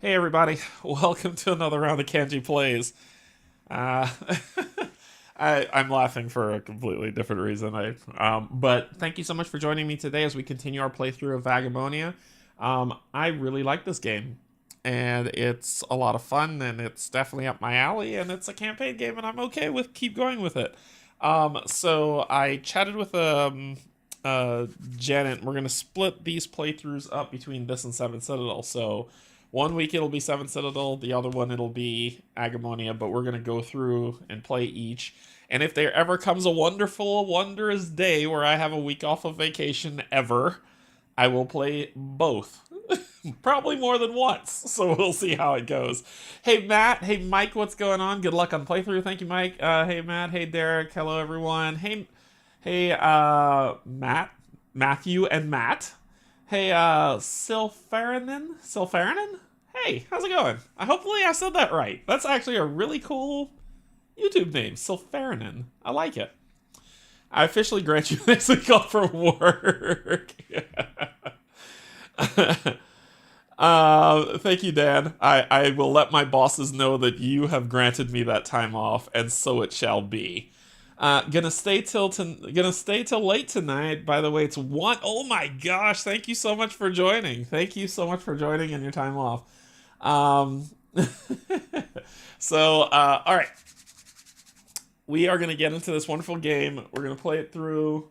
Hey everybody, welcome to another round of Canje Plays. Uh, I'm laughing for a completely different reason. But thank you so much for joining me today as we continue our playthrough of Agemonia. I really like this game, and it's a lot of fun, and it's definitely up my alley, and it's a campaign game, and I'm okay with keep going with it. So I chatted with Janet. We're gonna split these playthroughs up between this and Seven Citadel. So one week it'll be Seven Citadel, the other one it'll be Agemonia, but we're gonna go through and play each. And if there ever comes a wonderful, wondrous day where I have a week off of vacation ever, I will play both. Probably more than once, so we'll see how it goes. Hey Matt, hey Mike, what's going on? Good luck on playthrough. Thank you, Mike. Hey Matt, hey Derek, hello everyone. Hey, Matt, Matthew, and Matt. Hey, Silfarinen? Hey, how's it going? Hopefully I said that right. That's actually a really cool YouTube name, Silfarinen. I like it. I officially grant you this week off from work. Thank you, Dan. I will let my bosses know that you have granted me that time off, and so it shall be. Gonna stay till late tonight. By the way, it's one. Oh my gosh! Thank you so much for joining. Thank you so much for joining and your time off. Um, all right, we are gonna get into this wonderful game. We're gonna play it through.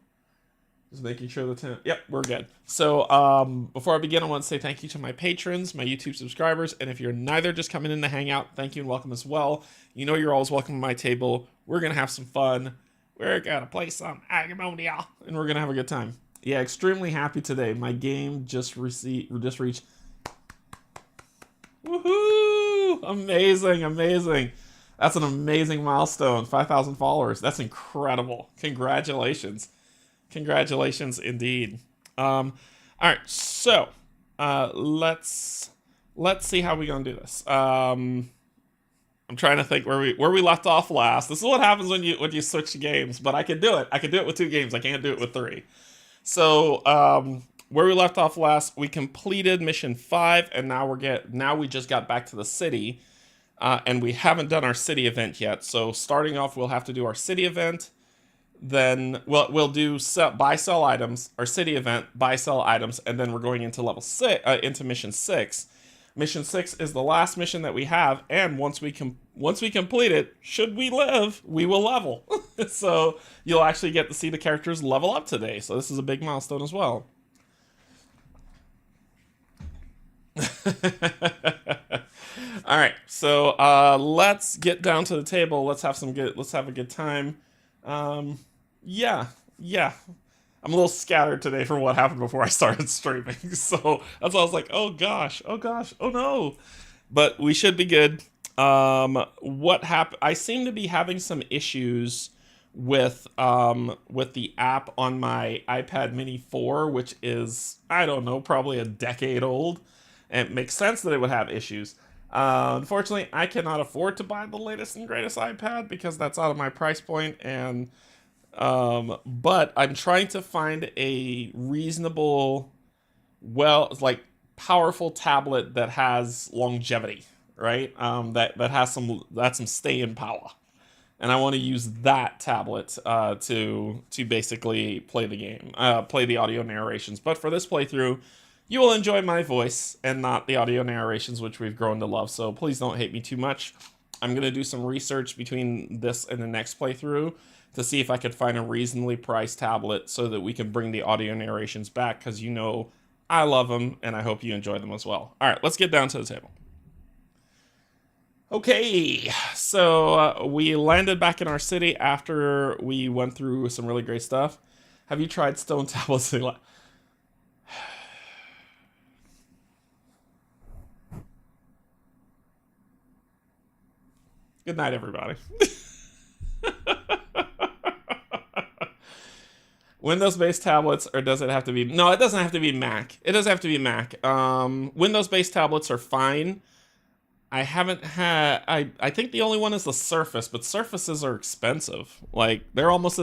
Just making sure the time. Yep, we're good. So, before I begin, I want to say thank you to my patrons, my YouTube subscribers, and if you're neither just coming in to hang out, thank you and welcome as well. You know you're always welcome to my table. We're gonna have some fun. We're gonna play some Agemonia, and we're gonna have a good time. Yeah, extremely happy today. My game just reached. Woohoo! Amazing, amazing. That's an amazing milestone. 5,000 followers. That's incredible. Congratulations. Congratulations indeed. All right, so let's see how we're gonna do this. I'm trying to think where we left off last. This is what happens when you switch games, but I can do it. I can do it with 2 games. I can't do it with 3. So where we left off last, we completed mission 5, and now we just got back to the city, and we haven't done our city event yet. So starting off, we'll have to do our city event. Then we'll do buy sell items, our city event, buy sell items, and then we're going into level 6, into mission 6. Mission 6 is the last mission that we have, and once we complete it, should we live, we will level. So you'll actually get to see the characters level up today. So this is a big milestone as well. All right, so let's get down to the table. Let's have a good time. Yeah. I'm a little scattered today from what happened before I started streaming. So that's why I was like, oh gosh, oh no. But we should be good. What happened? I seem to be having some issues with the app on my iPad Mini 4, which is, I don't know, probably a decade old. And it makes sense that it would have issues. Unfortunately, I cannot afford to buy the latest and greatest iPad because that's out of my price point, and but I'm trying to find a reasonable, powerful tablet that has longevity, right? That has some staying power, and I want to use that tablet to basically play the game, play the audio narrations. But for this playthrough, you will enjoy my voice and not the audio narrations, which we've grown to love, so please don't hate me too much. I'm going to do some research between this and the next playthrough to see if I could find a reasonably priced tablet so that we can bring the audio narrations back, because you know I love them, and I hope you enjoy them as well. All right, let's get down to the table. Okay, so we landed back in our city after we went through some really great stuff. Have you tried stone tablets? Good night, everybody. Windows-based tablets, or does it have to be... No, it doesn't have to be Mac. It doesn't have to be Mac. Windows-based tablets are fine. I haven't had... I think the only one is the Surface, but Surfaces are expensive. Like, they're almost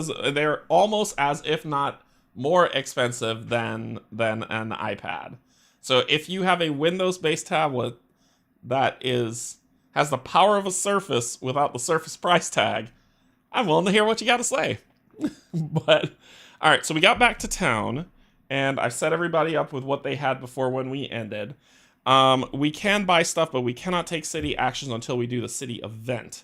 as if not more expensive than an iPad. So if you have a Windows-based tablet, that has the power of a surface without the surface price tag, I'm willing to hear what you got to say. But, all right, so we got back to town, and I've set everybody up with what they had before when we ended. We can buy stuff, but we cannot take city actions until we do the city event.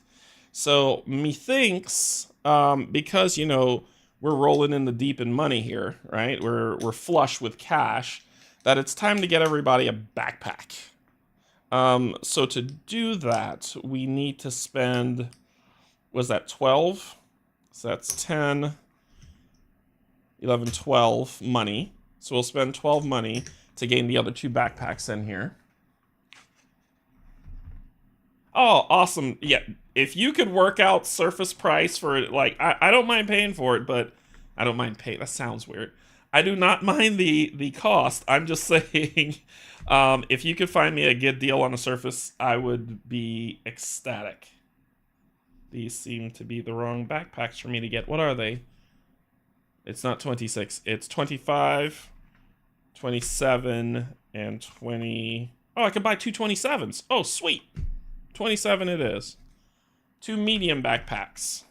So, methinks, because, you know, we're rolling in the deep in money here, right? We're flush with cash, that it's time to get everybody a backpack. So to do that, we need to spend, was that 12? So that's 10, 11, 12 money. So we'll spend 12 money to gain the other 2 backpacks in here. Oh, awesome. Yeah, if you could work out surface price for it, like, I don't mind paying for it, but I don't mind paying. That sounds weird. I do not mind the cost. I'm just saying, if you could find me a good deal on a surface, I would be ecstatic. These seem to be the wrong backpacks for me to get. What are they? It's not 26. It's 25, 27, and 20. Oh, I could buy 2 27s. Oh, sweet. 27 it is. 2 medium backpacks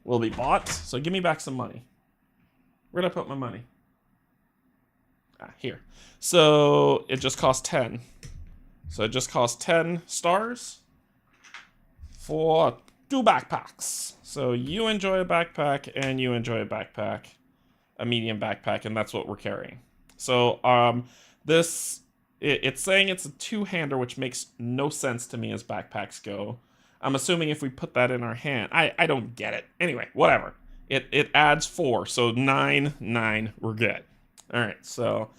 will be bought. So give me back some money. Where'd I put my money? Here. So it just costs 10. So it just costs 10 stars for 2 backpacks. So you enjoy a backpack and you enjoy a backpack, a medium backpack, and that's what we're carrying. So it's saying it's a 2-hander, which makes no sense to me as backpacks go. I'm assuming if we put that in our hand, I don't get it. Anyway, whatever. It adds 4, so 9, we're good. All right, so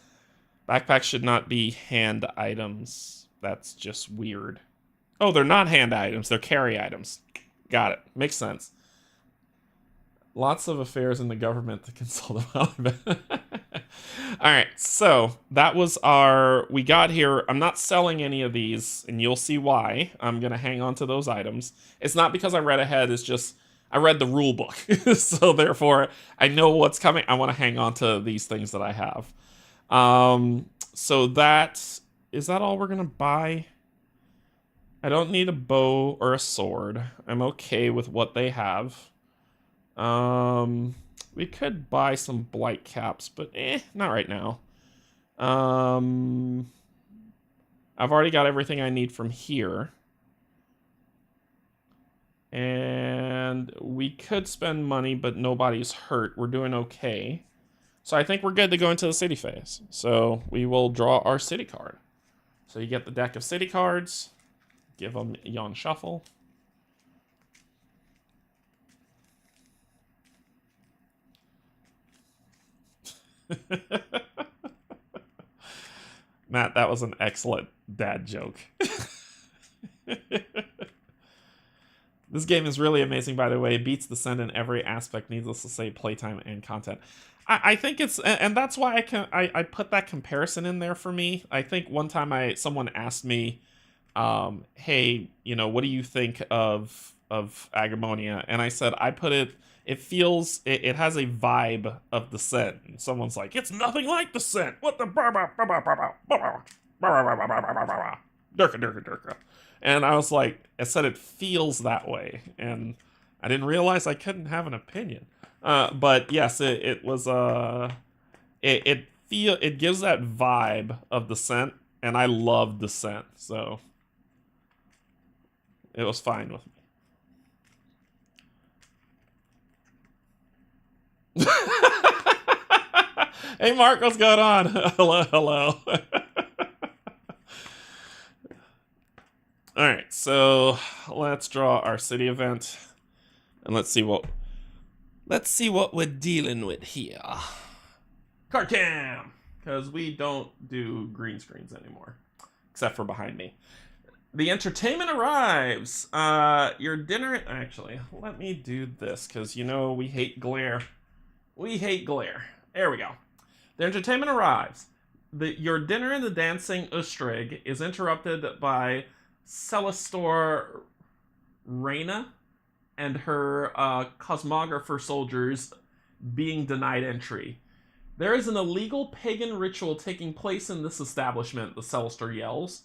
backpacks should not be hand items. That's just weird. Oh, they're not hand items, they're carry items. Got it, makes sense. Lots of affairs in the government to consult about. All right, so that was we got here. I'm not selling any of these, and you'll see why. I'm going to hang on to those items. It's not because I read ahead, it's just I read the rule book. So therefore, I know what's coming. I want to hang on to these things that I have. So is that all we're going to buy? I don't need a bow or a sword. I'm okay with what they have. We could buy some blight caps, but not right now. I've already got everything I need from here. And we could spend money, but nobody's hurt. We're doing okay. So I think we're good to go into the city phase. So we will draw our city card. So you get the deck of city cards. Give them yon shuffle. Matt, that was an excellent dad joke. This game is really amazing, by the way. It beats Descent in every aspect, needless to say, playtime and content. I think it's, and that's why I put that comparison in there for me. I think one time someone asked me, hey, you know, what do you think of Agemonia? And I said, it feels, it has a vibe of Descent. And someone's like, it's nothing like Descent. What the Durka. And I was like, I said it feels that way. And I didn't realize I couldn't have an opinion. But yes, it was, it gives that vibe of Descent. And I love Descent. So it was fine with me. Hey Mark, what's going on? Hello. Alright, so let's draw our city event. And let's see what we're dealing with here. Card cam! Because we don't do green screens anymore. Except for behind me. The entertainment arrives. Your dinner, actually, let me do this, because you know we hate glare. We hate glare. There we go. The entertainment arrives. Your dinner and the dancing Ustrig is interrupted by Celestor Reyna and her cosmographer soldiers being denied entry. There is an illegal pagan ritual taking place in this establishment, the Celestor yells.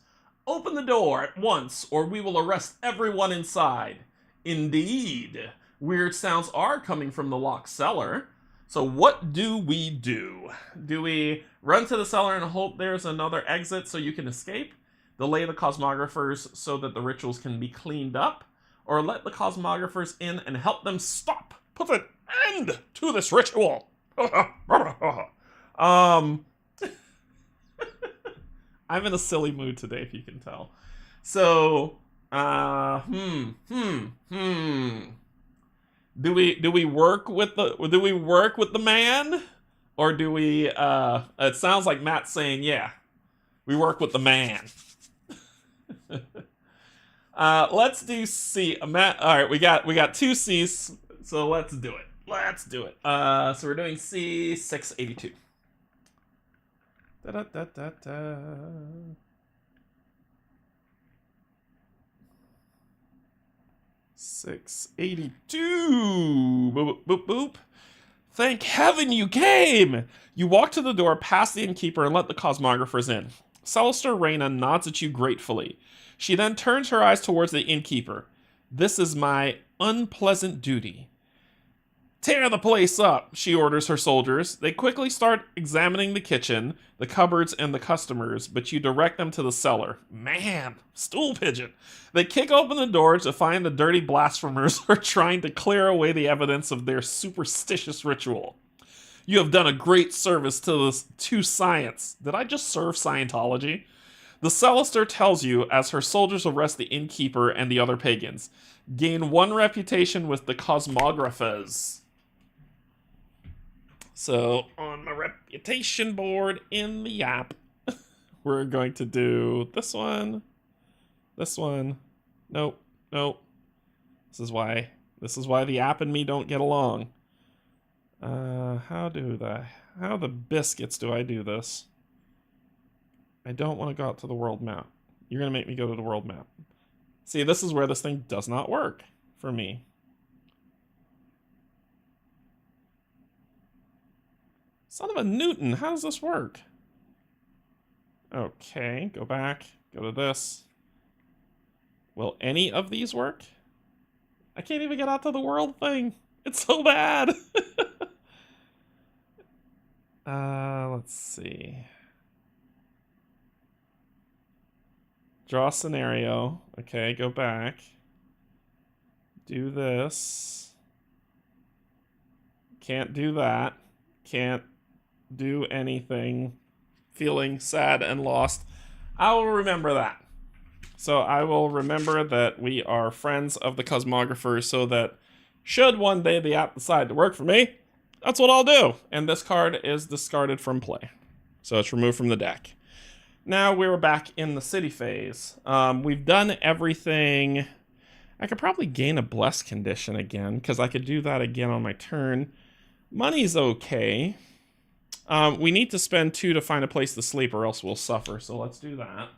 Open the door at once, or we will arrest everyone inside. Indeed, weird sounds are coming from the locked cellar. So what do we do? Do we run to the cellar and hope there's another exit so you can escape? Delay the cosmographers so that the rituals can be cleaned up? Or let the cosmographers in and help them stop? Put an end to this ritual! I'm in a silly mood today, if you can tell. So, Do we work with the man, or do we? It sounds like Matt's saying, yeah, we work with the man. Let's do C. Matt. All right, we got two C's, so let's do it. So we're doing C 682. Da da da da da. 682. Boop, boop, boop. Thank heaven you came! You walk to the door past the innkeeper and let the cosmographers in. Celestar Reyna nods at you gratefully. She then turns her eyes towards the innkeeper. This is my unpleasant duty. Tear the place up, she orders her soldiers. They quickly start examining the kitchen, the cupboards, and the customers, but you direct them to the cellar. Man, stool pigeon. They kick open the door to find the dirty blasphemers are trying to clear away the evidence of their superstitious ritual. You have done a great service to science. Did I just serve Scientology? The Celestar tells you as her soldiers arrest the innkeeper and the other pagans. Gain 1 reputation with the cosmographers. So, on my reputation board in the app, we're going to do this one. Nope. This is why the app and me don't get along. How the biscuits do I do this? I don't want to go out to the world map. You're going to make me go to the world map. See, this is where this thing does not work for me. Son of a Newton, how does this work? Okay, go back, go to this. Will any of these work? I can't even get out to the world thing. It's so bad. Let's see. Draw scenario. Okay, go back. Do this. Can't do that. Can't do anything. Feeling sad and lost. I will remember that. So I will remember that we are friends of the cosmographers, so that should one day the app decide to work for me, that's what I'll do. And this card is discarded from play. So it's removed from the deck. Now we're back in the city phase. We've done everything. I could probably gain a bless condition again, because I could do that again on my turn. Money's okay. We need to spend 2 to find a place to sleep, or else we'll suffer. So let's do that.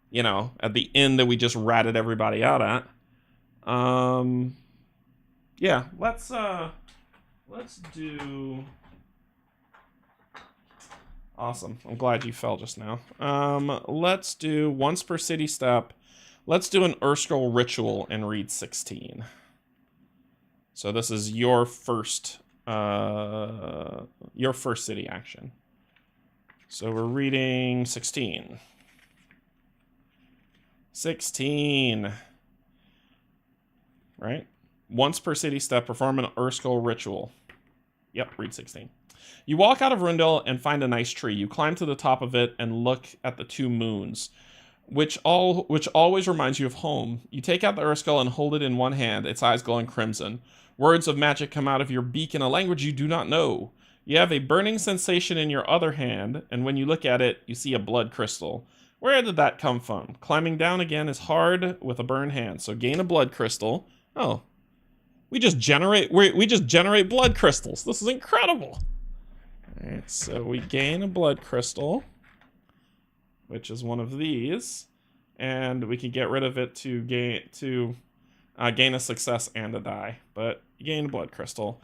You know, at the inn that we just ratted everybody out at. Yeah, let's do. Awesome. I'm glad you fell just now. Let's do once per city step. Let's do an Erskine ritual and read 16. So this is your first city action. So we're reading 16. 16. Right? Once per city step, perform an Erskine ritual. Yep, read 16. You walk out of Rundle and find a nice tree. You climb to the top of it and look at the 2 moons, which always reminds you of home. You take out the Erskine and hold it in one hand, its eyes glowing crimson. Words of magic come out of your beak in a language you do not know. You have a burning sensation in your other hand, and when you look at it, you see a blood crystal. Where did that come from? Climbing down again is hard with a burned hand, so gain a blood crystal. Oh, we just generate blood crystals. This is incredible. All right, so we gain a blood crystal, which is one of these, and we can get rid of it to gain a success and a die. But you gain a blood crystal,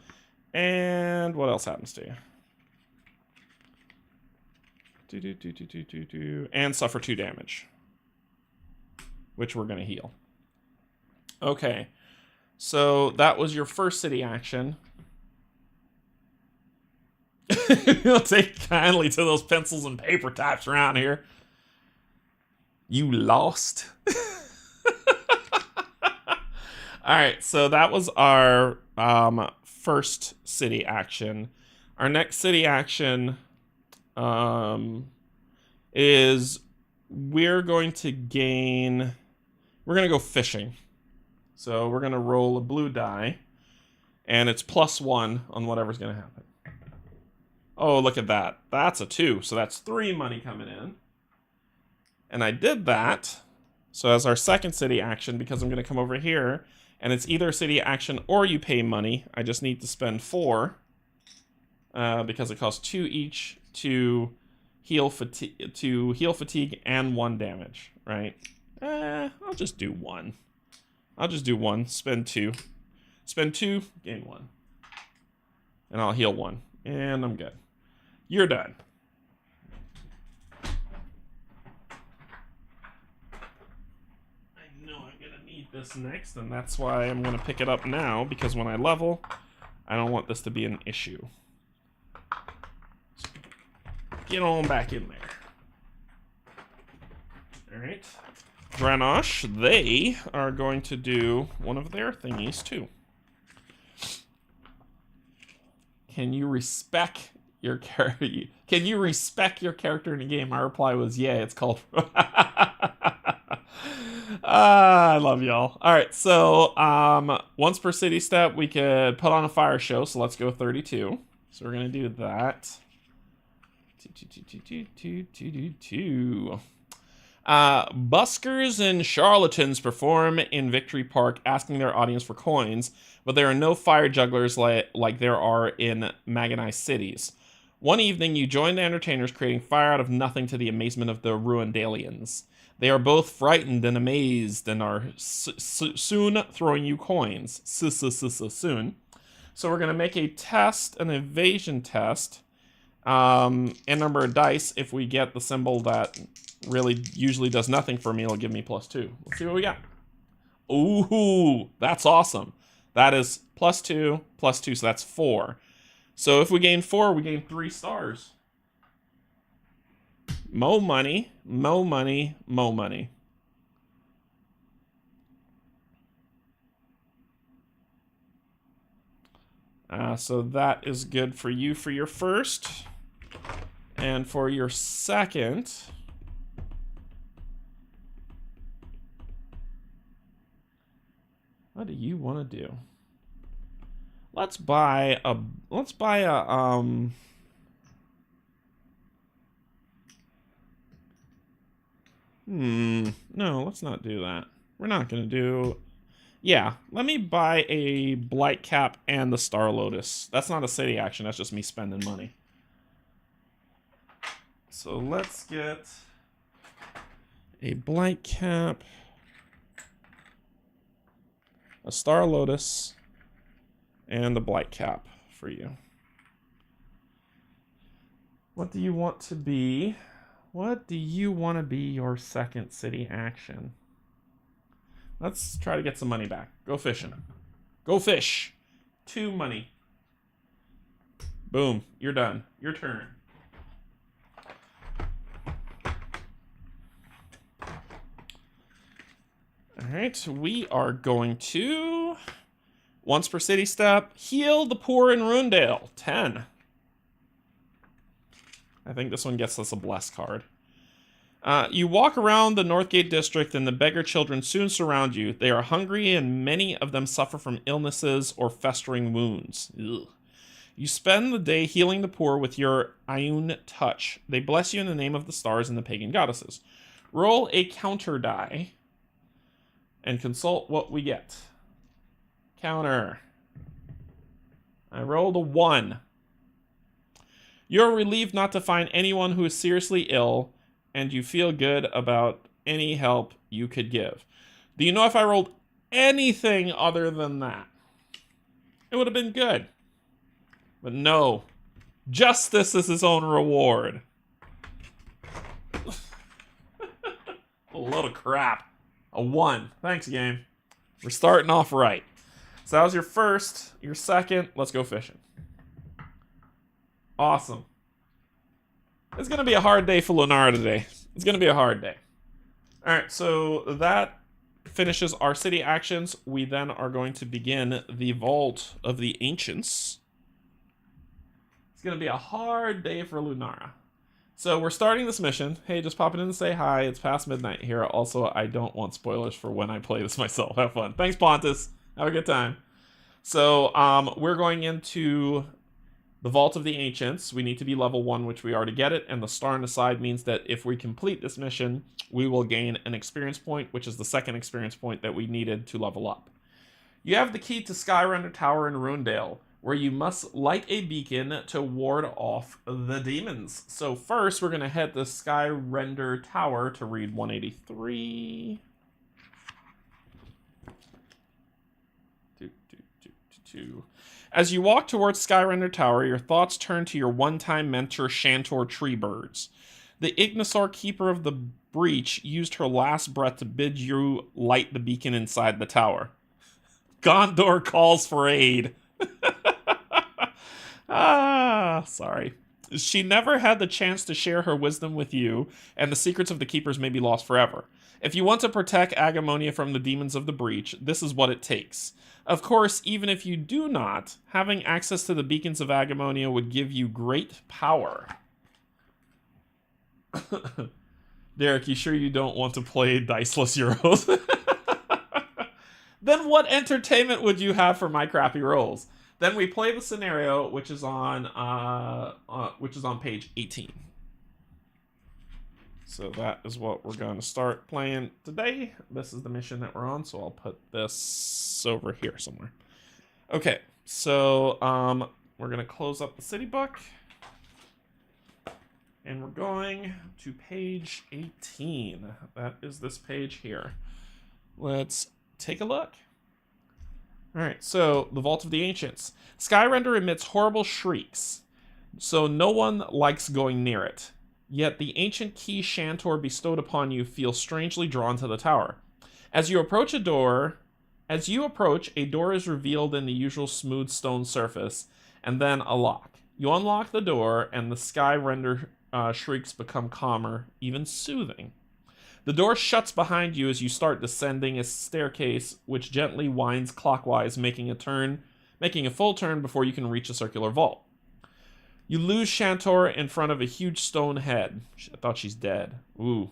and what else happens to you? And suffer 2 damage. which we're going to heal. Okay, so that was your first city action. You'll take kindly to those pencils and paper types around here. You lost. All right, so that was our first city action. Our next city action is we're going to go fishing. So we're going to roll a blue die, and it's +1 on whatever's going to happen. Oh, look at that. That's a 2, so that's 3 money coming in. And I did that, so as our second city action, because I'm going to come over here, and it's either a city action or you pay money. I just need to spend 4, because it costs 2 each to heal fatigue and 1 damage, right? I'll just do 1. Spend 2. Spend 2, gain 1. And I'll heal 1. And I'm good. You're done. I know I'm gonna need this next, and that's why I'm gonna pick it up now, because when I level, I don't want this to be an issue. So get on back in there. Alright. Granosh, they are going to do one of their thingies too. Can you respect your character? Can you respect your character in a game? My reply was, yeah, it's called... I love y'all. All right, so once per city step, we could put on a fire show, so let's go 32. So we're going to do that. Buskers and charlatans perform in Victory Park, asking their audience for coins, but there are no fire jugglers like there are in Maganized cities. One evening, you join the entertainers, creating fire out of nothing to the amazement of the Ruandalians. They are both frightened and amazed and are soon throwing you coins. Soon. So we're going to make a test, an evasion test, and number of dice. If we get the symbol that really usually does nothing for me, it'll give me +2. Let's see what we got. Ooh, that's awesome. That is +2, +2, so that's 4. So if we gain 4, we gain 3 stars. Mo money, mo money, mo money. So that is good for you for your first. And for your second... what do you want to do? Let's buy a no, let's not do that. We're not gonna do... yeah, let me buy a Blight Cap and the Star Lotus. That's not a city action, that's just me spending money. So let's get a Blight Cap, a Star Lotus, and a Blight Cap for you. What do you want to be? What do you want to be your second city action? Let's try to get some money back. Go fishing. Go fish. 2 money. Boom. You're done. Your turn. Alright, we are going to... once per city step, heal the poor in Ruandale. 10. I think this one gets us a bless card. You walk around the Northgate district and the beggar children soon surround you. They are hungry and many of them suffer from illnesses or festering wounds. Ugh. You spend the day healing the poor with your Ioun touch. They bless you in the name of the stars and the pagan goddesses. Roll a counter die and consult what we get. Counter. I rolled a 1. You're relieved not to find anyone who is seriously ill, and you feel good about any help you could give. Do you know if I rolled anything other than that, it would have been good. But no. Justice is his own reward. A load of crap. A 1. Thanks, game. We're starting off right. So that was your first. Your second. Let's go fishing. Awesome. It's going to be a hard day for Lunara today. It's going to be a hard day. All right, so that finishes our city actions. We then are going to begin the Vault of the Ancients. It's going to be a hard day for Lunara. So we're starting this mission. Hey, just popping in to say hi. It's past midnight here. Also, I don't want spoilers for when I play this myself. Have fun. Thanks, Pontus. Have a good time. So we're going into the Vault of the Ancients. We need to be level 1, which we already get it. And the star on the side means that if we complete this mission, we will gain an experience point, which is the second experience point that we needed to level up. You have the key to Skyrender Tower in Ruindale, where you must light a beacon to ward off the demons. So first, we're going to head to Skyrender Tower to read 183. As you walk towards Skyrender Tower, your thoughts turn to your one-time mentor, Shantor Treebirds. The Ignisaur Keeper of the Breach used her last breath to bid you light the beacon inside the tower. Gondor calls for aid. Sorry. She never had the chance to share her wisdom with you, and the secrets of the Keepers may be lost forever. If you want to protect Agemonia from the demons of the breach, this is what it takes. Of course, even if you do not, having access to the beacons of Agemonia would give you great power. Derek, you sure you don't want to play Diceless Euros? Then what entertainment would you have for my crappy rolls? Then we play the scenario, which is on page 18. So that is what we're going to start playing today. This is the mission that we're on, so I'll put this over here somewhere. Okay, so we're going to close up the city book. And we're going to page 18. That is this page here. Let's take a look. Alright, so the Vault of the Ancients. Skyrender emits horrible shrieks, so no one likes going near it. Yet the ancient key Shantor bestowed upon you feels strangely drawn to the tower. As you approach, a door is revealed in the usual smooth stone surface, and then a lock. You unlock the door, and the Skyrender shrieks become calmer, even soothing. The door shuts behind you as you start descending a staircase, which gently winds clockwise, making a full turn before you can reach a circular vault. You lose Shantor in front of a huge stone head. I thought she's dead. Ooh.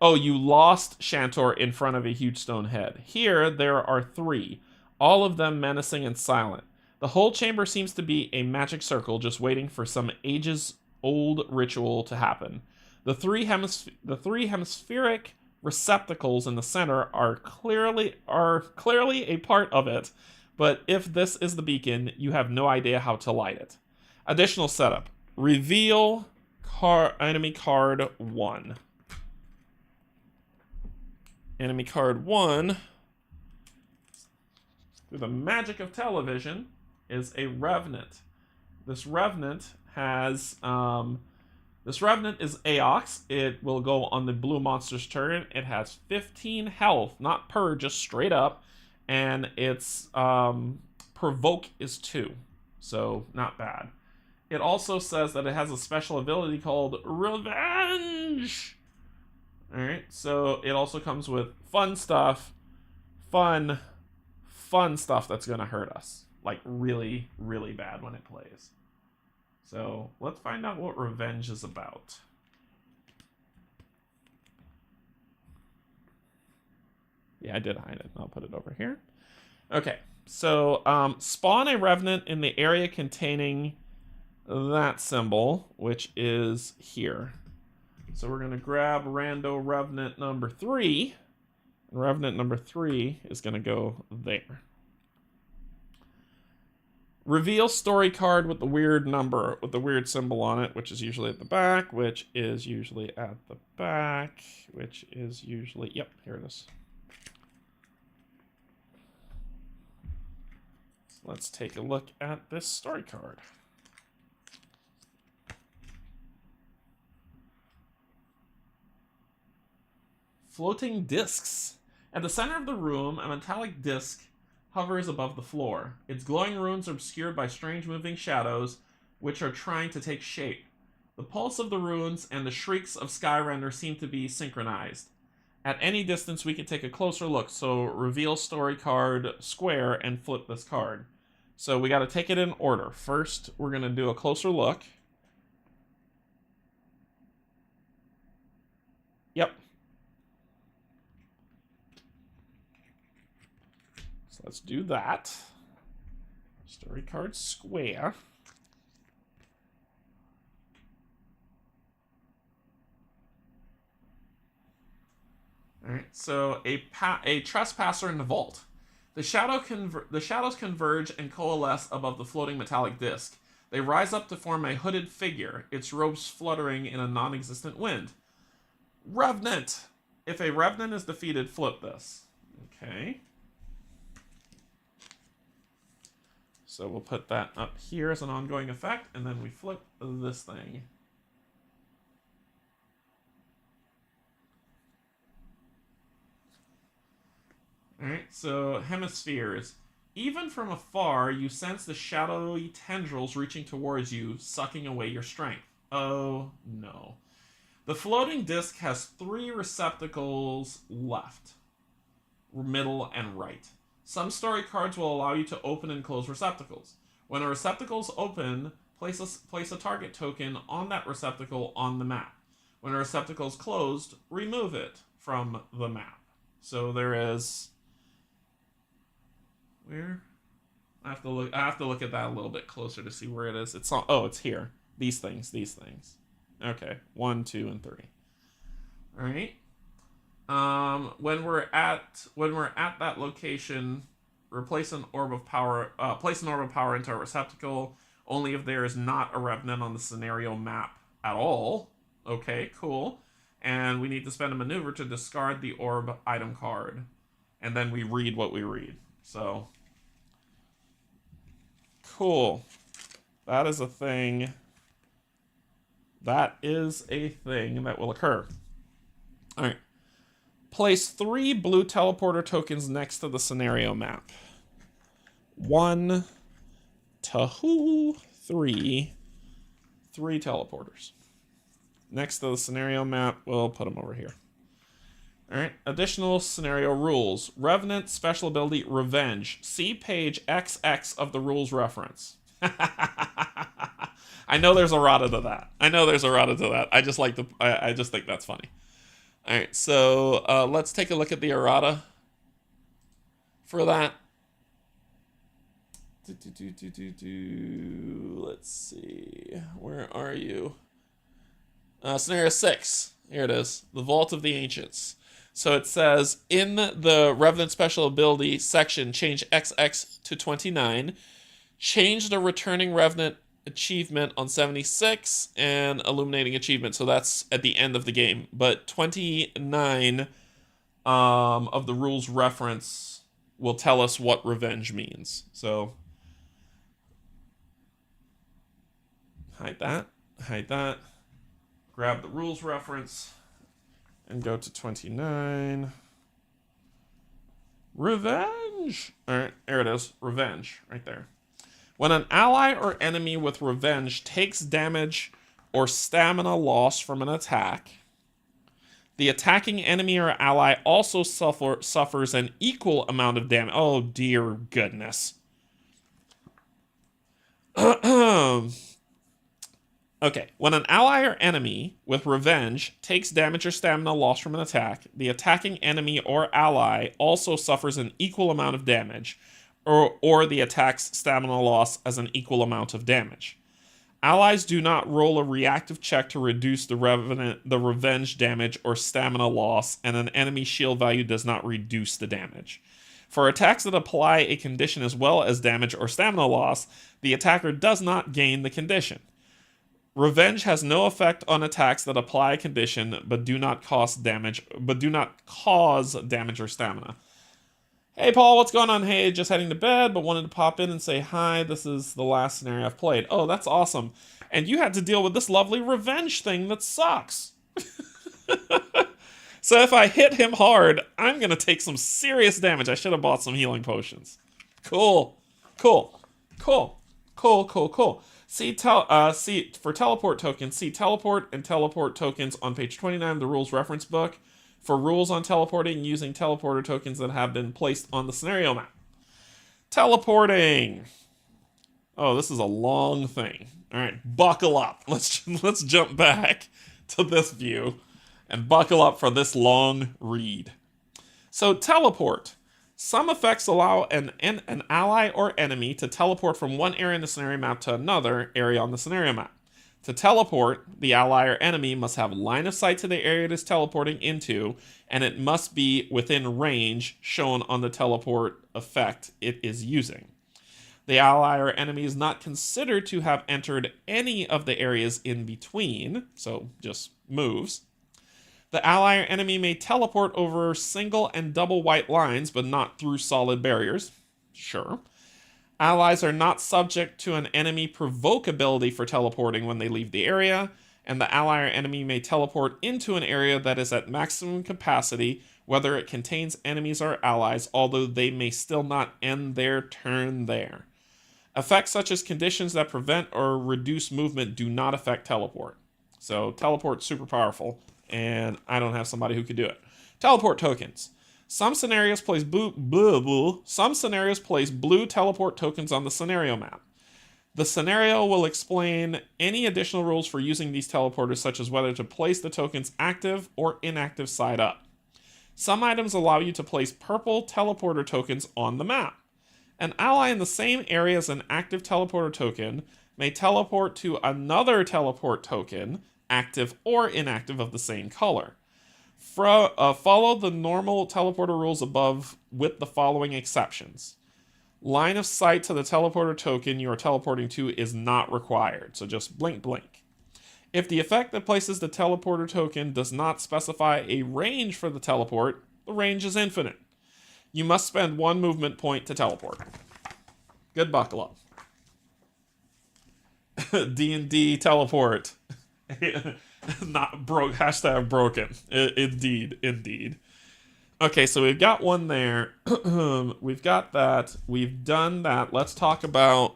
You lost Shantor in front of a huge stone head. Here, there are 3, all of them menacing and silent. The whole chamber seems to be a magic circle, just waiting for some ages-old ritual to happen. The three hemispheric receptacles in the center are clearly a part of it, but if this is the beacon, you have no idea how to light it. Additional setup. Reveal enemy card 1. Enemy card 1, through the magic of television, is a Revenant. This Revenant is Aox. It will go on the blue monster's turn. It has 15 health, not per, just straight up, and its provoke is 2, so not bad. It also says that it has a special ability called Revenge. All right, so it also comes with fun stuff, fun stuff that's gonna hurt us. Like really, really bad when it plays. So let's find out what Revenge is about. Yeah, I did hide it. I'll put it over here. Okay, so spawn a Revenant in the area containing that symbol, which is here. So we're going to grab Rando Revenant number 3. And Revenant number 3 is going to go there. Reveal story card with the weird number, with the weird symbol on it, which is usually at the back, which is usually at the back, which is usually, yep, here it is. So let's take a look at this story card. Floating discs. At the center of the room, a metallic disc hovers above the floor. Its glowing runes are obscured by strange moving shadows, which are trying to take shape. The pulse of the runes and the shrieks of Skyrender seem to be synchronized. At any distance, we can take a closer look. So reveal story card square and flip this card. So we got to take it in order. First, we're going to do a closer look. Yep. So let's do that. Story card square. Alright, so a trespasser in the vault. The shadows converge and coalesce above the floating metallic disc. They rise up to form a hooded figure, its robes fluttering in a non-existent wind. Revenant! If a revenant is defeated, flip this. Okay. So we'll put that up here as an ongoing effect, and then we flip this thing. Alright, so hemispheres. Even from afar, you sense the shadowy tendrils reaching towards you, sucking away your strength. Oh, no. The floating disc has 3 receptacles left. Middle and right. Some story cards will allow you to open and close receptacles. When a receptacle is open, place a target token on that receptacle on the map. When a receptacle is closed, remove it from the map. So there is... Where? I have to look at that a little bit closer to see where it is. It's on, oh, it's here. These things. Okay, 1, 2, and 3. All right. When we're at that location, place an orb of power into a receptacle. Only if there is not a revenant on the scenario map at all. Okay, cool. And we need to spend a maneuver to discard the orb item card, and then we read what we read. So, cool. That is a thing. That is a thing that will occur. All right. Place 3 blue teleporter tokens next to the scenario map. 1, 2, 3. 3 teleporters. Next to the scenario map, we'll put them over here. Alright, additional scenario rules. Revenant special ability Revenge. See page XX of the rules reference. I know there's errata to that. I just think that's funny. Alright, so let's take a look at the errata for that. Let's see. Where are you? Scenario 6. Here it is. The Vault of the Ancients. So it says, in the Revenant Special Ability section, change XX to 29. Change the Returning Revenant achievement on 76 and Illuminating achievement. So that's at the end of the game. But 29 of the rules reference will tell us what revenge means. So hide that. Grab the rules reference and go to 29. Revenge! Alright, there it is. Revenge, right there. When an ally or enemy with revenge takes damage or stamina loss from an attack, the attacking enemy or ally also suffers an equal amount of damage. Oh, dear goodness. Okay, when an ally or enemy with revenge takes damage or stamina loss from an attack, the attacking enemy or ally also suffers an equal amount of damage, or the attack's stamina loss as an equal amount of damage. Allies do not roll a reactive check to reduce the revenge damage or stamina loss, and an enemy shield value does not reduce the damage. For attacks that apply a condition as well as damage or stamina loss, the attacker does not gain the condition. Revenge has no effect on attacks that apply a condition but do not cause damage or stamina. Hey Paul, what's going on? Hey, just heading to bed, but wanted to pop in and say hi. This is the last scenario I've played. Oh, that's awesome. And you had to deal with this lovely revenge thing that sucks. So if I hit him hard, I'm going to take some serious damage. I should have bought some healing potions. Cool. Cool. Cool. Cool, cool, cool. See for teleport tokens, see teleport and teleport tokens on page 29 of the rules reference book for rules on teleporting using teleporter tokens that have been placed on the scenario map. Teleporting. Oh, this is a long thing. All right, buckle up. Let's jump back to this view and buckle up for this long read. So teleport. Some effects allow an ally or enemy to teleport from one area in the scenario map to another area on the scenario map. To teleport, the ally or enemy must have line of sight to the area it is teleporting into, and it must be within range shown on the teleport effect it is using. The ally or enemy is not considered to have entered any of the areas in between, so just moves. The ally or enemy may teleport over single and double white lines, but not through solid barriers. Sure. Allies are not subject to an enemy provoke ability for teleporting when they leave the area, and the ally or enemy may teleport into an area that is at maximum capacity, whether it contains enemies or allies, although they may still not end their turn there. Effects such as conditions that prevent or reduce movement do not affect teleport. So teleport's super powerful, and I don't have somebody who could do it. Teleport tokens. Some scenarios place blue teleport tokens on the scenario map. The scenario will explain any additional rules for using these teleporters, such as whether to place the tokens active or inactive side up. Some items allow you to place purple teleporter tokens on the map. An ally in the same area as an active teleporter token may teleport to another teleport token, active or inactive of the same color. Follow the normal teleporter rules above with the following exceptions. Line of sight to the teleporter token you are teleporting to is not required, so just blink blink. If the effect that places the teleporter token does not specify a range for the teleport, the range is infinite. You must spend one movement point to teleport. Good buckle up. D&D teleport. Not broke. Hashtag broken. Indeed. Indeed. Okay, so we've got one there. We've got that. We've done that. Let's talk about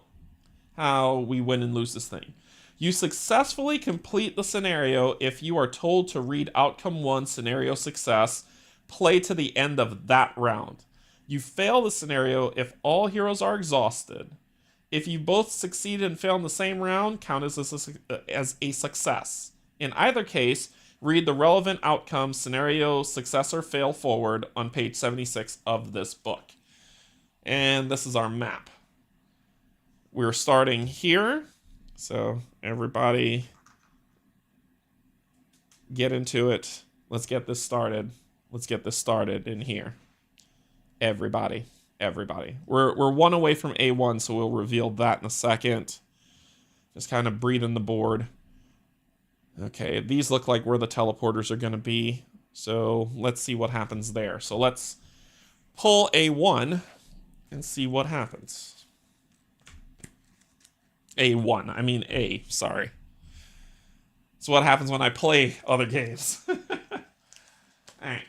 how we win and lose this thing. You successfully complete the scenario if you are told to read outcome 1 scenario success. Play to the end of that round. You fail the scenario if all heroes are exhausted. If you both succeed and fail in the same round, count as a success. In either case, read the relevant outcome, scenario, success, or fail forward on page 76 of this book. And this is our map. We're starting here. So everybody get into it. Let's get this started. Let's get this started in here. Everybody. We're one away from A1, so we'll reveal that in a second. Just kind of breathing the board. Okay, these look like where the teleporters are going to be. So let's see what happens there. So let's pull A1 and see what happens. A1, I mean A, sorry. It's what happens when I play other games. Alright.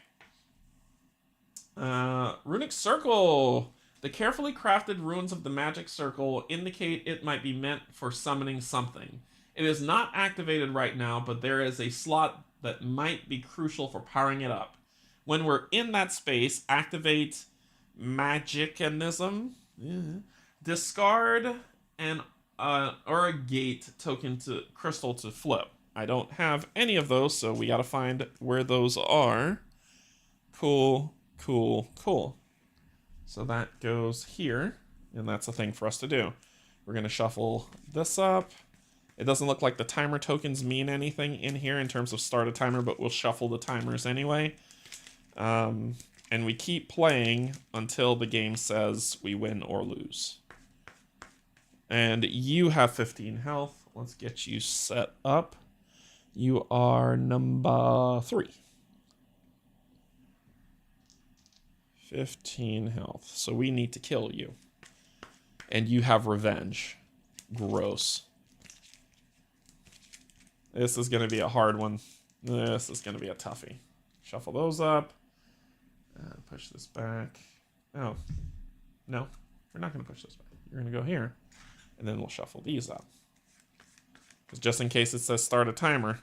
Runic Circle. The carefully crafted runes of the magic circle indicate it might be meant for summoning something. It is not activated right now, but there is a slot that might be crucial for powering it up. When we're in that space, activate Magicanism. Yeah. Discard an or a gate token to crystal to flip. I don't have any of those, so we gotta find where those are. Cool. So that goes here, and that's a thing for us to do. We're gonna shuffle this up. It doesn't look like the timer tokens mean anything in here in terms of start a timer, but we'll shuffle the timers anyway. And we keep playing until the game says we win or lose. And you have 15 health. Let's get you set up. You are number 3. 15 health. So we need to kill you. And you have revenge. Gross. This is going to be a hard one. This is going to be a toughie. Shuffle those up. Push this back. Oh, no. We're not going to push this back. You're going to go here. And then we'll shuffle these up. Because just in case it says start a timer,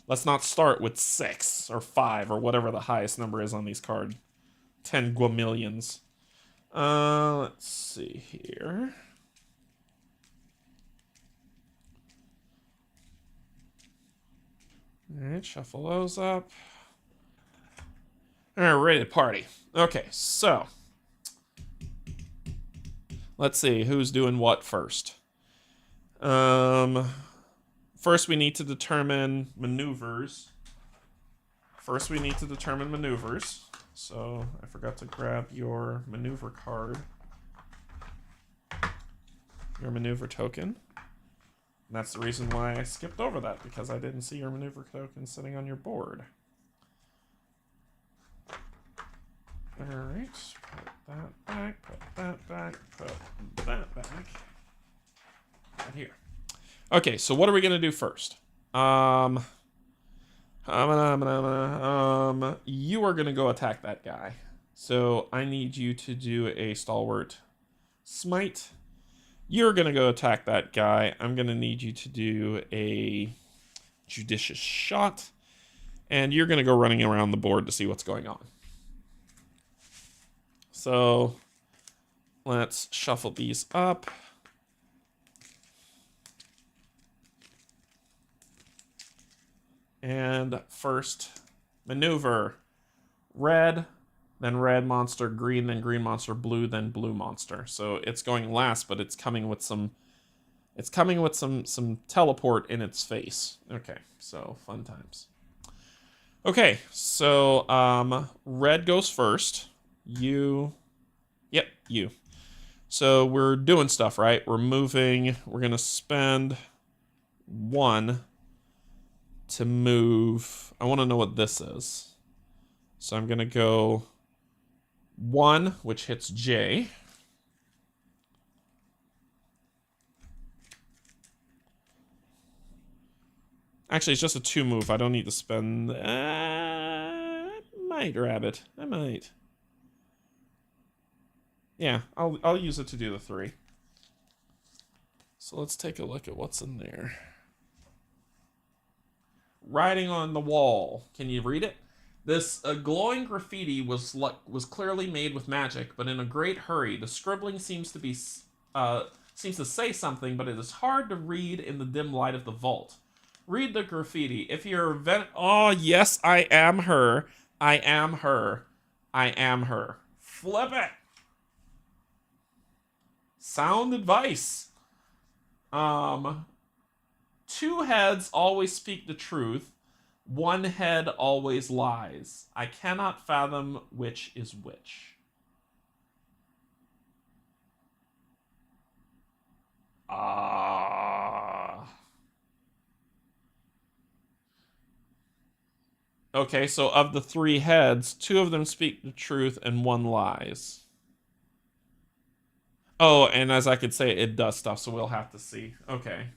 let's not start with 6 or 5 or whatever the highest number is on these cards. 10 guamillions. Let's see here. All right, shuffle those up. All right, ready to party. Okay, so let's see who's doing what first. First, we need to determine maneuvers. So I forgot to grab your maneuver card. Your maneuver token. And that's the reason why I skipped over that, because I didn't see your maneuver token sitting on your board. Alright, put that back, put that back, put that back. Right here. Okay, so what are we going to do first? You are going to go attack that guy. So I need you to do a stalwart smite. You're going to go attack that guy. I'm going to need you to do a judicious shot. And you're going to go running around the board to see what's going on. So let's shuffle these up. And first maneuver, red, then red monster, green, then green monster, blue, then blue monster. So it's going last, but it's coming with some teleport in its face. Okay, so fun times. Okay, so red goes first. You. So we're doing stuff, right? We're moving. We're gonna spend 1 to move. I want to know what this is. So I'm going to go 1, which hits J. Actually, it's just a 2 move. I don't need to spend... I might grab it. I might. Yeah, I'll use it to do the 3. So let's take a look at what's in there. Writing on the wall. Can you read it? This glowing graffiti was clearly made with magic, but in a great hurry. The scribbling seems to say something, but it is hard to read in the dim light of the vault. Read the graffiti. If you're oh yes, I am her. I am her. I am her. Flip it. Sound advice. 2 heads always speak the truth. 1 head always lies. I cannot fathom which is which. Okay, so of the 3 heads, 2 of them speak the truth and 1 lies. Oh, and as I could say, it does stuff, so we'll have to see. Okay.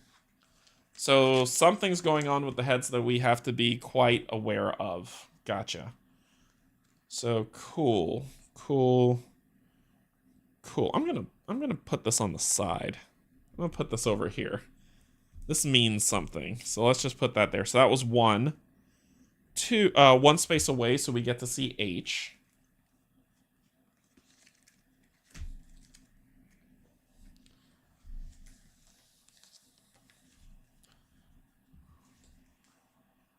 So something's going on with the heads that we have to be quite aware of. Gotcha. So cool. I'm gonna put this on the side. I'm gonna put this over here. This means something. So let's just put that there. So that was 1. 2, 1 space away, so we get to see H.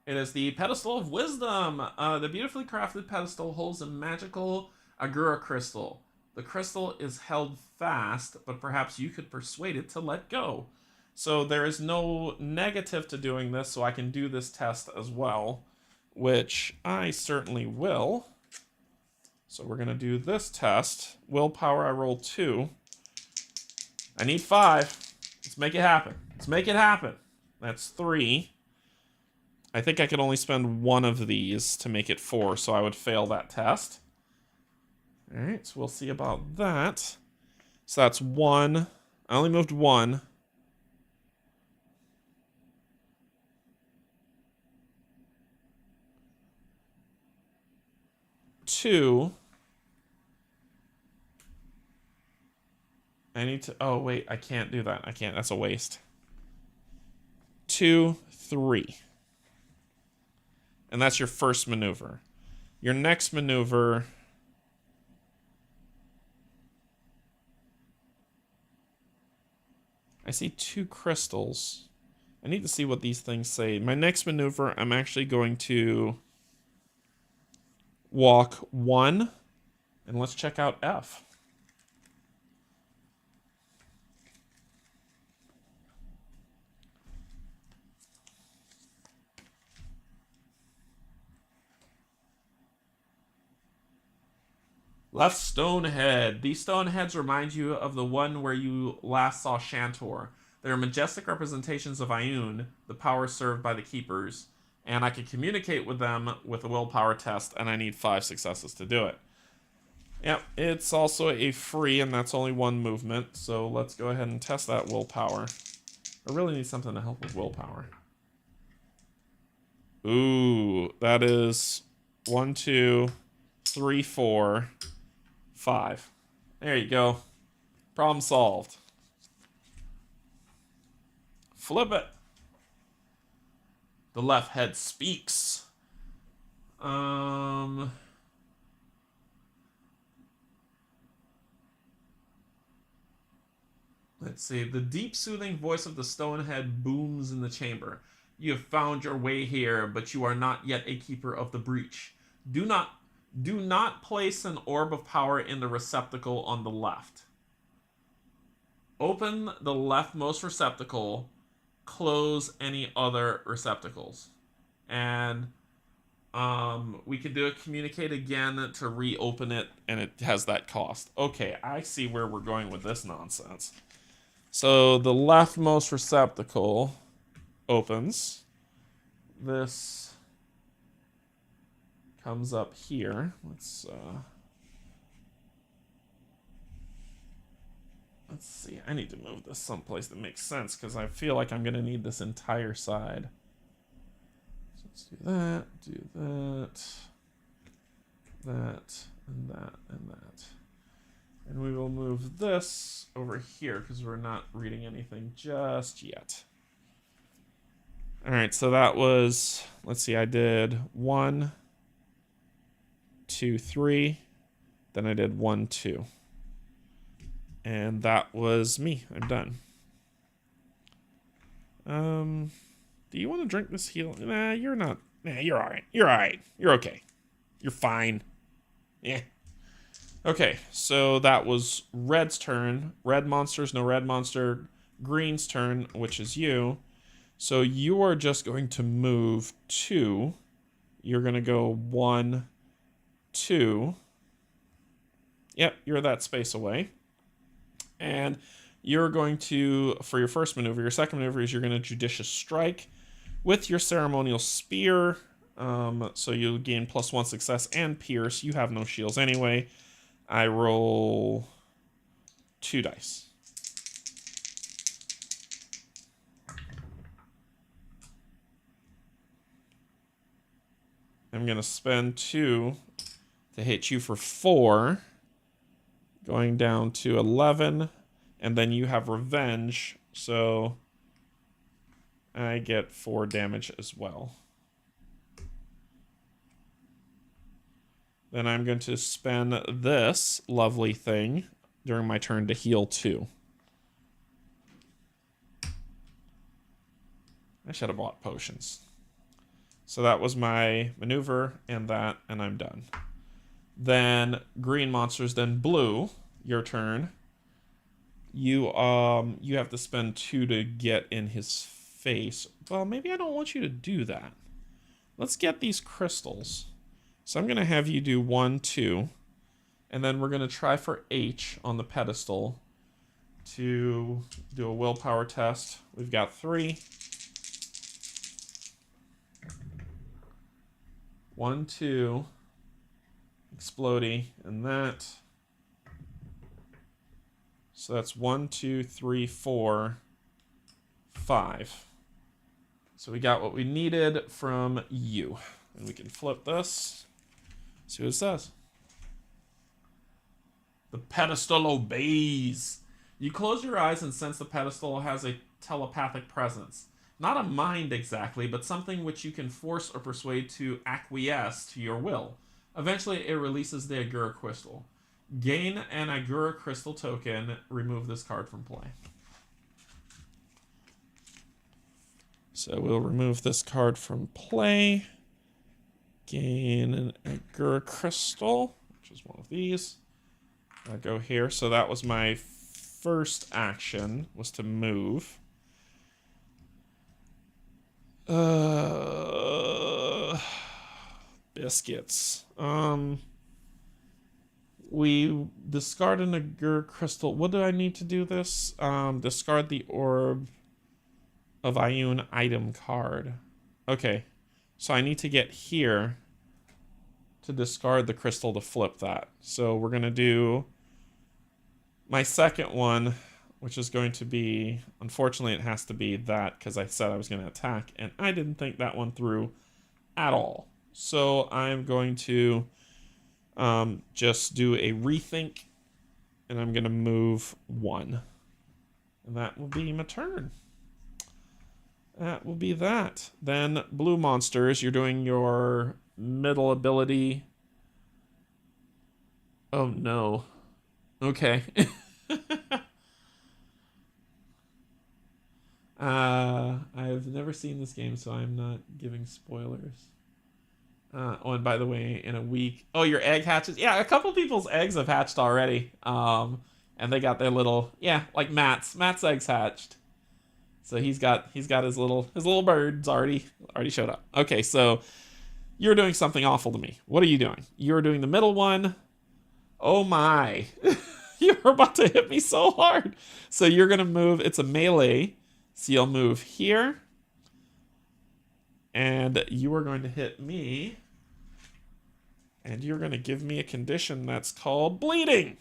It is the Pedestal of Wisdom. The beautifully crafted pedestal holds a magical Agura crystal. The crystal is held fast, but perhaps you could persuade it to let go. So there is no negative to doing this, so I can do this test as well, which I certainly will. So we're going to do this test. Willpower, I roll 2. I need 5. Let's make it happen. Let's make it happen. That's 3. I think I could only spend 1 of these to make it 4, so I would fail that test. Alright, so we'll see about that. So that's 1. I only moved 1. 2. I need to... Oh, wait. I can't do that. I can't. That's a waste. 2, 3. And that's your first maneuver. Your next maneuver... I see 2 crystals. I need to see what these things say. My next maneuver, I'm actually going to walk 1. And let's check out F. Left Stonehead. These Stoneheads remind you of the one where you last saw Shantor. They are majestic representations of Ioun, the power served by the Keepers, and I can communicate with them with a willpower test, and I need 5 successes to do it. Yep, it's also a free, and that's only 1 movement, so let's go ahead and test that willpower. I really need something to help with willpower. Ooh, that is 1, 2, 3, 4, 5. There you go. Problem solved. Flip it. The left head speaks. Let's see. The deep, soothing voice of the Stonehead booms in the chamber. You have found your way here, but you are not yet a keeper of the breach. Do not place an orb of power in the receptacle on the left. Open the leftmost receptacle. Close any other receptacles. And we can do a communicate again to reopen it, and it has that cost. Okay, I see where we're going with this nonsense. So the leftmost receptacle opens. This comes up here. Let's see. I need to move this someplace that makes sense because I feel like I'm going to need this entire side. So let's do that, that, and that, and that. And we will move this over here because we're not reading anything just yet. All right, so that was, let's see, I did 1, 2, 3. Then I did 1, 2. And that was me. I'm done. Do you want to drink this heal? Nah, you're not. Nah, you're all right. You're all right. You're okay. You're fine. Yeah. Okay, so that was Red's turn. Red monsters, no red monster. Green's turn, which is you. So you are just going to move 2. You're going to go 1, 2. Yep, you're that space away. And you're going to, for your first maneuver, your second maneuver is you're going to Judicious Strike with your Ceremonial Spear. So you gain +1 success and Pierce. You have no shields anyway. I roll 2 dice. I'm going to spend 2 to hit you for 4. Going down to 11, and then you have Revenge, so I get 4 damage as well. Then I'm going to spend this lovely thing during my turn to heal 2. I should have bought potions. So that was my maneuver and that, and I'm done. Then green monsters, then blue, your turn. You have to spend 2 to get in his face. Well, maybe I don't want you to do that. Let's get these crystals. So I'm going to have you do 1, 2. And then we're going to try for H on the pedestal to do a willpower test. We've got 3. 1, 2. Explodey, and that. So that's 1, 2, 3, 4, 5. So we got what we needed from you. And we can flip this. See what it says. The pedestal obeys. You close your eyes and sense the pedestal has a telepathic presence. Not a mind exactly, but something which you can force or persuade to acquiesce to your will. Eventually, it releases the Agura crystal. Gain an Agura crystal token. Remove this card from play. So we'll remove this card from play. Gain an Agura crystal, which is one of these. I'll go here. So that was my first action, was to move. Biscuits. We discard an Agura crystal. What do I need to do this? Discard the orb of Ioun item card. Okay. So I need to get here to discard the crystal to flip that. So we're going to do my second one, which is going to be, unfortunately it has to be that because I said I was going to attack, and I didn't think that one through at all. So I'm going to just do a rethink, and I'm going to move 1. And that will be my turn. That will be that. Then blue monsters, you're doing your middle ability. Oh no. Okay. I've never seen this game, so I'm not giving spoilers. Oh, and by the way, in a week... Oh, your egg hatches? Yeah, a couple people's eggs have hatched already. And they got their little... Yeah, like Matt's. Matt's eggs hatched. So he's got his little birds already showed up. Okay, so you're doing something awful to me. What are you doing? You're doing the middle one. Oh my. You're about to hit me so hard. So you're going to move. It's a melee. So you'll move here. And you are going to hit me. And you're going to give me a condition that's called bleeding.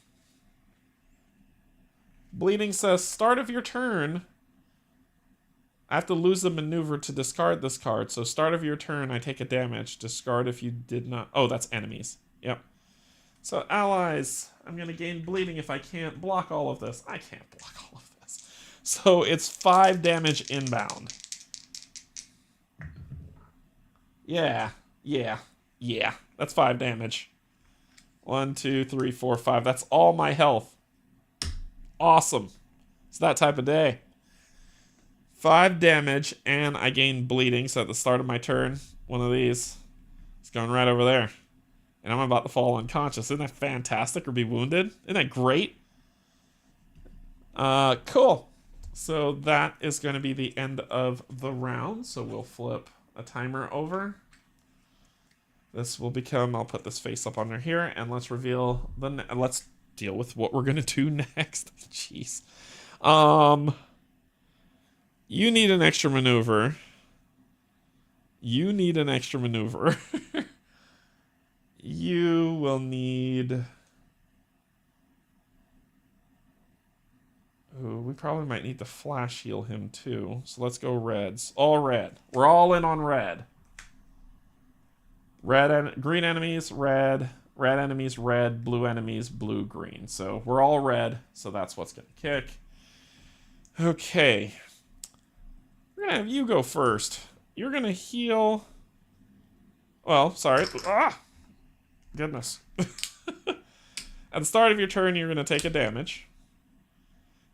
Bleeding says start of your turn. I have to lose the maneuver to discard this card. So start of your turn, I take a damage. Discard if you did not... Oh, that's enemies. Yep. So allies, I'm going to gain bleeding if I can't block all of this. I can't block all of this. So it's 5 damage inbound. Yeah. That's 5 damage. 1, 2, 3, 4, 5. That's all my health. Awesome. It's that type of day. 5 damage, and I gain bleeding, so at the start of my turn, one of these is going right over there. And I'm about to fall unconscious. Isn't that fantastic, or be wounded? Isn't that great? Cool. So that is going to be the end of the round, so we'll flip a timer over. This will become, I'll put this face up under here, and let's reveal let's deal with what we're going to do next. Jeez. You need an extra maneuver. You will need... Ooh, we probably might need to flash heal him too. So let's go reds. All red. We're all in on red. Green enemies, red. Red enemies, red. Blue enemies, blue, green. So we're all red. So that's what's going to kick. Okay. We're going to have you go first. You're going to heal... Well, sorry. Ah! Goodness. At the start of your turn, you're going to take a damage.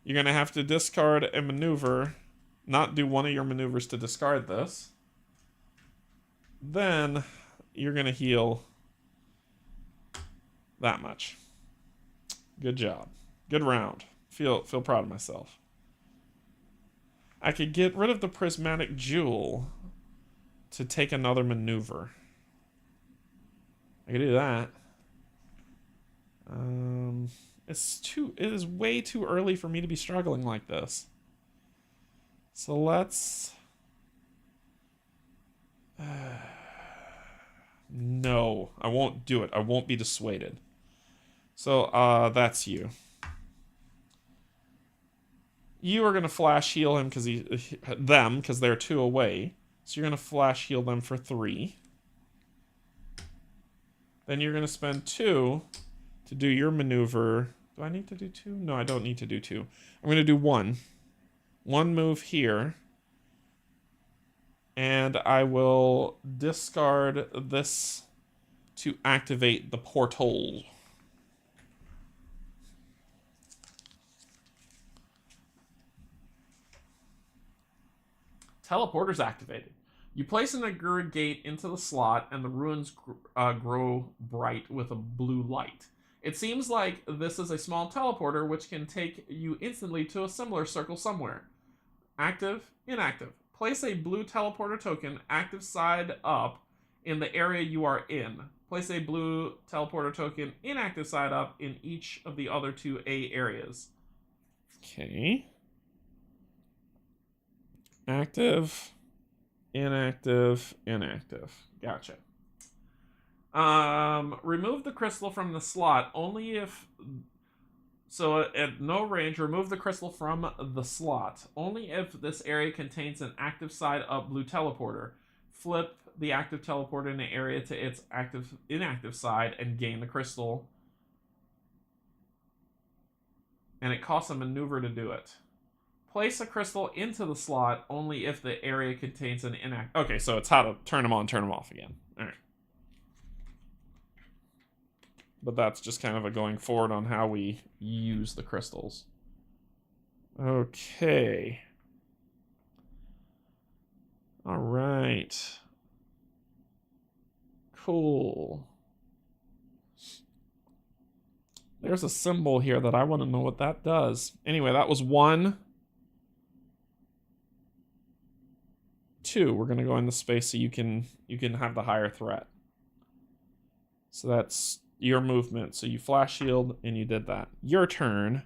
You're going to have to discard a maneuver. Not do one of your maneuvers to discard this. Then, you're going to heal that much. Good job. Good round. Feel proud of myself. I could get rid of the prismatic jewel to take another maneuver. I could do that. It is way too early for me to be struggling like this. So let's... No, I won't do it. I won't be dissuaded. So, that's you. You are going to flash heal him because they're 2 away. So you're going to flash heal them for 3. Then you're going to spend 2 to do your maneuver Do I need to do 2? No, I don't need to do 2. I'm going to do 1. 1 move here. And I will discard this to activate the portal. Teleporter's activated. You place an aggregate into the slot, and the ruins grow bright with a blue light. It seems like this is a small teleporter, which can take you instantly to a similar circle somewhere. Active, inactive. Place a blue teleporter token, active side up, in the area you are in. Place a blue teleporter token, inactive side up, in each of the other 2 A areas. Okay. Active, inactive, inactive. Gotcha. Remove the crystal from the slot only if... So at no range, remove the crystal from the slot. Only if this area contains an active side-up blue teleporter. Flip the active teleporter in the area to its inactive side and gain the crystal. And it costs a maneuver to do it. Place a crystal into the slot only if the area contains an inactive... Okay, so it's how to turn them on, turn them off again. All right. But that's just kind of a going forward on how we use the crystals. Okay. All right. Cool. There's a symbol here that I want to know what that does. Anyway, that was 1. 2. We're going to go in the space so you can have the higher threat. So that's your movement. So you flash shield and you did that. Your turn.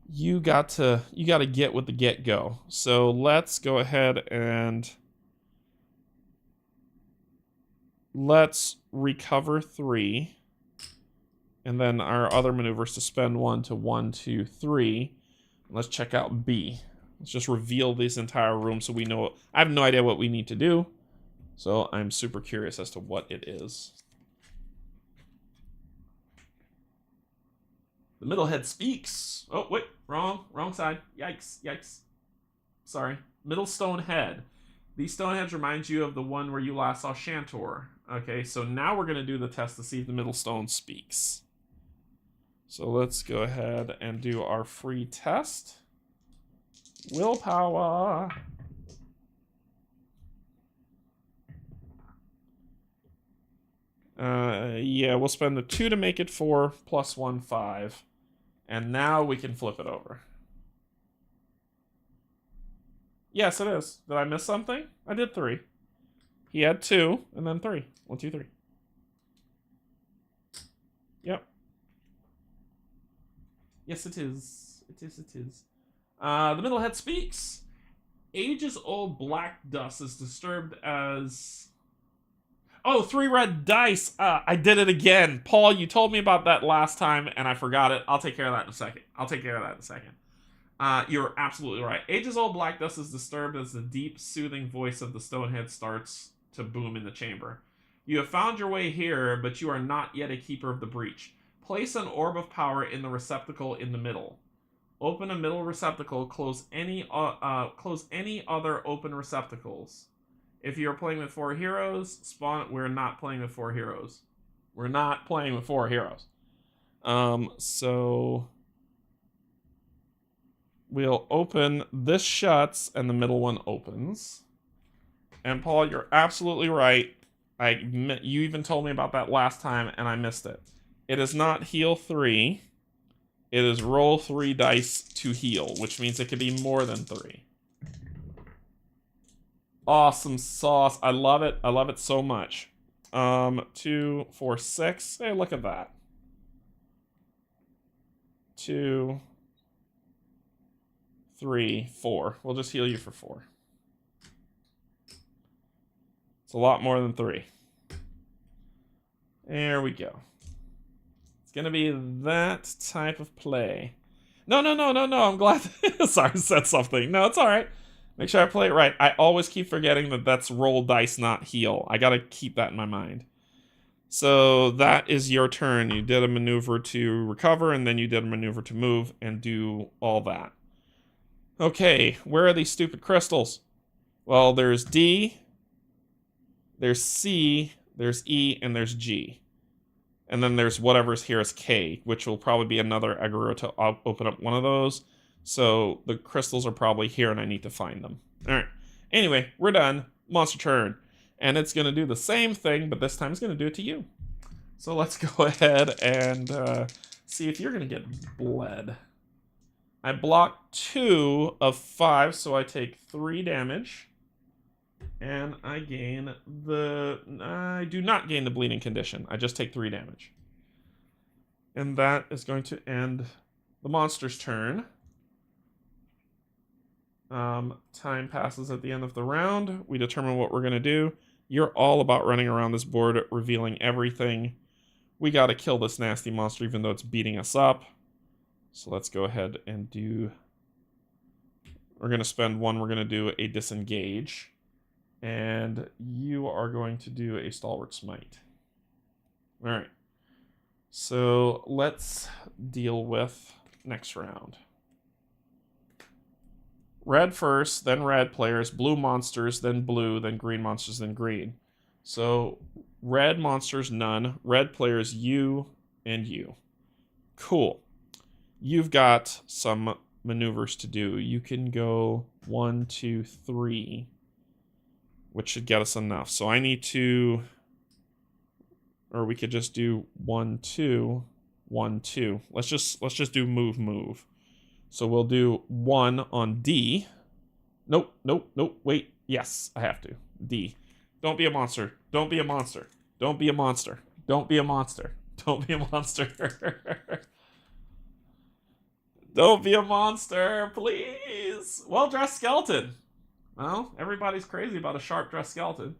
You got to get with the get-go. So let's go ahead and let's recover 3. And then our other maneuvers to spend 1 to 1, 2, 3. Let's check out B. Let's just reveal this entire room so we know. I have no idea what we need to do. So I'm super curious as to what it is. The middle head speaks. Oh, wait, wrong side. Yikes. Sorry. Middle stone head. These stone heads remind you of the one where you last saw Shantor. Okay, so now we're going to do the test to see if the middle stone speaks. So let's go ahead and do our free test. Willpower. Yeah, we'll spend the 2 to make it 4, plus 1, 5. And now we can flip it over. Yes, it is. Did I miss something? I did 3. He had 2, and then 3. 1, 2, 3. Yep. Yes, it is. It is. The middle head speaks. Ages-old black dust is disturbed as... Oh, 3 red dice. I did it again. Paul, you told me about that last time, and I forgot it. I'll take care of that in a second. You're absolutely right. Ages-old black dust is disturbed as the deep, soothing voice of the stonehead starts to boom in the chamber. You have found your way here, but you are not yet a keeper of the breach. Place an orb of power in the receptacle in the middle. Open a middle receptacle. Close any other open receptacles. If you're playing with 4 heroes, spawn... We're not playing with 4 heroes. So... We'll open... This shuts, and the middle one opens. And Paul, you're absolutely right. You even told me about that last time, and I missed it. It is not heal 3. It is roll 3 dice to heal, which means it could be more than 3. Awesome sauce. I love it. I love it so much. 2, 4, 6. Hey, look at that. 2, 3, 4. We'll just heal you for 4. It's a lot more than 3. There we go. It's gonna be that type of play. No. I'm glad. Sorry, I said something. No, it's all right. Make sure I play it right. I always keep forgetting that that's roll dice, not heal. I gotta keep that in my mind. So that is your turn. You did a maneuver to recover, and then you did a maneuver to move and do all that. Okay, where are these stupid crystals? Well, there's D, there's C, there's E, and there's G. And then there's whatever's here is K, which will probably be another aggro to open up one of those. So the crystals are probably here, and I need to find them. All right. Anyway, we're done. Monster turn. And it's going to do the same thing, but this time it's going to do it to you. So let's go ahead and see if you're going to get bled. I block 2 of 5, so I take 3 damage. And I gain the... I do not gain the bleeding condition. I just take 3 damage. And that is going to end the monster's turn. Time passes at the end of the round. We determine what we're going to do. You're all about running around this board, revealing everything. We got to kill this nasty monster, even though it's beating us up. So let's go ahead and do... We're going to spend 1. We're going to do a disengage. And you are going to do a stalwart smite. All right. So let's deal with next round. Red first, then red players, blue monsters, then blue, then green monsters, then green. So red monsters, none. Red players, you and you. Cool. You've got some maneuvers to do. You can go 1, 2, 3. Which should get us enough. So I need to, or we could just do 1, 2, 1, 2. Let's just do move. So we'll do 1 on D. Nope. Wait. Yes, I have to. D. Don't be a monster. Don't be a monster. Don't be a monster. Don't be a monster. Don't be a monster. Don't be a monster, please. Well-dressed skeleton. Well, everybody's crazy about a sharp-dressed skeleton.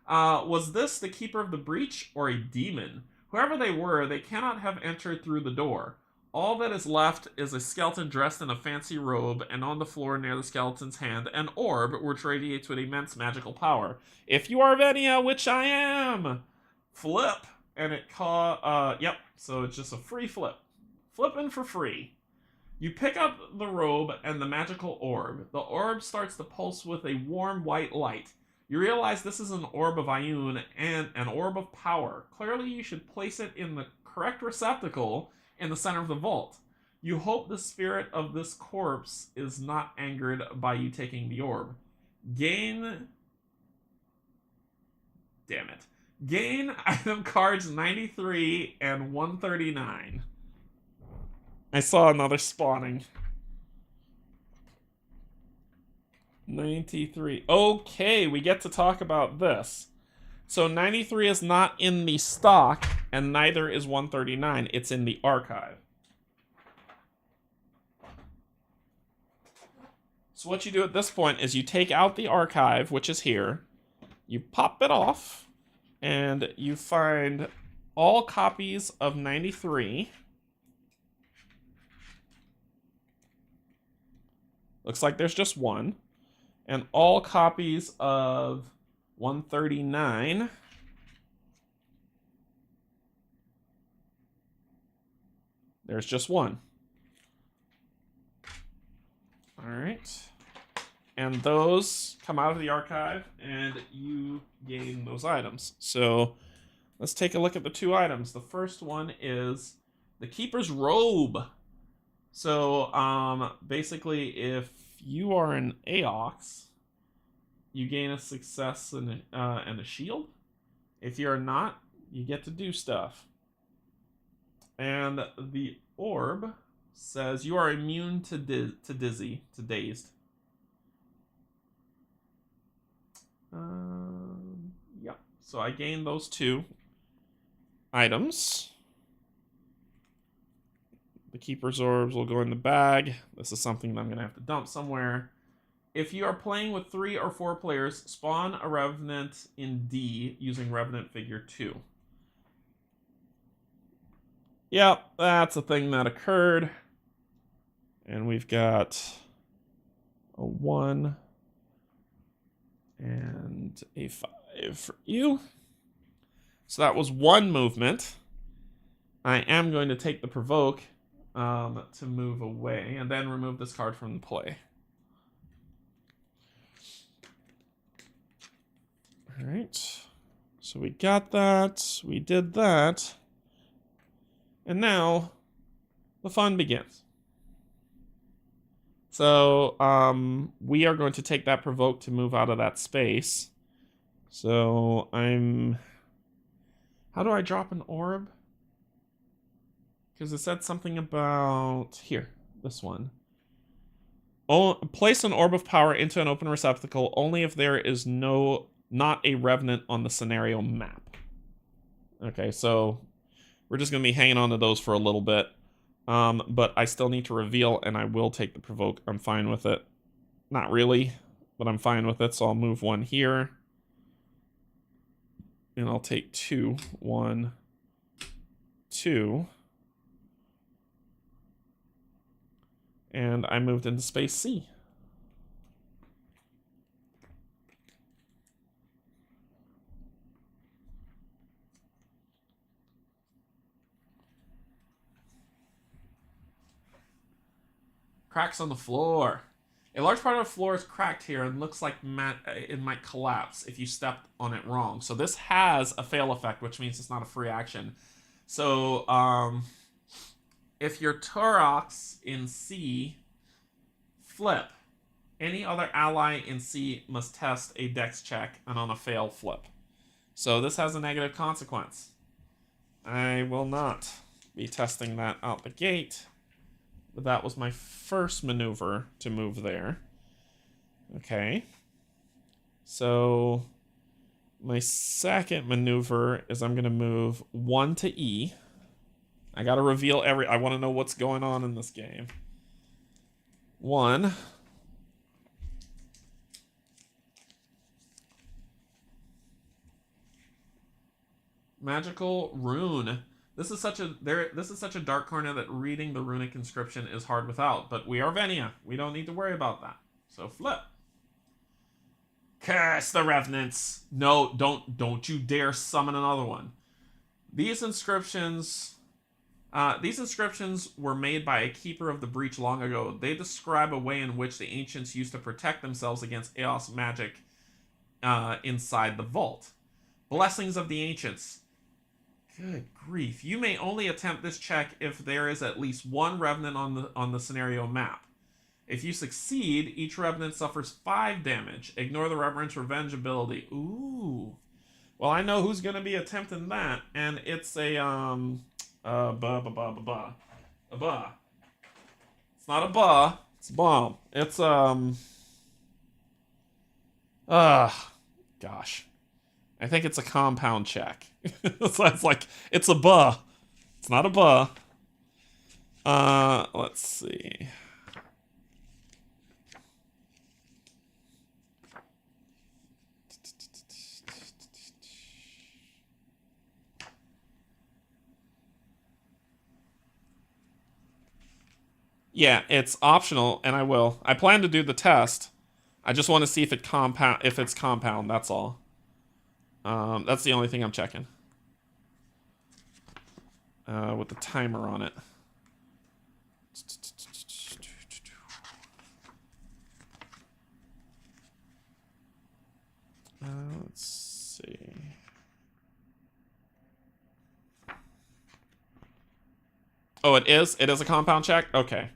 Was this the keeper of the breach or a demon? Whoever they were, they cannot have entered through the door. All that is left is a skeleton dressed in a fancy robe, and on the floor near the skeleton's hand, an orb which radiates with immense magical power. If you are Venia, which I am, flip, and it yep, so it's just a free flip. Flipping for free. You pick up the robe and the magical orb. The orb starts to pulse with a warm white light. You realize this is an orb of Ioun and an orb of power. Clearly, you should place it in the correct receptacle in the center of the vault. You hope the spirit of this corpse is not angered by you taking the orb. Gain item cards 93 and 139. I saw another spawning. 93. Okay, we get to talk about this. So 93 is not in the stock, and neither is 139. It's in the archive. So what you do at this point is you take out the archive, which is here. You pop it off, and you find all copies of 93. Looks like there's just 1. And all copies of 139. There's just 1. All right. And those come out of the archive, and you gain those items. So let's take a look at the 2 items. The first one is the Keeper's Robe. So, basically, if you are an Aox, you gain a success and a shield. If you're not, you get to do stuff. And the orb says you are immune to dazed. Yeah. So I gained those 2 items. The Keeper's Orbs will go in the bag. This is something that I'm going to have to dump somewhere. If you are playing with 3 or 4 players, spawn a Revenant in D using Revenant Figure 2. Yep, that's a thing that occurred. And we've got a 1 and a 5 for you. So that was one movement. I am going to take the provoke to move away, and then remove this card from the play. All right. So we got that. We did that. And now the fun begins. So we are going to take that provoke to move out of that space. So how do I drop an orb? Because it said something about here, this one. Place an orb of power into an open receptacle only if there is not a revenant on the scenario map. Okay, so we're just going to be hanging on to those for a little bit. But I still need to reveal, and I will take the provoke. I'm fine with it. Not really, but I'm fine with it, so I'll move one here. And I'll take 2. 1, 2. And I moved into space C. Cracks on the floor. A large part of the floor is cracked here and looks like it might collapse if you step on it wrong. So this has a fail effect, which means it's not a free action. So if your Turox in C flip, any other ally in C must test a dex check and on a fail flip. So this has a negative consequence. I will not be testing that out the gate. But that was my first maneuver to move there. Okay. So my second maneuver is I'm going to move 1 to E. I got to reveal I want to know what's going on in this game. 1. Magical rune. This is such a dark corner that reading the runic inscription is hard without, but we are Venia. We don't need to worry about that. So flip. Curse the revenants. No, don't you dare summon another one. These inscriptions were made by a keeper of the breach long ago. They describe a way in which the ancients used to protect themselves against Eos magic inside the vault. Blessings of the ancients. Good grief. You may only attempt this check if there is at least one revenant on the scenario map. If you succeed, each revenant suffers 5 damage. Ignore the reverence revenge ability. Ooh. Well, I know who's going to be attempting that, and it's a It's not a it's a bomb. It's gosh. I think it's a compound check. So it's like, it's a It's not a let's see. Yeah, it's optional, and I will. I plan to do the test. I just want to see if it's compound, that's all. That's the only thing I'm checking. With the timer on it. Let's see. Oh, it is? It is a compound check? Okay.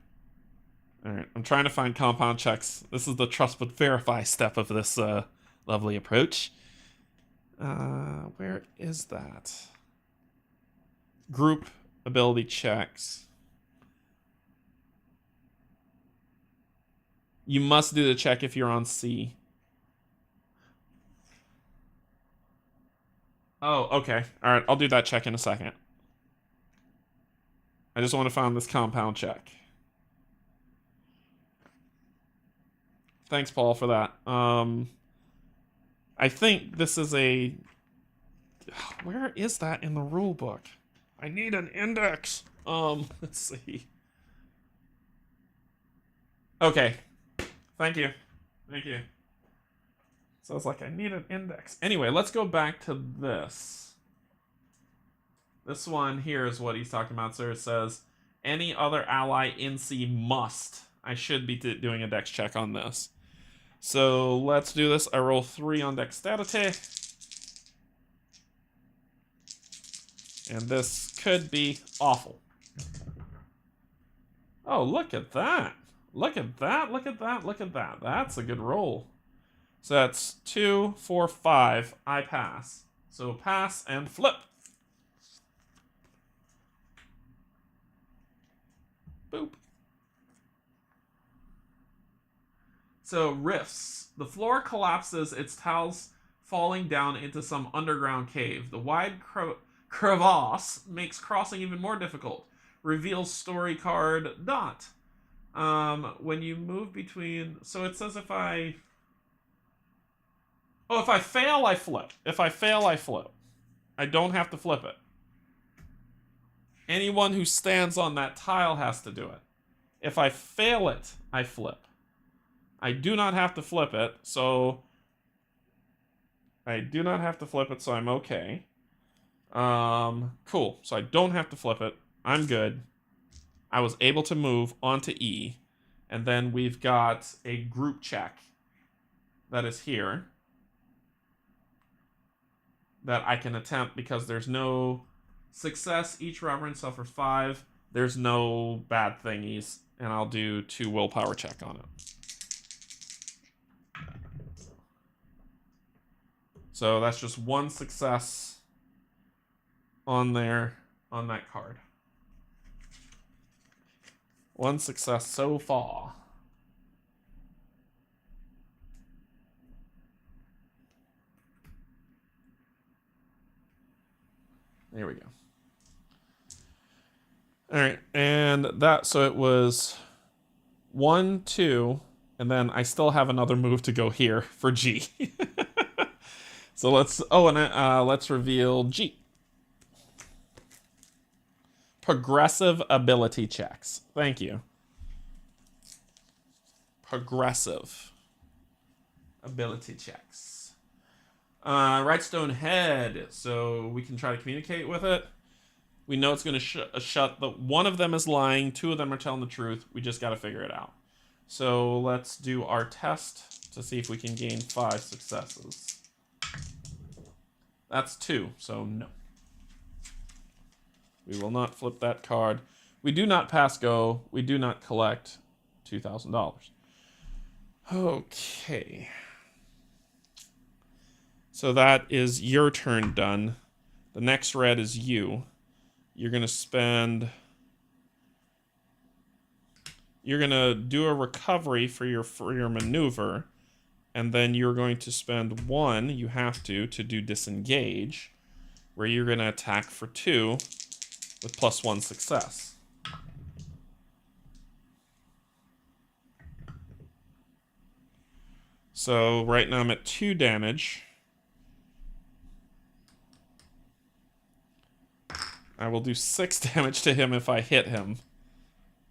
Alright, I'm trying to find compound checks. This is the trust but verify step of this lovely approach. Where is that? Group ability checks. You must do the check if you're on C. Oh, okay. Alright, I'll do that check in a second. I just want to find this compound check. Thanks, Paul, for that. I think this is a... Where is that in the rule book? I need an index. Let's see. Okay. Thank you. Thank you. So I was like, I need an index. Anyway, let's go back to this. This one here is what he's talking about. So it says, any other ally in C must. I should be doing a dex check on this. So let's do this. I roll 3 on dexterity. And this could be awful. Oh, look at that. Look at that, look at that, look at that. That's a good roll. So that's 2, 4, 5. I pass. So pass and flip. Boop. So rifts. The floor collapses, its tiles falling down into some underground cave. The wide crevasse makes crossing even more difficult. Reveals story card dot. When you move between... So it says if I... Oh, if I fail, I flip. If I fail, I flip. I don't have to flip it. Anyone who stands on that tile has to do it. If I fail it, I flip. I do not have to flip it, so... I do not have to flip it, so I'm okay. Cool. So I don't have to flip it. I'm good. I was able to move onto E. And then we've got a group check that is here that I can attempt because there's no success. Each reverend suffers 5. There's no bad thingies. And I'll do 2 willpower check on it. So that's just 1 success on there, on that card. 1 success so far. There we go. All right, and that, so it was 1, 2, and then I still have another move to go here for G. So let's, let's reveal G. Progressive ability checks. Thank you. Progressive ability checks. Rightstone head. So we can try to communicate with it. We know it's going to shut. But one of them is lying. 2 of them are telling the truth. We just got to figure it out. So let's do our test to see if we can gain 5 successes. That's 2. So no. We will not flip that card. We do not pass go. We do not collect $2,000. Okay. So that is your turn done. The next red is you. You're going to spend... You're going to do a recovery for your maneuver. And then you're going to spend 1, you have to do disengage. Where you're going to attack for 2. With +1 success. So right now I'm at 2 damage. I will do 6 damage to him if I hit him.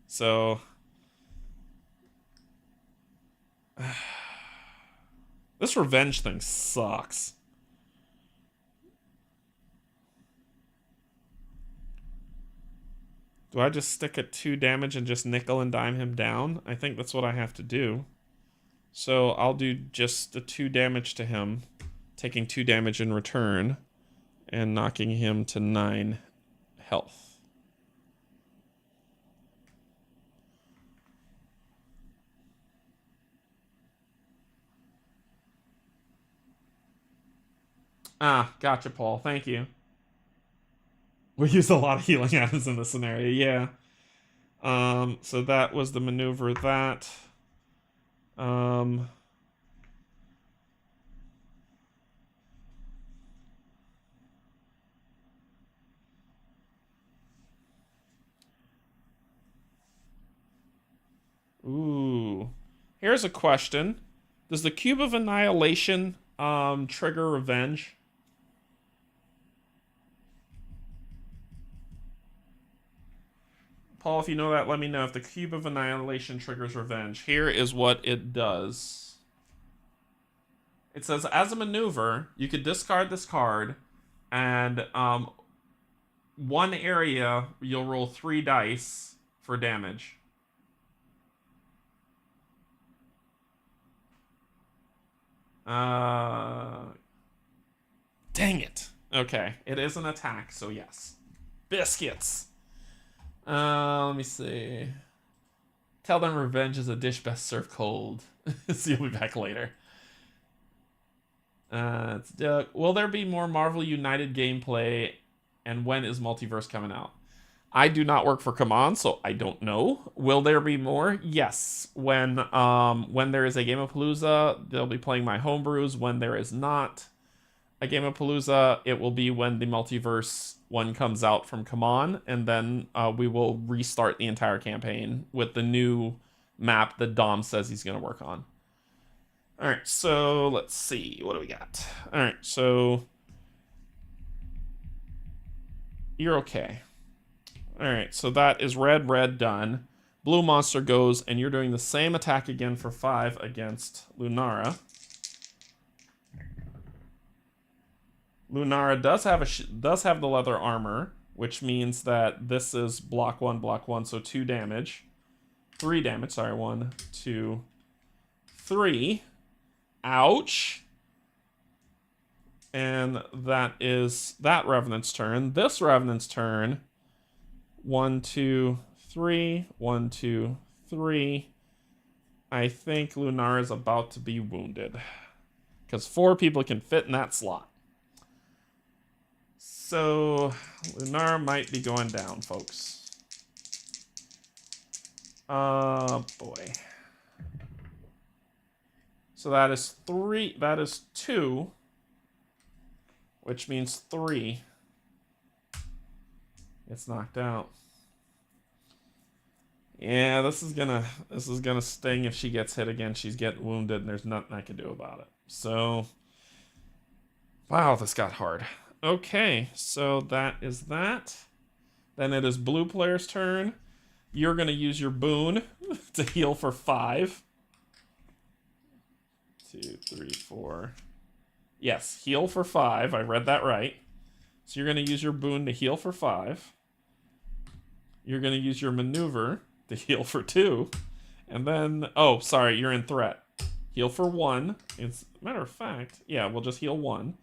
So... This revenge thing sucks. Do I just stick at 2 damage and just nickel and dime him down? I think that's what I have to do. So I'll do just the 2 damage to him, taking 2 damage in return, and knocking him to 9 health. Ah, gotcha, Paul. Thank you. We use a lot of healing items in this scenario, yeah. So that was the maneuver that. Ooh. Here's a question. Does the Cube of Annihilation trigger revenge? Paul, if you know that, let me know. If the Cube of Annihilation triggers revenge. Here is what it does. It says, as a maneuver, you could discard this card, and one area, you'll roll 3 dice for damage. Dang it. Okay, it is an attack, so yes. Biscuits. Let me see. Tell them revenge is a dish best served cold. So you'll be back later. Will there be more Marvel United gameplay? And when is Multiverse coming out? I do not work for Command, so I don't know. Will there be more? Yes. When there is a Game of Palooza, they'll be playing my homebrews. When there is not a Game of Palooza, it will be when the Multiverse one comes out from Command, and then we will restart the entire campaign with the new map that Dom says he's going to work on. All right, so let's see. What do we got? All right, so you're okay. All right, so that is red, done. Blue monster goes, and you're doing the same attack again for 5 against Lunara. Lunara does have the leather armor, which means that this is block 1, so 2 damage. 3 damage, sorry, 1, 2, 3. Ouch. And that is that Revenant's turn. This Revenant's turn. 1, 2, 3. 1, 2, 3. I think Lunar is about to be wounded. Because 4 people can fit in that slot. So, Lunar might be going down, folks. Boy. So that is 3. That is 2. Which means 3. It's knocked out. Yeah, this is gonna sting if she gets hit again. She's getting wounded, and there's nothing I can do about it. So, wow, this got hard. Okay, so that is that. Then it is blue player's turn. You're gonna use your boon to heal for 5. 2, 3, 4. Yes, heal for 5. I read that right. So you're gonna use your boon to heal for 5. You're gonna use your maneuver to heal for 2. And then, oh, sorry, you're in threat. Heal for 1. It's matter of fact, yeah, we'll just heal 1.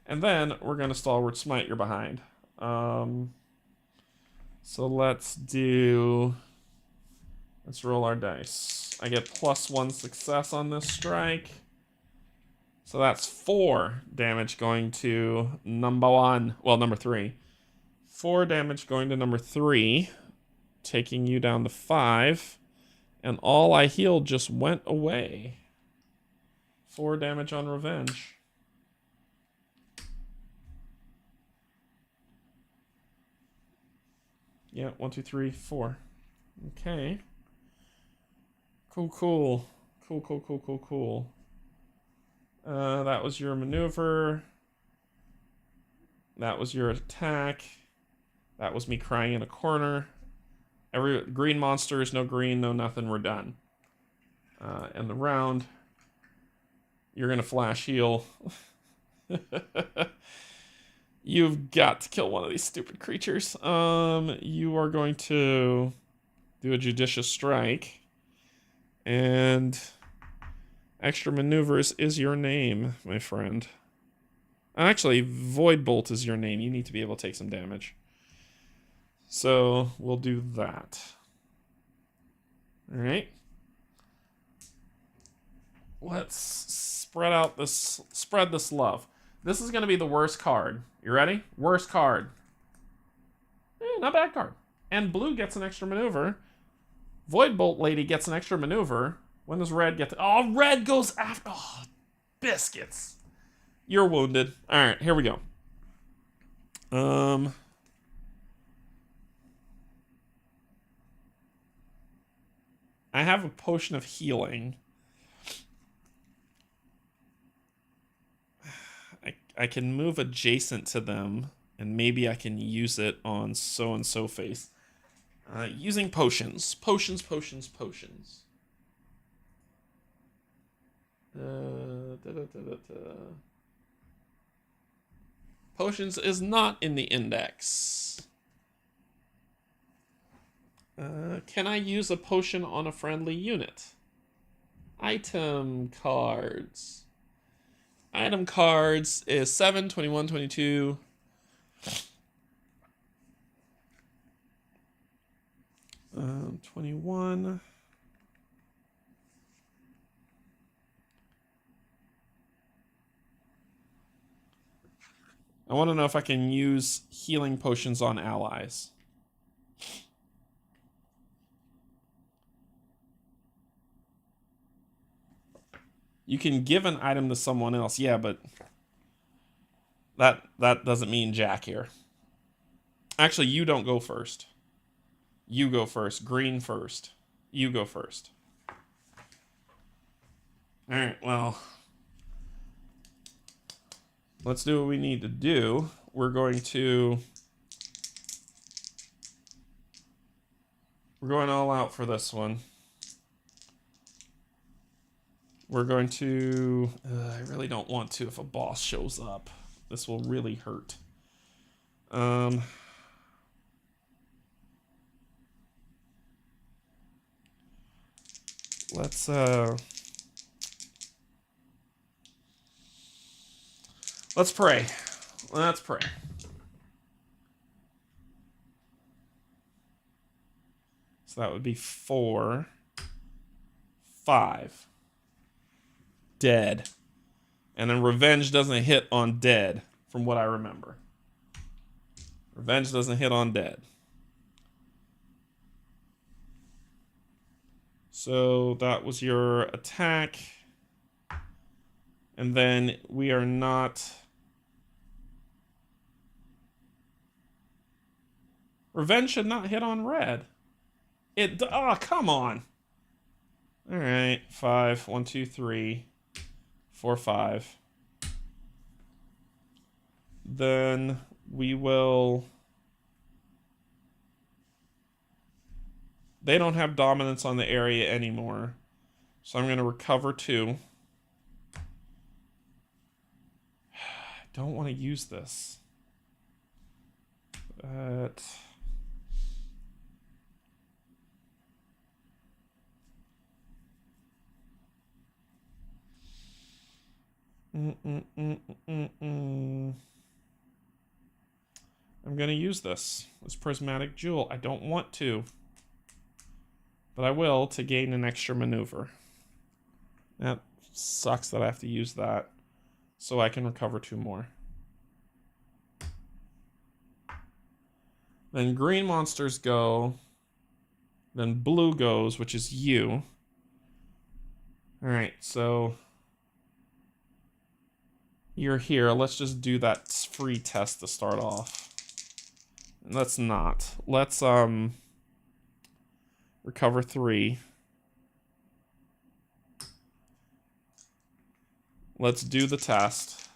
And then we're gonna stalwart smite. You're behind. So let's roll our dice. I get +1 success on this strike. So that's 4 damage going to number 3. 4 damage going to number 3, taking you down to 5. And all I healed just went away. 4 damage on revenge. Yeah, 1, 2, 3, 4. Okay. Cool. That was your maneuver. That was your attack. That was me crying in a corner. Every green monsters, no green, no nothing, we're done. And the round, you're gonna flash heal. You've got to kill one of these stupid creatures. You are going to do a judicious strike. And extra maneuvers is your name, my friend. Actually, Void Bolt is your name. You need to be able to take some damage. So we'll do that. All right. Let's spread this love. This is going to be the worst card. You ready? Worst card. Not bad card. And blue gets an extra maneuver. Void Bolt lady gets an extra maneuver. When does red get to... Oh, red goes after... Oh, biscuits. You're wounded. All right, here we go. I have a potion of healing. I can move adjacent to them, and maybe I can use it on so-and-so face. Using potions. Potions. Potions is not in the index. Can I use a potion on a friendly unit? Item cards. Item cards is 7, 21, 22. Um, 21. I want to know if I can use healing potions on allies. You can give an item to someone else. Yeah, but that doesn't mean jack here. Actually, you don't go first. You go first. Green first. You go first. Alright, well. Let's do what we need to do. We're going all out for this one. We're going to... I really don't want to if a boss shows up. This will really hurt. Let's pray. Let's pray. So that would be 4, 5. Dead. And then revenge doesn't hit on dead, from what I remember. Revenge doesn't hit on dead. So that was your attack. And then we are not... Revenge should not hit on red. Oh, come on. All right, 5, 1, 2, 3, 4, 5. Then we will... They don't have dominance on the area anymore. So I'm going to recover 2. I don't want to use this. But... I'm going to use this prismatic jewel. I don't want to, but I will to gain an extra maneuver. That sucks that I have to use that, so I can recover 2 more. Then green monsters go. Then blue goes, which is you. Alright, so... You're here. Let's just do that free test to start off. Let's not. Let's recover 3. Let's do the test.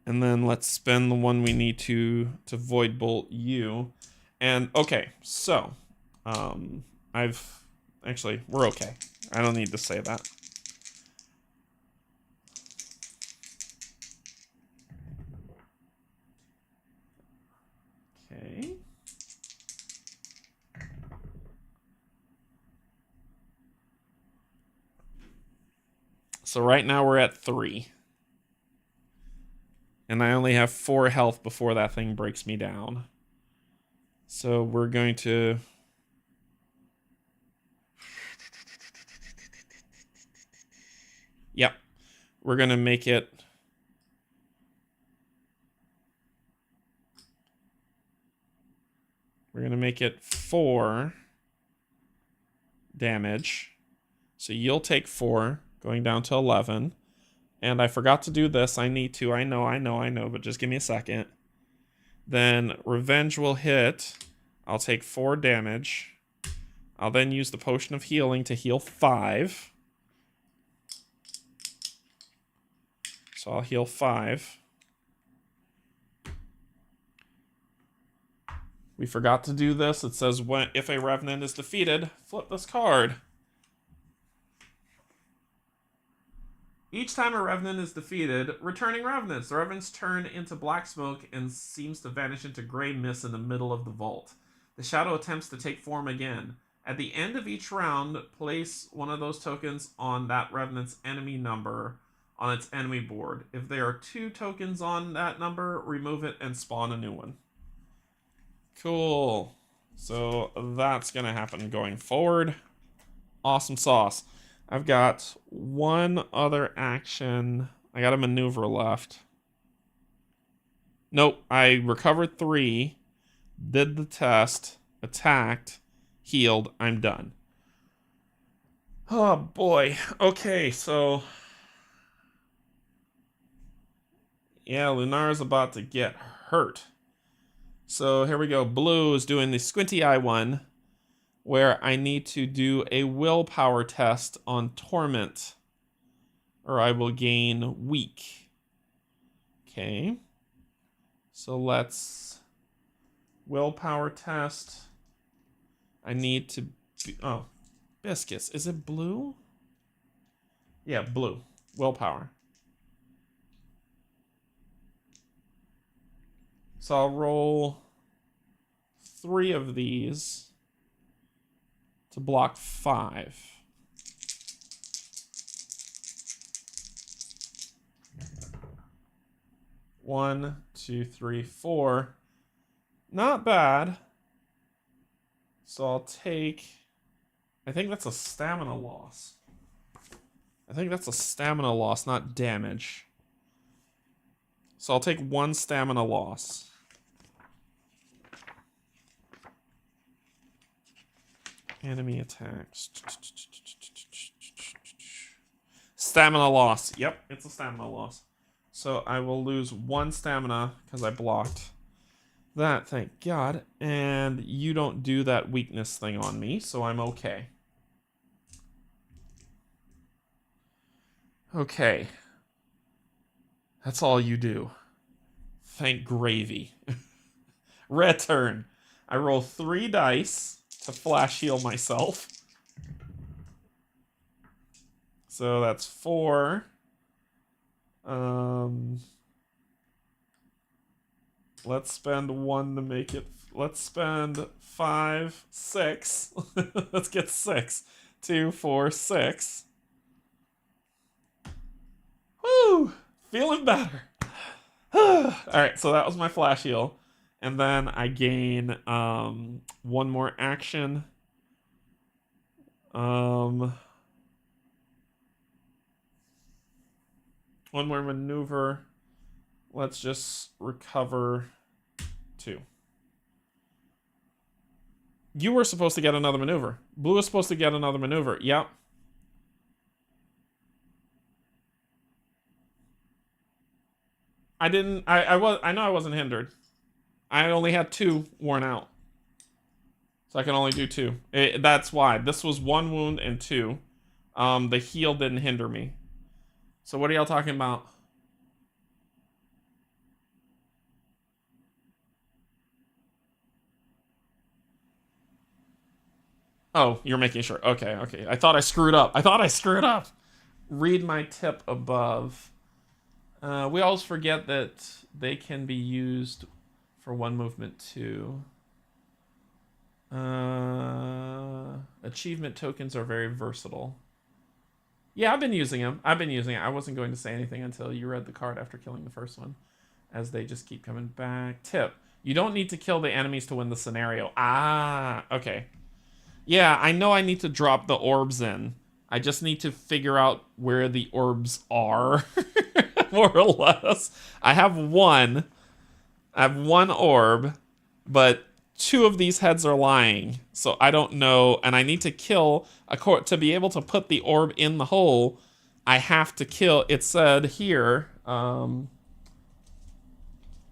And then let's spend the one we need to void bolt you. And okay, so Actually, we're okay. I don't need to say that. Okay. So right now we're at 3. And I only have 4 health before that thing breaks me down. So we're going to... Yep. We're going to make it... We're going to make it 4 damage. So you'll take 4, going down to 11. And I forgot to do this. I need to. I know, but just give me a second. Then revenge will hit. I'll take 4 damage. I'll then use the potion of healing to heal 5. So I'll heal 5. We forgot to do this. It says if a revenant is defeated, flip this card. Each time a revenant is defeated, returning revenants. The revenants turn into black smoke and seems to vanish into gray mist in the middle of the vault. The shadow attempts to take form again. At the end of each round, place one of those tokens on that revenant's enemy number on its enemy board. If there are 2 tokens on that number, remove it and spawn a new one. Cool. So that's going to happen going forward. Awesome sauce. I've got one other action. I got a maneuver left. Nope. I recovered 3, did the test, attacked, healed. I'm done. Oh, boy. Okay, so... yeah, Lunar's about to get hurt. So here we go. Blue is doing the squinty eye one, where I need to do a willpower test on Torment, or I will gain weak. Okay. So let's willpower test. I need to be, oh, biscuits. Is it blue? Yeah, blue. Willpower. So I'll roll 3 of these to block 5. One, 2, 3, 4. Not bad. So I'll take... I think that's a stamina loss. I think that's a stamina loss, not damage. So I'll take 1 stamina loss. Enemy attacks. Stamina loss. Yep, it's a stamina loss. So I will lose 1 stamina because I blocked that, thank God. And you don't do that weakness thing on me, so I'm okay. Okay. That's all you do. Thank gravy. Red turn. I roll 3 dice to flash heal myself. So that's 4. Let's spend 1 to make it. Let's spend 5, 6. Let's get 6. 2, 4, 6. Woo! Feeling better. Alright, so that was my flash heal. And then I gain 1 more action. One more maneuver. Let's just recover 2. You were supposed to get another maneuver. Blue was supposed to get another maneuver. Yep. I didn't. I know I wasn't hindered. I only had 2 worn out, so I can only do 2. That's why this was 1 wound and 2. The heal didn't hinder me. So what are y'all talking about? Oh, you're making sure. Okay, okay. I thought I screwed up. Read my tip above. We always forget that they can be used for 1 movement too. Achievement tokens are very versatile. Yeah, I've been using them. I wasn't going to say anything until you read the card after killing the first one, as they just keep coming back. Tip: you don't need to kill the enemies to win the scenario. Ah, okay. Yeah, I know I need to drop the orbs in. I just need to figure out where the orbs are, more or less. I have 1. I have 1 orb, but 2 of these heads are lying, so I don't know. And I need to kill to be able to put the orb in the hole. I have to kill. It said here. Oh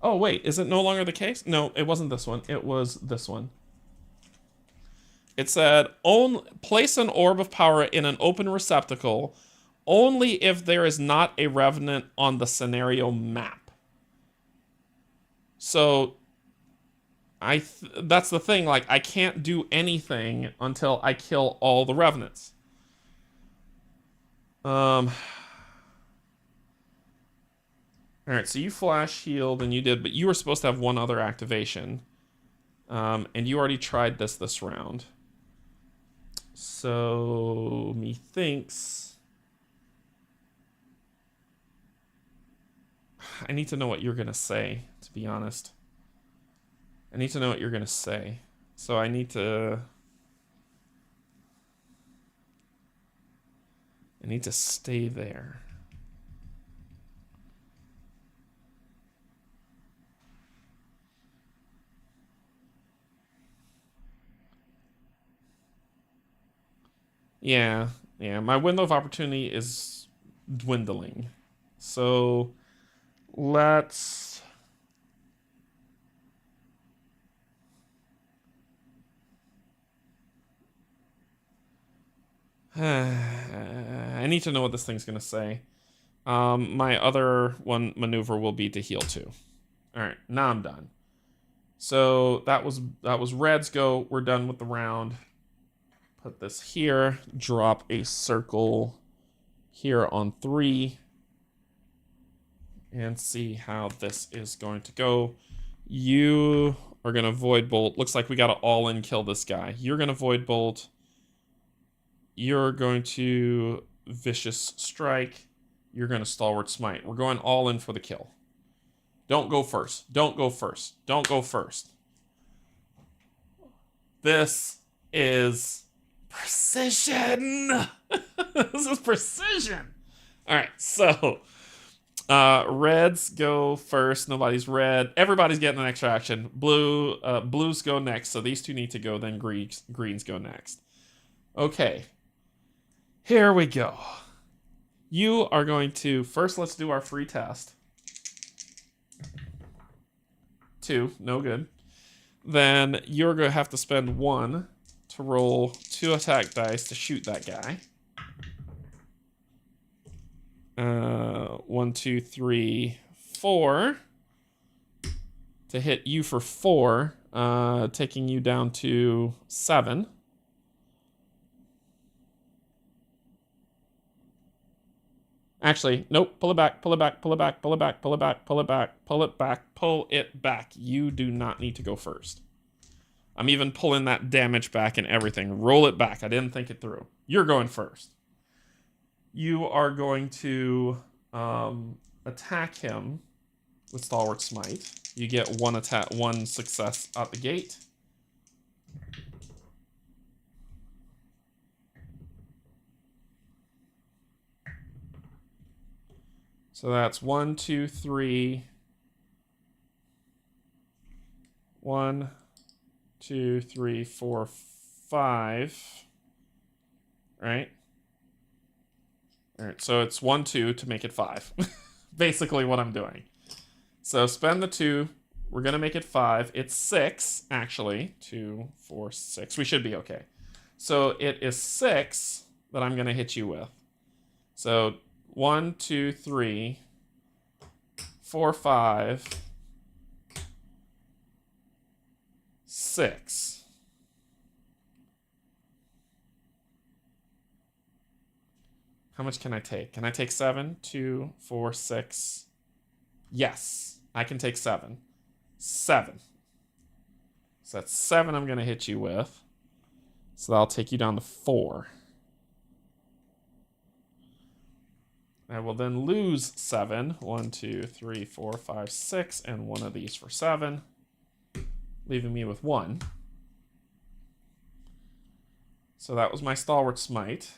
wait, is it no longer the case? No, it wasn't this one. It was this one. It said, place an orb of power in an open receptacle only if there is not a revenant on the scenario map. So, that's the thing, like, I can't do anything until I kill all the revenants. All right, so you flash healed and you did, but you were supposed to have one other activation. And you already tried this round. So, methinks... I need to know what you're going to say, to be honest. I need to know what you're going to say. So I need to... stay there. Yeah, my window of opportunity is dwindling. So let's... I need to know what this thing's going to say. My other one maneuver will be to heal 2. All right, now I'm done. So that was Red's go. We're done with the round. Put this here. Drop a circle here on 3. And see how this is going to go. You are going to Void Bolt. Looks like we got to all-in kill this guy. You're going to Void Bolt. You're going to Vicious Strike. You're going to Stalwart Smite. We're going all in for the kill. Don't go first. Don't go first. Don't go first. This is precision. This is precision. All right, so Reds go first. Nobody's red. Everybody's getting an extra action. Blues go next, so these two need to go, then greens go next. Okay. Here we go. You are going to... First, let's do our free test. 2. No good. Then you're going to have to spend 1 to roll 2 attack dice to shoot that guy. 1, 2, 3, 4. To hit you for 4. Taking you down to 7. Actually, nope. Pull it back, pull it back, pull it back, pull it back, pull it back, pull it back, pull it back, pull it back. You do not need to go first. I'm even pulling that damage back and everything. Roll it back. I didn't think it through. You're going first. You are going to attack him with Stalwart Smite. You get 1 success out the gate. So that's 1, 2, 3. 1, 2, 3, 4, 5. Right? All right, so it's 1, 2 to make it 5. Basically what I'm doing. So spend the 2. We're going to make it 5. It's 6, actually. 2, 4, 6. We should be okay. So it is 6 that I'm going to hit you with. So 1, 2, 3, 4, 5, 6. How much can I take? Can I take 7? 2, 4, 6. Yes, I can take 7. 7. So that's 7 I'm going to hit you with. So that'll take you down to 4. I will then lose 7. 1, 2, 3, 4, 5, 6, and 1 of these for 7. Leaving me with 1. So that was my Stalwart Smite.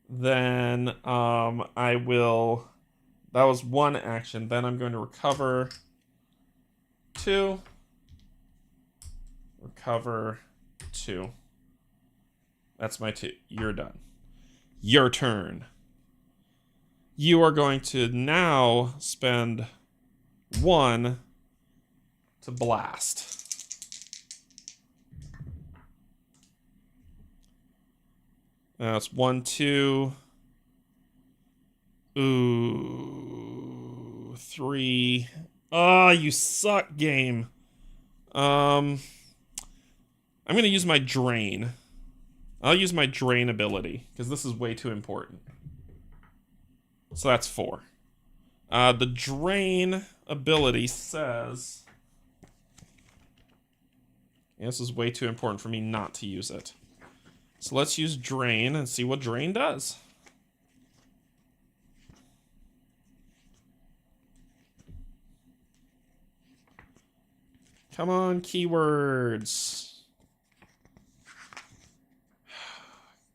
Then I will... That was 1 action. Then I'm going to recover 2. Recover 2. That's my 2. You're done. Your turn. You are going to now spend 1 to blast. That's 1, 2. Ooh, 3. Oh, you suck, game. I'm gonna use my drain. I'll use my drain ability, because this is way too important. So that's 4. The drain ability says... Yeah, this is way too important for me not to use it. So let's use drain and see what drain does. Come on, keywords.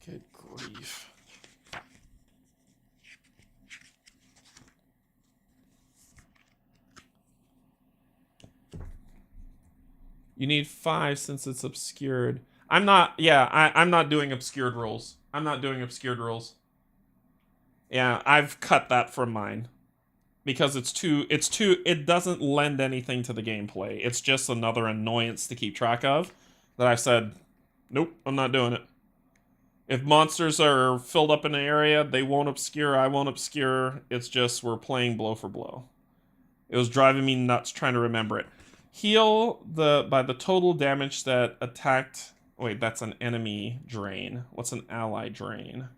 Good grief. You need 5 since it's obscured. I'm not doing obscured rules. I'm not doing obscured rules. Yeah, I've cut that from mine. Because it doesn't lend anything to the gameplay. It's just another annoyance to keep track of. That I've said, nope, I'm not doing it. If monsters are filled up in an area, they won't obscure, I won't obscure. It's just we're playing blow for blow. It was driving me nuts trying to remember it. Heal by the total damage that attacked... Wait, that's an enemy drain. What's an ally drain?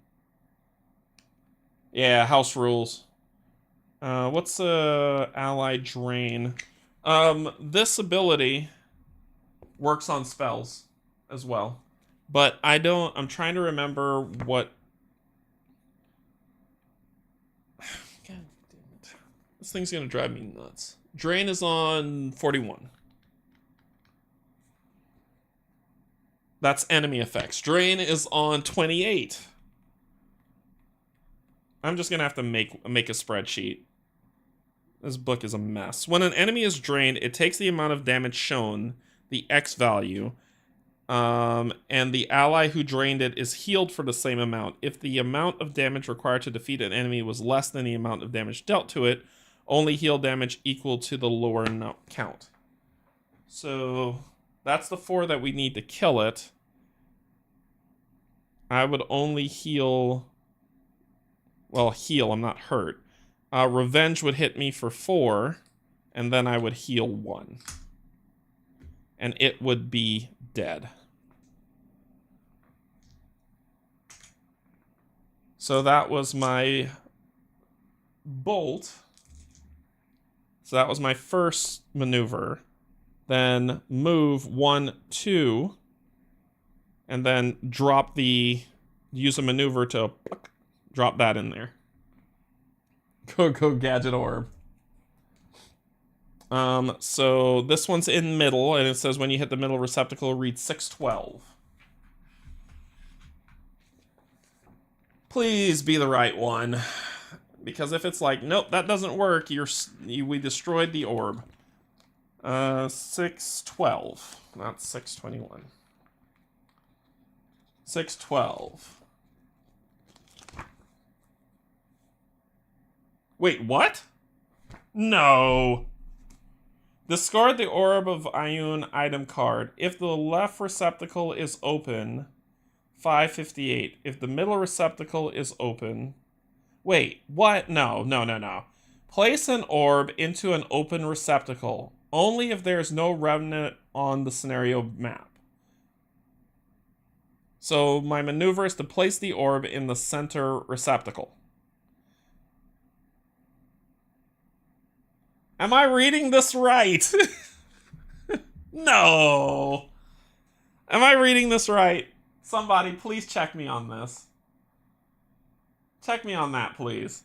Yeah, house rules. What's ally drain? This ability works on spells as well. But I'm trying to remember what... God damn it. This thing's gonna drive me nuts. Drain is on 41. That's enemy effects. Drain is on 28. I'm just gonna have to make a spreadsheet. This book is a mess. When an enemy is drained, it takes the amount of damage shown, the X value, and the ally who drained it is healed for the same amount. If the amount of damage required to defeat an enemy was less than the amount of damage dealt to it, only heal damage equal to the lower count. So that's the 4 that we need to kill it. I would only heal... Well, heal, I'm not hurt. Revenge would hit me for 4, and then I would heal 1. And it would be dead. So that was my bolt. So that was my first maneuver. Then move 1, 2, and then use a maneuver to drop that in there. Go gadget orb. So this one's in middle, and it says when you hit the middle receptacle, read 612. Please be the right one. Because if it's like, nope, that doesn't work, we destroyed the orb. 612, not 621. 612. Wait, what? No. Discard the Orb of Ioun item card. If the left receptacle is open, 558. If the middle receptacle is open... Wait, what? No. Place an orb into an open receptacle. Only if there is no remnant on the scenario map. So my maneuver is to place the orb in the center receptacle. Am I reading this right? No. Am I reading this right? Somebody, please check me on this. Check me on that, please.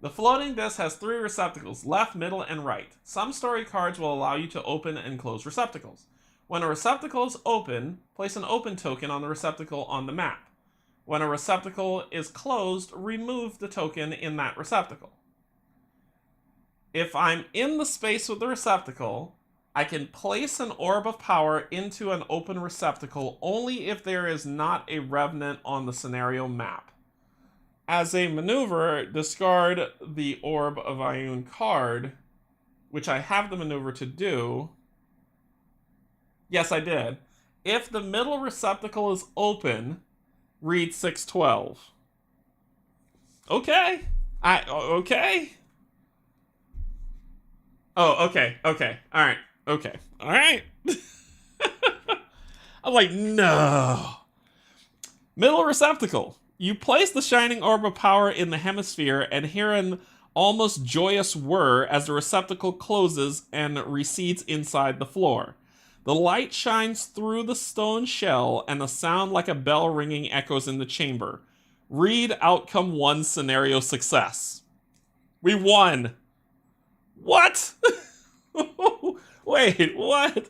The floating disc has 3 receptacles, left, middle, and right. Some story cards will allow you to open and close receptacles. When a receptacle is open, place an open token on the receptacle on the map. When a receptacle is closed, remove the token in that receptacle. If I'm in the space with the receptacle, I can place an orb of power into an open receptacle only if there is not a revenant on the scenario map. As a maneuver, discard the Orb of Ioun card, which I have the maneuver to do. Yes, I did. If the middle receptacle is open, read 612. Okay. Okay. Oh, okay. All right. Okay. All right. I'm like, no. Middle receptacle. You place the shining orb of power in the hemisphere and hear an almost joyous whir as the receptacle closes and recedes inside the floor. The light shines through the stone shell and a sound like a bell ringing echoes in the chamber. Read outcome 1 scenario success. We won. What? Wait, what?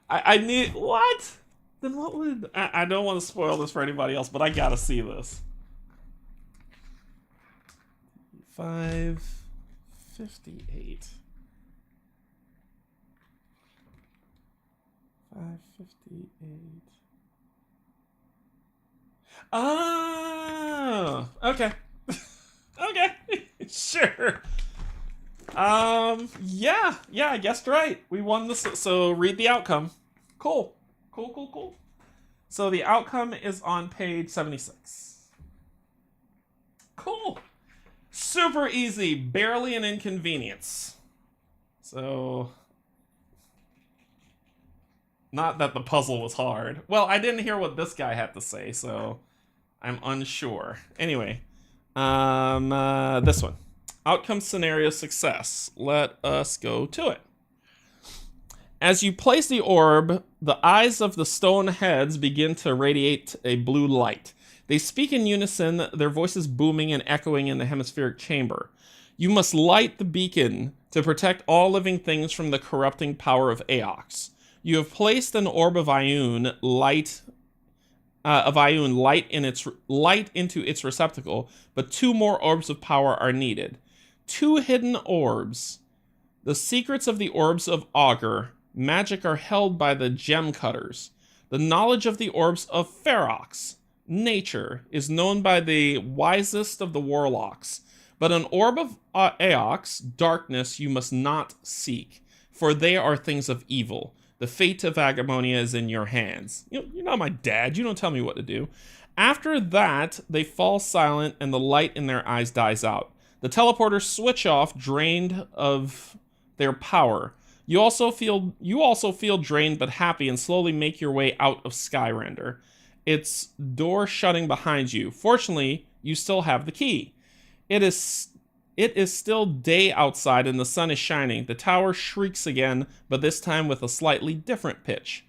I need... What? Then what would... I don't want to spoil this for anybody else, but I gotta see this. 558. 558. Oh, okay. Okay, sure. Yeah, I guessed right. We won this, so read the outcome. Cool. So the outcome is on page 76. Cool. Super easy, barely an inconvenience. So, not that the puzzle was hard. Well, I didn't hear what this guy had to say, so I'm unsure. Anyway, this one. Outcome scenario success. Let us go to it. As you place the orb, the eyes of the stone heads begin to radiate a blue light. They speak in unison, their voices booming and echoing in the hemispheric chamber. You must light the beacon to protect all living things from the corrupting power of Aox. You have placed an orb of Ioun light into its receptacle, but 2 more orbs of power are needed. 2 hidden orbs. The secrets of the orbs of Augur magic are held by the gem cutters. The knowledge of the orbs of Ferox nature is known by the wisest of the warlocks, but an orb of Aox darkness you must not seek, for they are things of evil. The fate of Agemonia is in your hands. You're not my dad. You don't tell me what to do. After that, they fall silent and the light in their eyes dies out. The teleporters switch off, drained of their power. You also feel drained but happy and slowly make your way out of Skyrender. Its door shutting behind you. Fortunately, you still have the key. It is still day outside and the sun is shining. The tower shrieks again, but this time with a slightly different pitch.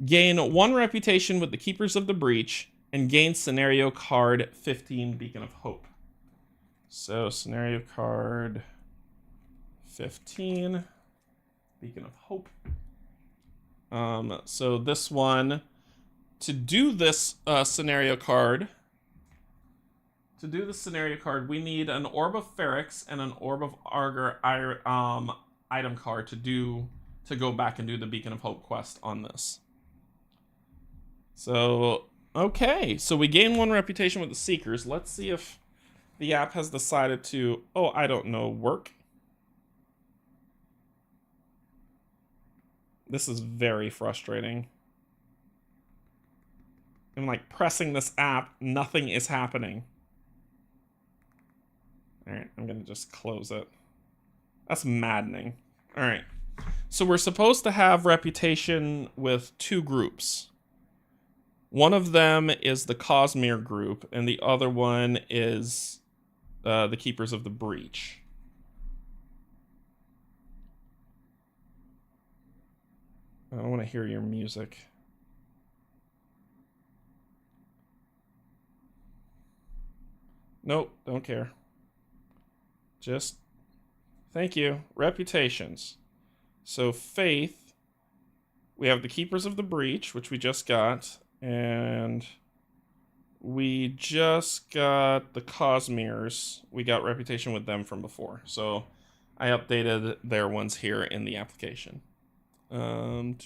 Gain 1 reputation with the Keepers of the Breach and gain scenario card 15, Beacon of Hope. So, scenario card 15, Beacon of Hope. So this one, to do this scenario card, we need an Orb of Ferox and an Orb of Augur item card to go back and do the Beacon of Hope quest on this. So, okay. So we gain 1 reputation with the Seekers. Let's see if the app has decided to, work. This is very frustrating. I'm like pressing this app, nothing is happening. Alright, I'm gonna just close it. That's maddening. Alright, so we're supposed to have reputation with 2 groups. One of them is the Cosmere group, and the other one is the Keepers of the Breach. I want to hear your music. Nope, don't care. Just, thank you. Reputations. So, Faith, we have the Keepers of the Breach, which we just got, and we just got the Cosmeres. We got reputation with them from before. So, I updated their ones here in the application. In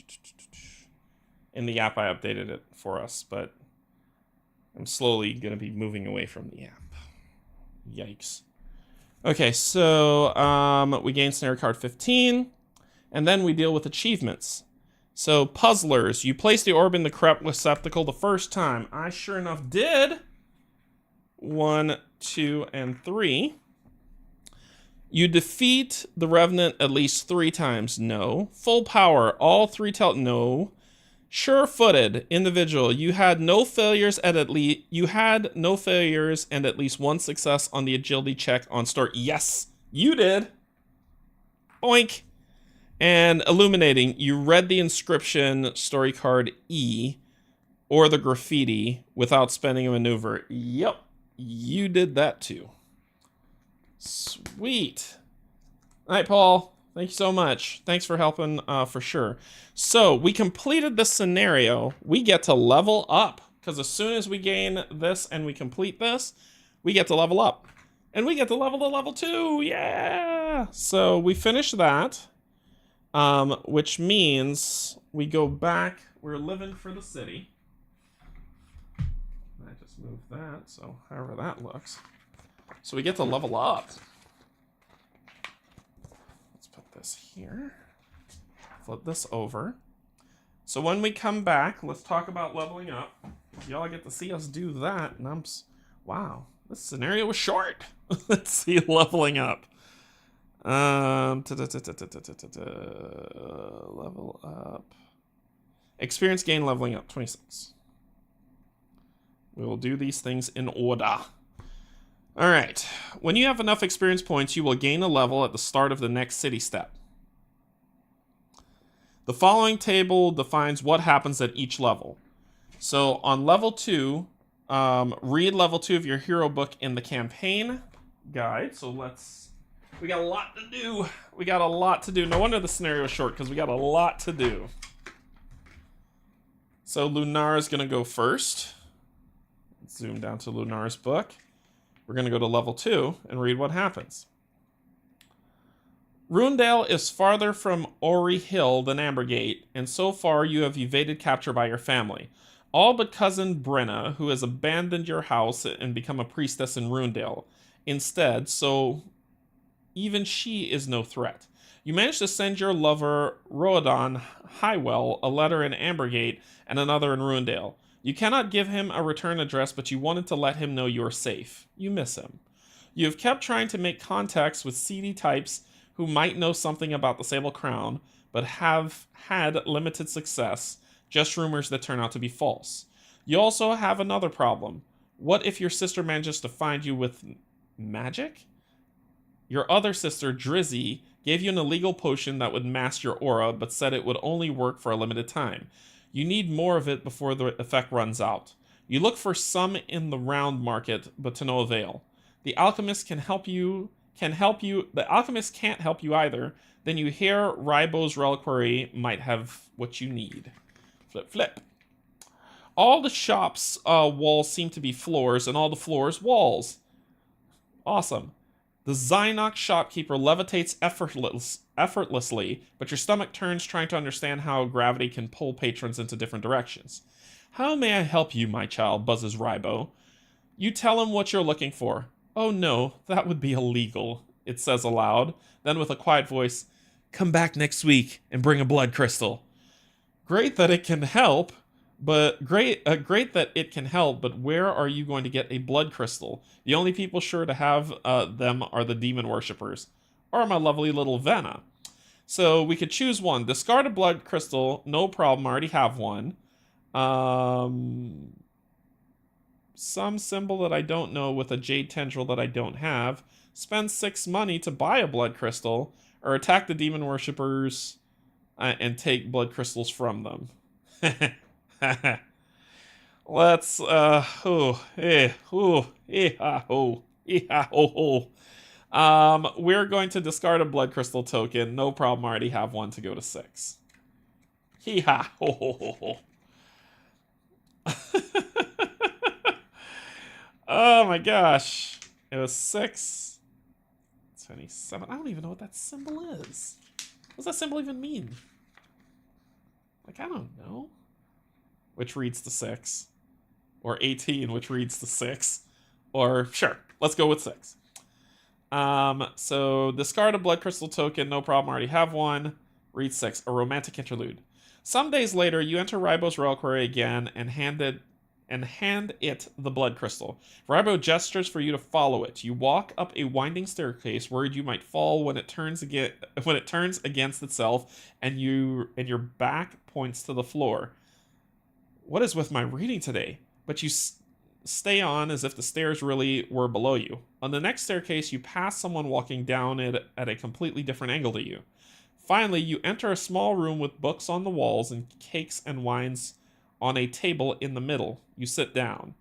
the app, I updated it for us, but I'm slowly going to be moving away from the app. Yikes. Okay, so we gain scenario card 15, and then we deal with achievements. So, puzzlers, you place the orb in the correct receptacle the first time. I sure enough did. 1, 2, and 3. You defeat the Revenant at least 3 times. No. Full power. All 3 no. Sure-footed individual. You had no failures and at least one success on the agility check on story. Yes, you did. Boink. And illuminating. You read the inscription story card E or the graffiti without spending a maneuver. Yep, you did that too. Sweet. All right, Paul. Thank you so much. Thanks for helping for sure. So we completed this scenario. We get to level up because as soon as we gain this and we complete this, we get to level up. And we get to level to level 2. Yeah. So we finish that, which means we go back. We're living for the city. I just moved that, so however that looks. So we get to level up. Here, flip this over. So when we come back, let's talk about leveling up. Y'all get to see us do that, and wow, this scenario was short. Let's see leveling up. Level up. Experience gain leveling up 26. We will do these things in order. All right. When you have enough experience points, you will gain a level at the start of the next city step. The following table defines what happens at each level. So on level 2, read level 2 of your hero book in the campaign guide. So we got a lot to do. We got a lot to do. No wonder the scenario is short because we got a lot to do. So Lunar is going to go first. Let's zoom down to Lunar's book. We're going to go to level 2 and read what happens. Ruindale is farther from Ori Hill than Ambergate, and so far you have evaded capture by your family. All but cousin Brenna, who has abandoned your house and become a priestess in Ruindale instead, so even she is no threat. You managed to send your lover, Roadon Highwell, a letter in Ambergate and another in Ruindale. You cannot give him a return address, but you wanted to let him know you're safe. You miss him. You have kept trying to make contacts with seedy types who might know something about the Sable Crown, but have had limited success, just rumors that turn out to be false. You also have another problem. What if your sister manages to find you with magic? Your other sister, Drizzy, gave you an illegal potion that would mask your aura, but said it would only work for a limited time. You need more of it before the effect runs out. You look for some in the round market, but to no avail. The alchemist can help you. The alchemist can't help you either. Then you hear Raibo's reliquary might have what you need. Flip, flip. All the shops' walls seem to be floors, and all the floors walls. Awesome. The Zynox shopkeeper levitates effortlessly, but your stomach turns trying to understand how gravity can pull patrons into different directions. How may I help you, my child? Buzzes Raibo. You tell him what you're looking for. Oh no, that would be illegal, it says aloud. Then with a quiet voice, come back next week and bring a blood crystal. Great that it can help, but where are you going to get a blood crystal? The only people sure to have them are the demon worshippers, or my lovely little Venna. So we could choose one. Discard a blood crystal, no problem, I already have one. Some symbol that I don't know with a jade tendril that I don't have. Spend 6 money to buy a blood crystal, or attack the demon worshippers and take blood crystals from them. Let's we're going to discard a blood crystal token. No problem, I already have one to go to 6. Hee-ha, ho, ho, ho, ho. Oh my gosh. It was 6. 27. I don't even know what that symbol is. What does that symbol even mean? Like, I don't know. Which reads to 6. Or 18, which reads to 6. Or, sure, let's go with 6. So, discard a blood crystal token, no problem, I already have one. Read 6, a romantic interlude. Some days later, you enter Raibo's reliquary again and hand it the blood crystal. Raibo gestures for you to follow it. You walk up a winding staircase, worried you might fall when it turns against itself, and your back points to the floor. What is with my reading today? But you stay on as if the stairs really were below you. On the next staircase, you pass someone walking down it at a completely different angle to you. Finally, you enter a small room with books on the walls and cakes and wines on a table in the middle. You sit down.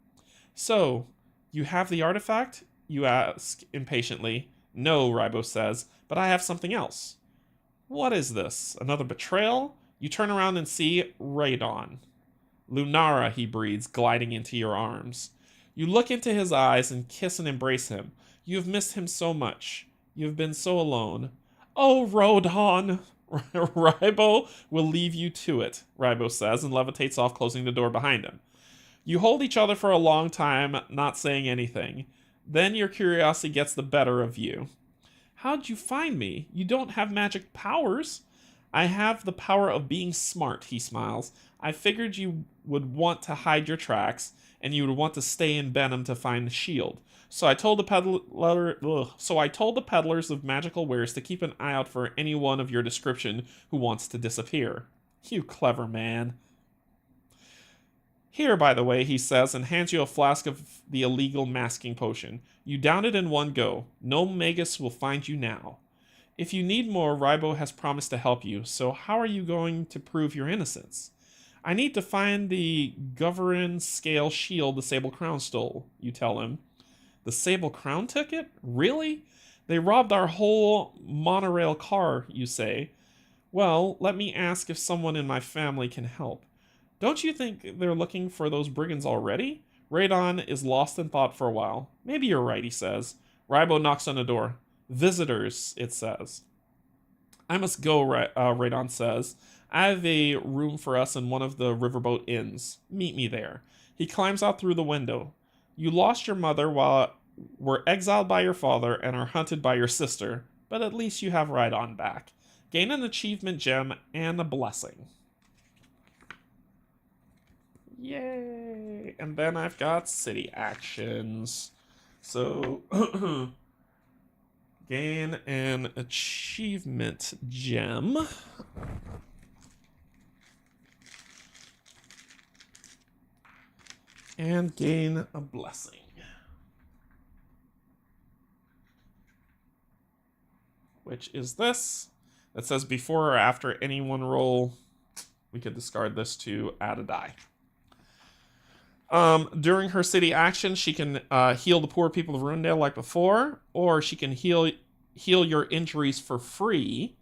So, you have the artifact? You ask impatiently. No, Raibo says, but I have something else. What is this? Another betrayal? You turn around and see Radon. Lunara, he breathes, gliding into your arms. You look into his eyes and kiss and embrace him. You have missed him so much. You have been so alone. Oh, Rodon! Raibo will leave you to it, Raibo says, and levitates off, closing the door behind him. You hold each other for a long time, not saying anything. Then your curiosity gets the better of you. How'd you find me? You don't have magic powers. I have the power of being smart, he smiles. I figured you would want to hide your tracks, and you would want to stay in Benham to find the shield. So I told the peddlers of magical wares to keep an eye out for anyone of your description who wants to disappear. You clever man. Here, by the way, he says, and hands you a flask of the illegal masking potion. You down it in one go. No Magus will find you now. If you need more, Raibo has promised to help you, so how are you going to prove your innocence? I need to find the Govern Scale shield the Sable Crown stole, you tell him. The Sable Crown took it? Really? They robbed our whole monorail car, you say. Well, let me ask if someone in my family can help. Don't you think they're looking for those brigands already? Radon is lost in thought for a while. Maybe you're right, he says. Raibo knocks on the door. Visitors, it says. I must go, Radon says. I have a room for us in one of the riverboat inns. Meet me there. He climbs out through the window. You lost your mother while were exiled by your father and are hunted by your sister, but at least you have Radon back. Gain an achievement gem and a blessing. Yay! And then I've got city actions. So, gain an achievement gem. And gain a blessing. Which is this. That says before or after any one roll, we could discard this to add a die. During her city action, she can heal the poor people of Rundale like before, or she can heal your injuries for free,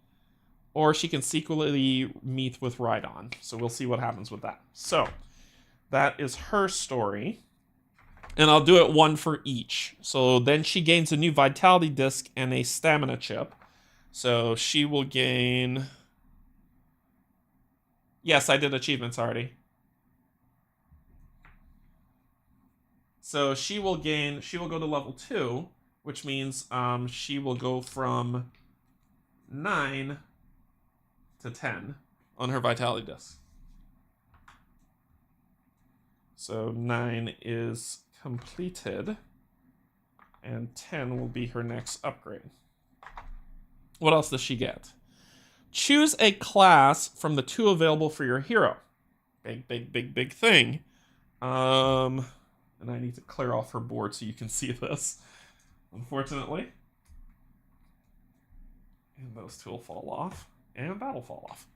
or she can secretly meet with Rhydon. So we'll see what happens with that. So that is her story. And I'll do it one for each. So then she gains a new vitality disc and a stamina chip. So she will gain... Yes, I did achievements already. So she will go to level 2, which means she will go from 9 to 10 on her vitality disc. So 9 is completed, and 10 will be her next upgrade. What else does she get? Choose a class from the 2 available for your hero. Big thing. And I need to clear off her board so you can see this, unfortunately. And those 2 will fall off, and that'll fall off.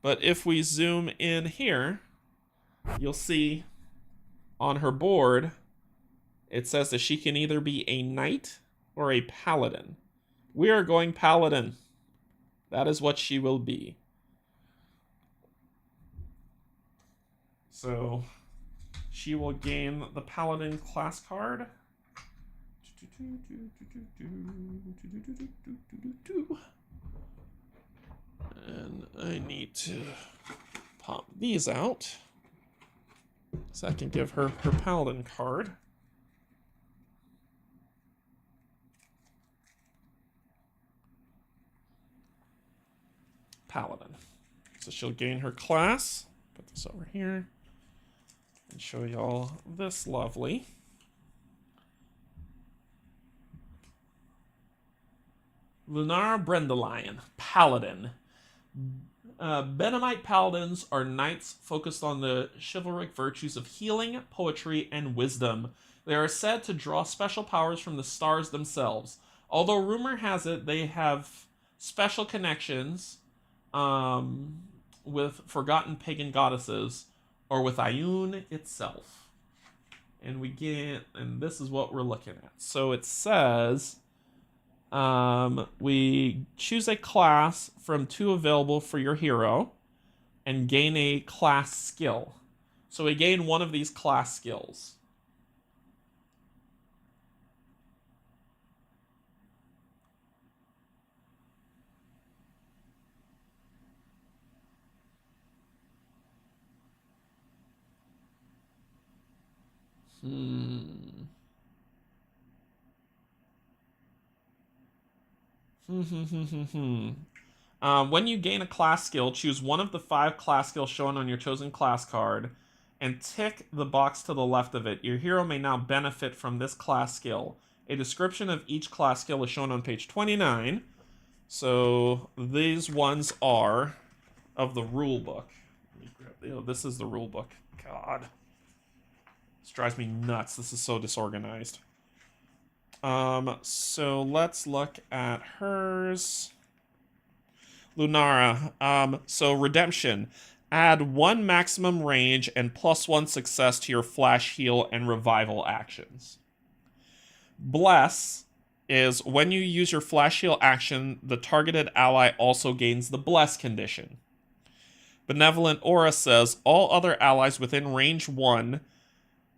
But if we zoom in here, you'll see on her board, it says that she can either be a knight or a paladin. We are going paladin. That is what she will be. So she will gain the paladin class card. And I need to pop these out so I can give her her paladin card. Paladin. So she'll gain her class. Put this over here and show y'all this lovely. Lunar Brendelion, Paladin. Benamite paladins are knights focused on the chivalric virtues of healing, poetry, and wisdom. They are said to draw special powers from the stars themselves. Although rumor has it they have special connections with forgotten pagan goddesses or with Ioun itself. And this is what we're looking at. So it says we choose a class from 2 available for your hero and gain a class skill. So we gain one of these class skills. When you gain a class skill, choose one of the 5 class skills shown on your chosen class card and tick the box to the left of it. Your hero may now benefit from this class skill. A description of each class skill is shown on page 29. So these ones are of the rule book. This is the rule book. God. This drives me nuts. This is so disorganized. So let's look at hers. Lunara. So redemption. Add 1 maximum range and +1 success to your flash heal and revival actions. Bless is when you use your flash heal action, the targeted ally also gains the bless condition. Benevolent Aura says all other allies within range 1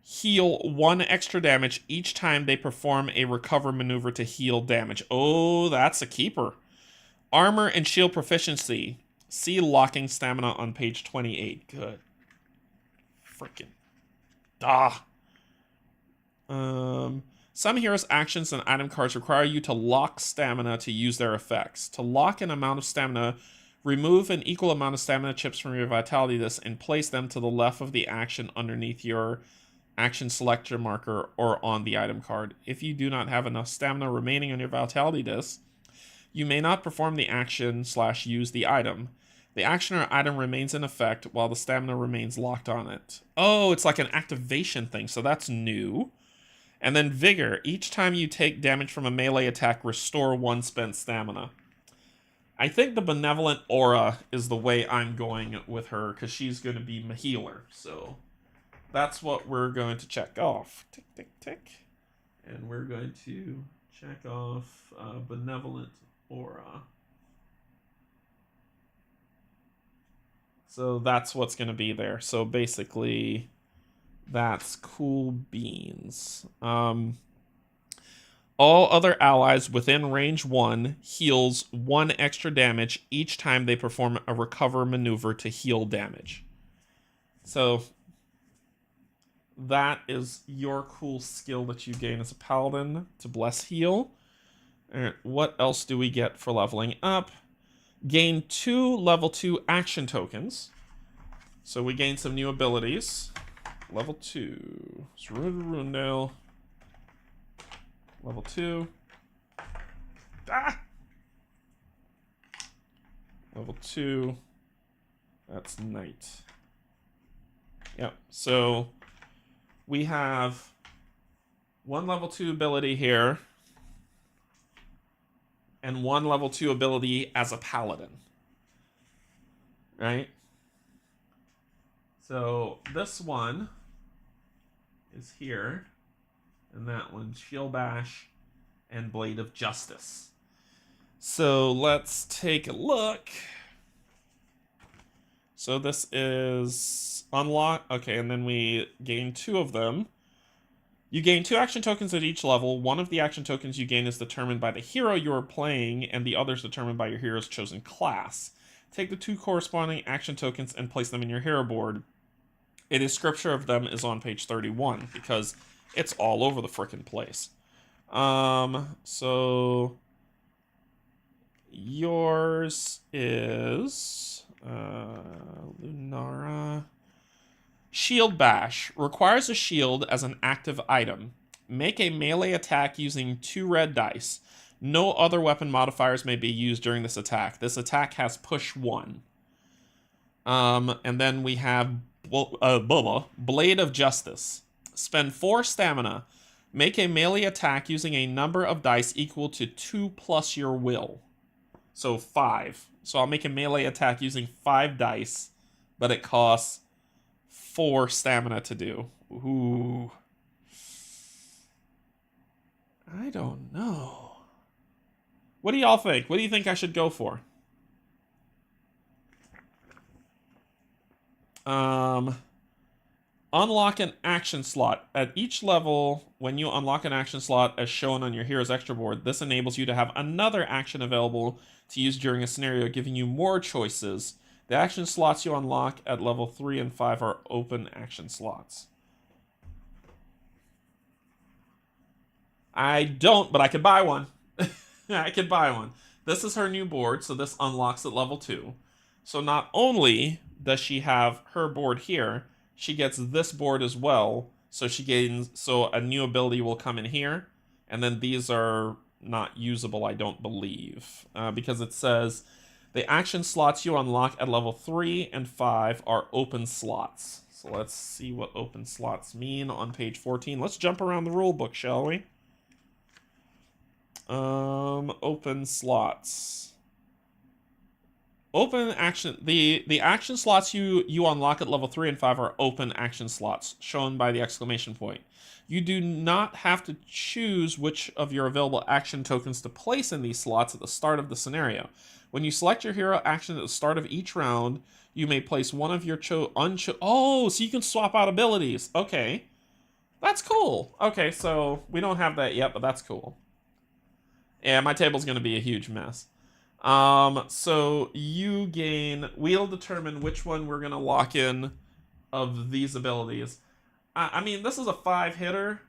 heal 1 extra damage each time they perform a recover maneuver to heal damage. Oh, that's a keeper. Armor and shield proficiency. See locking stamina on page 28. Good. Freaking. Some heroes' actions and item cards require you to lock stamina to use their effects. To lock an amount of stamina, remove an equal amount of stamina chips from your vitality disc and place them to the left of the action underneath your action selector marker or on the item card. If you do not have enough stamina remaining on your vitality disc, you may not perform the action / use the item. The action or item remains in effect while the stamina remains locked on it. Oh, it's like an activation thing, so that's new. And then Vigor. Each time you take damage from a melee attack, restore 1 spent stamina. I think the Benevolent Aura is the way I'm going with her, because she's going to be my healer. So that's what we're going to check off. Tick, tick, tick. And we're going to check off Benevolent Aura. So that's what's going to be there. So basically, that's cool beans. All other allies within range 1 heals 1 extra damage each time they perform a recover maneuver to heal damage. So that is your cool skill that you gain as a paladin to bless heal. And what else do we get for leveling up? Gain 2 level 2 action tokens. So we gain some new abilities. Level 2. Runedale. Level 2. Level 2. That's Knight. Yep. So we have 1 level 2 ability here. And 1 level 2 ability as a paladin. Right? So this one is here. And that one, Shield Bash and Blade of Justice. So let's take a look. So this is unlock. Okay, and then we gain 2 of them. You gain 2 action tokens at each level. One of the action tokens you gain is determined by the hero you are playing, and the other is determined by your hero's chosen class. Take the 2 corresponding action tokens and place them in your hero board. A description of them is on page 31, because it's all over the frickin' place. So yours is Lunara. Shield Bash. Requires a shield as an active item. Make a melee attack using 2 red dice. No other weapon modifiers may be used during this attack. This attack has push 1. And then we have Blade of Justice. Spend 4 stamina. Make a melee attack using a number of dice equal to 2 plus your will. So 5. So I'll make a melee attack using 5 dice, but it costs 4 stamina to do. Ooh. I don't know. What do y'all think? What do you think I should go for? Unlock an action slot. At each level, when you unlock an action slot as shown on your hero's extra board, this enables you to have another action available to use during a scenario, giving you more choices. The action slots you unlock at level 3 and 5 are open action slots. I don't, but I could buy one. I could buy one. This is her new board, so this unlocks at level 2. So not only does she have her board here, she gets this board as well. So she gains, so a new ability will come in here, and then these are not usable, I don't believe, because it says the action slots you unlock at level 3 and 5 are open slots. So let's see what open slots mean on page 14. Let's jump around the rule book, shall we? Open slots. Open action. The action slots you unlock at level 3 and 5 are open action slots, shown by the exclamation point. You do not have to choose which of your available action tokens to place in these slots at the start of the scenario. When you select your hero action at the start of each round, you may place one of your oh, so you can swap out abilities. Okay. That's cool. Okay, so we don't have that yet, but that's cool. Yeah, my table's going to be a huge mess. So you gain... We'll determine which one we're going to lock in of these abilities. I mean, this is a 5-hitter.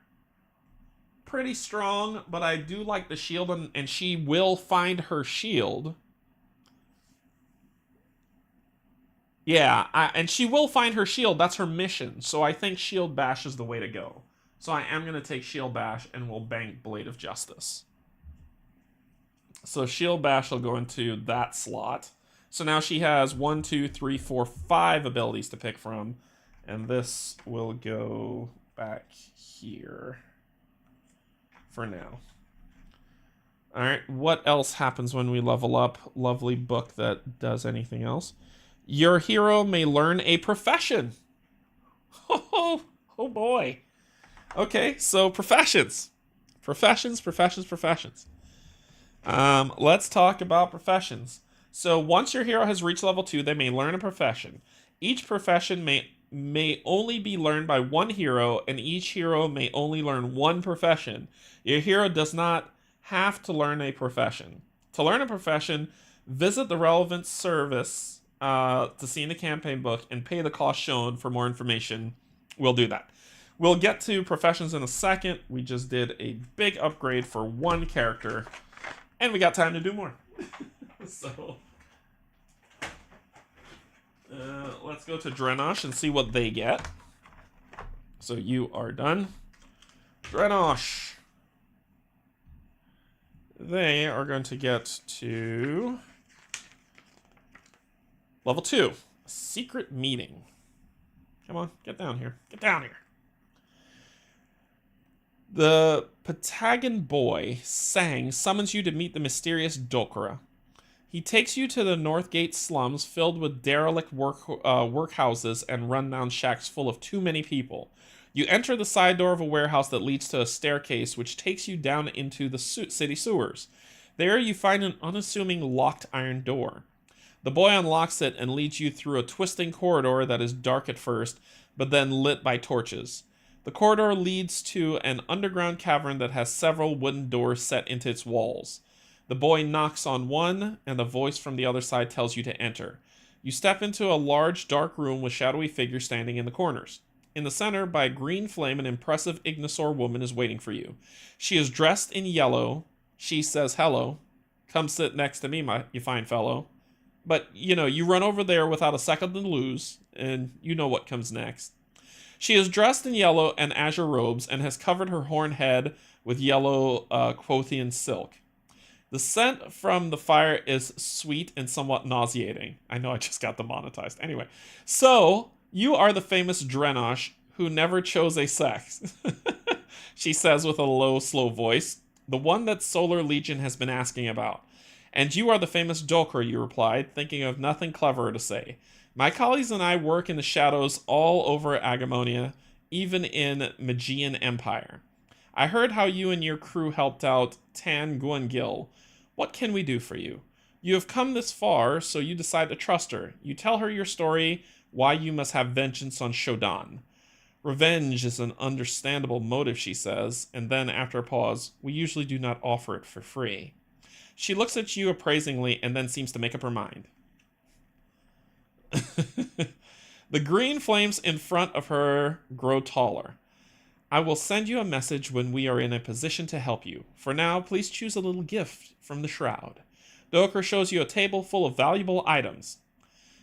Pretty strong, but I do like the shield, and she will find her shield. Yeah, and she will find her shield. That's her mission. So I think Shield Bash is the way to go. So I am going to take Shield Bash, and we'll bank Blade of Justice. So Shield Bash will go into that slot. So now she has 1, 2, 3, 4, 5 abilities to pick from. And this will go back here for now. All right, what else happens when we level up? Lovely book that does anything else. Your hero may learn a profession. Oh boy. Okay, so professions. Professions. Let's talk about professions. So once your hero has reached level 2, they may learn a profession. Each profession may only be learned by one hero, and each hero may only learn one profession. Your hero does not have to learn a profession. To learn a profession, visit the relevant service to see in the campaign book and pay the cost shown for more information. We'll do that. We'll get to professions in a second. We just did a big upgrade for one character, and we got time to do more. So, let's go to Drenosh and see what they get. So you are done. Drenosh. They are going to get to level 2. Secret meeting. Come on, get down here. Get down here. The Patagon boy, Sang, summons you to meet the mysterious Dokra. He takes you to the Northgate slums filled with derelict workhouses and rundown shacks full of too many people. You enter the side door of a warehouse that leads to a staircase which takes you down into the city sewers. There you find an unassuming locked iron door. The boy unlocks it and leads you through a twisting corridor that is dark at first, but then lit by torches. The corridor leads to an underground cavern that has several wooden doors set into its walls. The boy knocks on one, and the voice from the other side tells you to enter. You step into a large, dark room with shadowy figures standing in the corners. In the center, by a green flame, an impressive Ignisaur woman is waiting for you. She is dressed in yellow. She says, "Hello. Come sit next to me, you fine fellow." But, you run over there without a second to lose, and you know what comes next. She is dressed in yellow and azure robes and has covered her horned head with yellow Quothian silk. The scent from the fire is sweet and somewhat nauseating. I know I just got demonetized. Anyway, so you are the famous Drenosh who never chose a sex, she says with a low, slow voice. The one that Solar Legion has been asking about. And you are the famous Dokra, you replied, thinking of nothing cleverer to say. My colleagues and I work in the shadows all over Agemonia, even in Magian Empire. I heard how you and your crew helped out Tan Guangil. What can we do for you? You have come this far, so you decide to trust her. You tell her your story, why you must have vengeance on Shodan. Revenge is an understandable motive, she says, and then, after a pause, we usually do not offer it for free. She looks at you appraisingly and then seems to make up her mind. The green flames in front of her grow taller. I will send you a message when we are in a position to help you. For now, please choose a little gift from the shroud. Dokra shows you a table full of valuable items.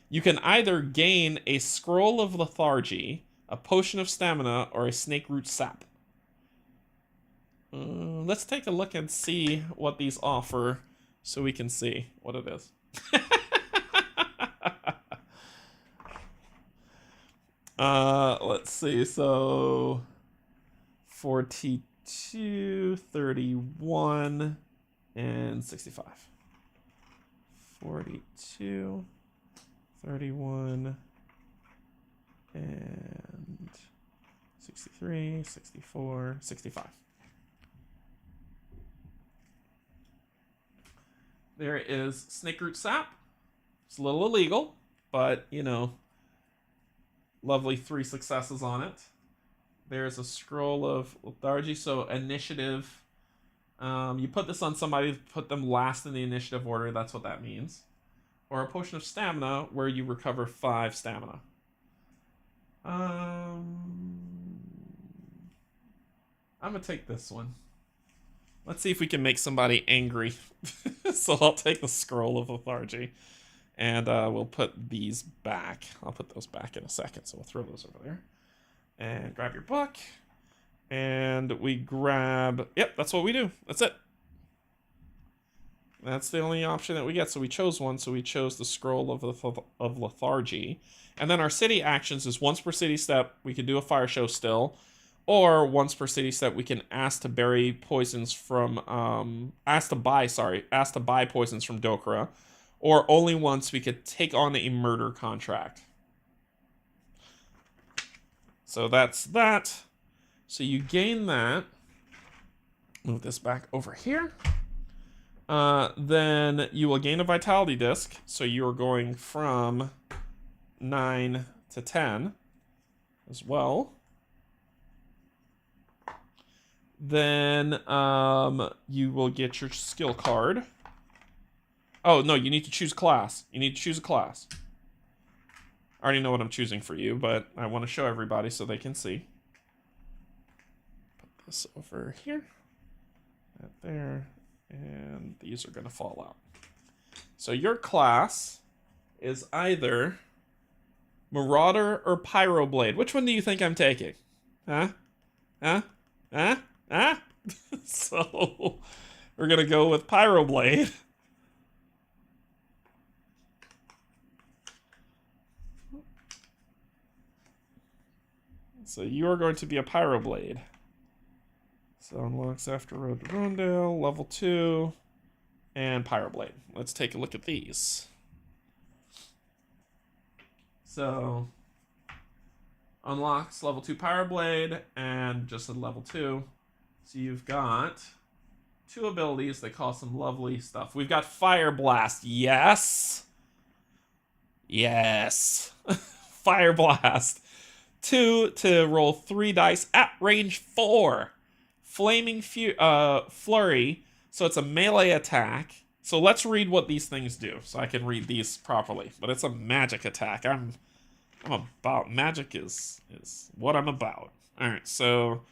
You can either gain a scroll of lethargy, a potion of stamina, or a snake root sap. Let's take a look and see what these offer so we can see what it is. Let's see. So 42, 31, and 65. 42, 31, and 63, 64, 65. There is snake root sap. It's a little illegal, but, you know, lovely 3 successes on it. There's a scroll of lethargy, so initiative. You put this on somebody, put them last in the initiative order. That's what that means. Or a potion of stamina, where you recover 5 stamina. I'm gonna take this one. Let's see if we can make somebody angry. So I'll take the scroll of lethargy. And we'll put these back. I'll put those back in a second, so we'll throw those over there. And grab your book. And we grab... Yep, that's what we do. That's it. That's the only option that we get. So we chose one. So we chose the scroll of lethargy. And then our city actions is once per city step. We can do a fire show still. Or once per city step, we can ask to bury poisons from... ask to buy poisons from Dokra. Or only once we could take on a murder contract. So that's that. So you gain that. Move this back over here. Then you will gain a vitality disc. So you are going from 9 to 10 as well. Then you will get your skill card. Oh, no, you need to choose class. You need to choose a class. I already know what I'm choosing for you, but I want to show everybody so they can see. Put this over here. That there. And these are going to fall out. So your class is either Marauder or Pyroblade. Which one do you think I'm taking? Huh? Huh? Huh? Huh? So we're going to go with Pyroblade. So you are going to be a Pyroblade. So unlocks after Road to Rondale, level 2, and Pyroblade. Let's take a look at these. So unlocks level 2 Pyroblade and just a level 2. So you've got 2 abilities that cause some lovely stuff. We've got Fire Blast. Yes. Yes. Fire Blast. 2 to roll 3 dice at range 4. Flaming Flurry. So it's a melee attack. So let's read what these things do so I can read these properly. But it's a magic attack. I'm about magic is what I'm about. All right. So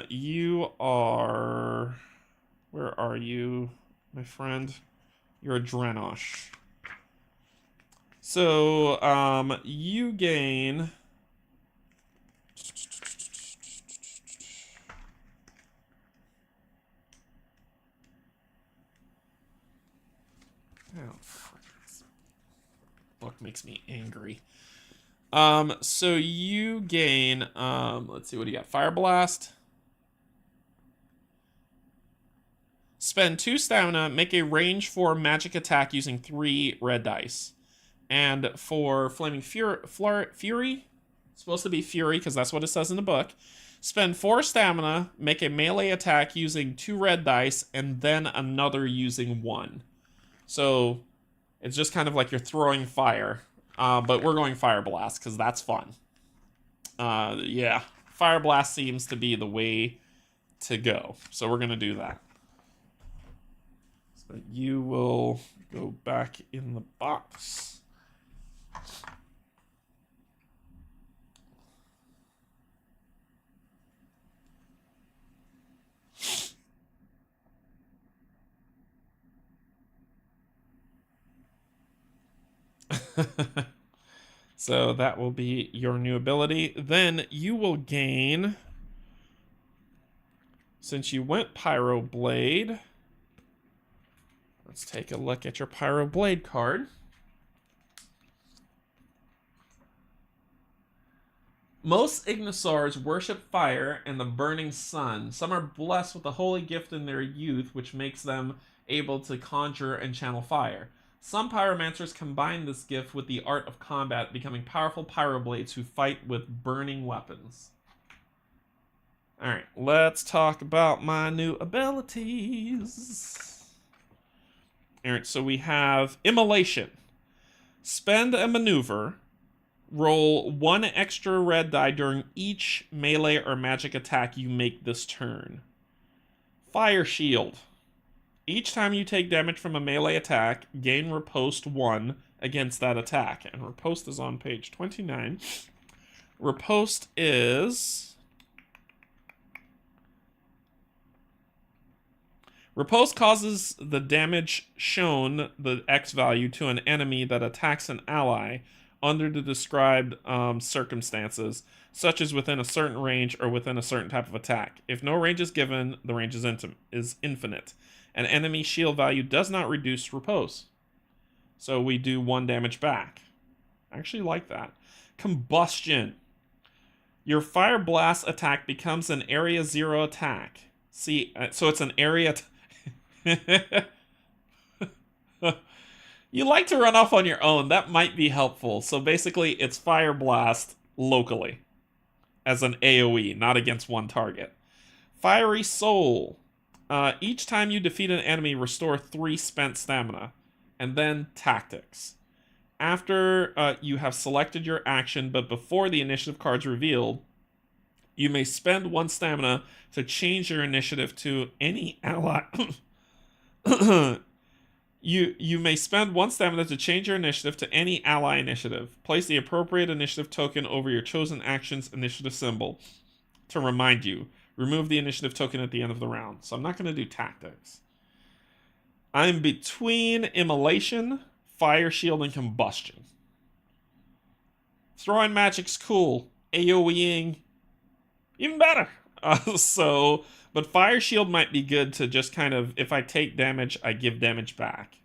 you are, where are you, my friend? You're a Drenosh. So you gain book makes me angry. So you gain, let's see, what do you got? Fire Blast. Spend 2 stamina, make a range 4 magic attack using 3 red dice. And for Flaming Fury, it's supposed to be Fury because that's what it says in the book. Spend 4 stamina, make a melee attack using 2 red dice, and then another using 1. So it's just kind of like you're throwing fire. But we're going Fire Blast because that's fun. Yeah, Fire Blast seems to be the way to go. So we're going to do that. So you will go back in the box. So that will be your new ability. Then you will gain, since you went Pyro Blade, let's take a look at your Pyro Blade card. Most Ignisaurs worship fire and the burning sun. Some are blessed with a holy gift in their youth, which makes them able to conjure and channel fire. Some pyromancers combine this gift with the art of combat, becoming powerful pyroblades who fight with burning weapons. Alright, let's talk about my new abilities. Alright, so we have Immolation. Spend a maneuver. Roll 1 extra red die during each melee or magic attack you make this turn. Fire Shield. Each time you take damage from a melee attack, gain riposte 1 against that attack. And riposte is on page 29. Riposte is... Riposte causes the damage shown, the X value, to an enemy that attacks an ally under the described circumstances, such as within a certain range or within a certain type of attack. If no range is given, the range is infinite. An enemy shield value does not reduce riposte. So we do 1 damage back. I actually like that. Combustion. Your Fire Blast attack becomes an Area 0 attack. See, so it's an area... You like to run off on your own. That might be helpful. So basically, it's Fire Blast locally as an AoE, not against one target. Fiery Soul. Each time you defeat an enemy, restore 3 spent stamina. And then Tactics. After you have selected your action, but before the initiative card's revealed, you may spend 1 stamina to change your initiative to any ally. You may spend 1 stamina to change your initiative to any ally initiative. Place the appropriate initiative token over your chosen action's initiative symbol to remind you. Remove the initiative token at the end of the round. So I'm not going to do Tactics. I'm between Immolation, Fire Shield, and Combustion. Throwing Magic's cool. AoEing, even better. But Fire Shield might be good to just kind of, if I take damage, I give damage back.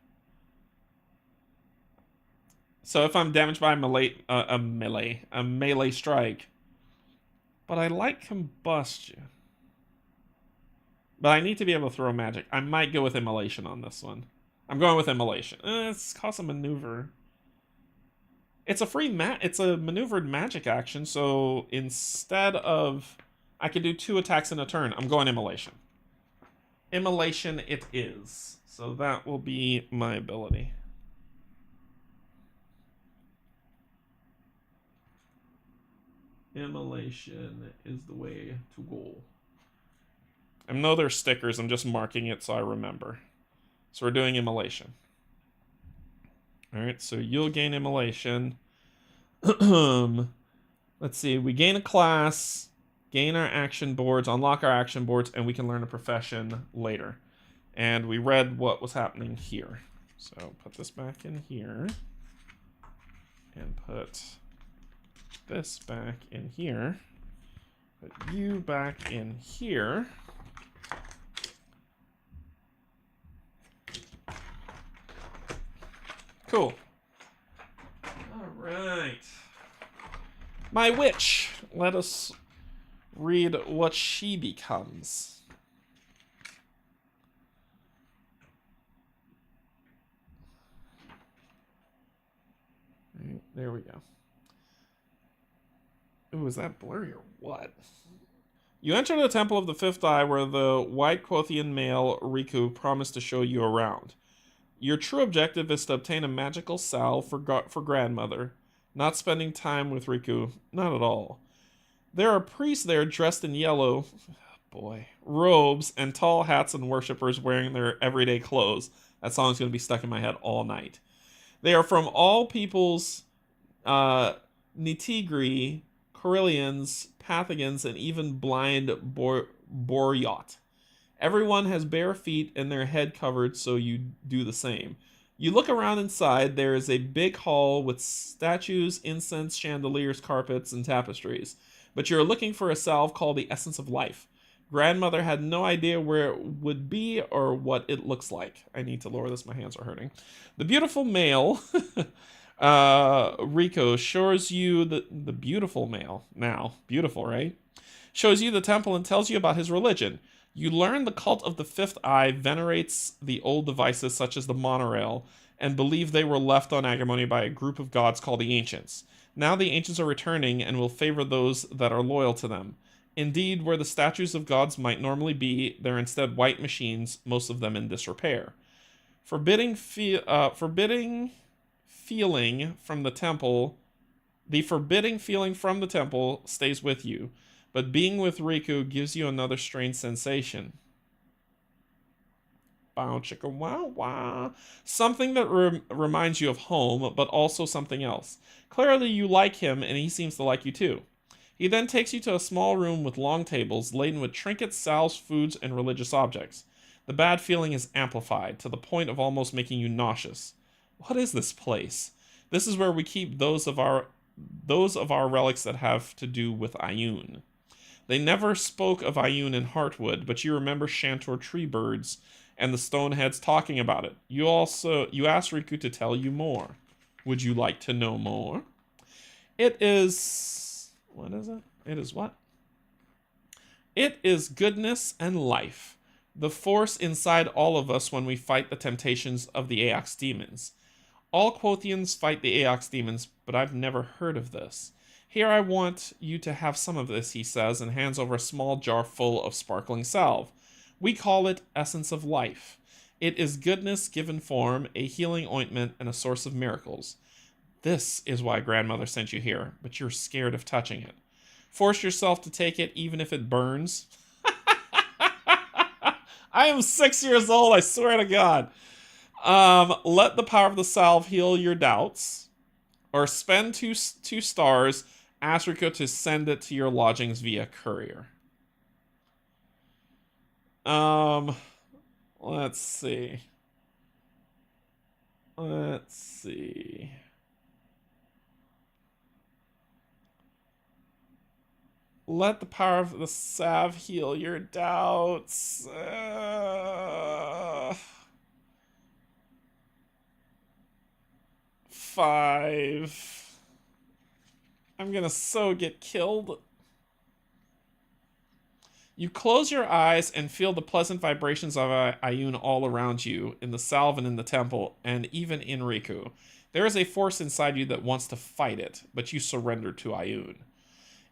So if I'm damaged by a melee strike. But I like Combustion. But I need to be able to throw magic. I might go with Immolation on this one. I'm going with Immolation. It's cost a maneuver. It's a it's a maneuvered magic action, so instead of... I could do 2 attacks in a turn. I'm going Immolation. Immolation it is. So that will be my ability. Immolation is the way to go. I know there's stickers. I'm just marking it so I remember. So we're doing Immolation. Alright, so you'll gain Immolation. Let's see. We gain a class... Gain our action boards, unlock our action boards, and we can learn a profession later. And we read what was happening here. So put this back in here. And put this back in here. Put you back in here. Cool. right. My witch. Let us read what she becomes. Right, there we go. Ooh, is that blurry or what? You enter the Temple of the Fifth Eye where the white Quothian male Riku promised to show you around. Your true objective is to obtain a magical salve for grandmother, not spending time with Riku, not at all. There are priests there dressed in yellow, boy, robes and tall hats and worshippers wearing their everyday clothes. That song's going to be stuck in my head all night. They are from all peoples, Nitigri, Corellians, Pathagons, and even blind Boryot. Everyone has bare feet and their head covered, so you do the same. You look around inside, there is a big hall with statues, incense, chandeliers, carpets, and tapestries. But you're looking for a salve called the Essence of Life. Grandmother had no idea where it would be or what it looks like. I need to lower this, my hands are hurting. The beautiful male, Rico, shows you the beautiful male, now, beautiful, right? Shows you the temple and tells you about his religion. You learn the cult of the Fifth Eye venerates the old devices such as the monorail and believe they were left on Agemonia by a group of gods called the Ancients. Now the Ancients are returning and will favor those that are loyal to them. Indeed, where the statues of gods might normally be, they're instead white machines, most of them in disrepair. Forbidding feeling from the temple, the forbidding feeling from the temple stays with you. But being with Riku gives you another strange sensation. Bow chicka wow wow. Something that reminds you of home, but also something else. Clearly you like him, and he seems to like you too. He then takes you to a small room with long tables, laden with trinkets, salves, foods, and religious objects. The bad feeling is amplified, to the point of almost making you nauseous. What is this place? This is where we keep those of our relics that have to do with Ioun. They never spoke of Ioun in Heartwood, but you remember Shantor tree birds and the Stoneheads talking about it. You asked Riku to tell you more. Would you like to know more? It is... What is it? It is what? It is goodness and life. The force inside all of us when we fight the temptations of the Aox demons. All Quothians fight the Aox demons, but I've never heard of this. Here I want you to have some of this, he says, and hands over a small jar full of sparkling salve. We call it Essence of Life. It is goodness given form, a healing ointment, and a source of miracles. This is why grandmother sent you here, but you're scared of touching it. Force yourself to take it even if it burns. I am 6 years old, I swear to God. Let the power of the salve heal your doubts. Or spend two stars. Ask Riku to send it to your lodgings via courier. Let's see. Let the power of the salve heal your doubts. 5. I'm gonna so get killed. You close your eyes and feel the pleasant vibrations of Ioun all around you, in the salve and in the temple, and even in Riku. There is a force inside you that wants to fight it, but you surrender to Ioun.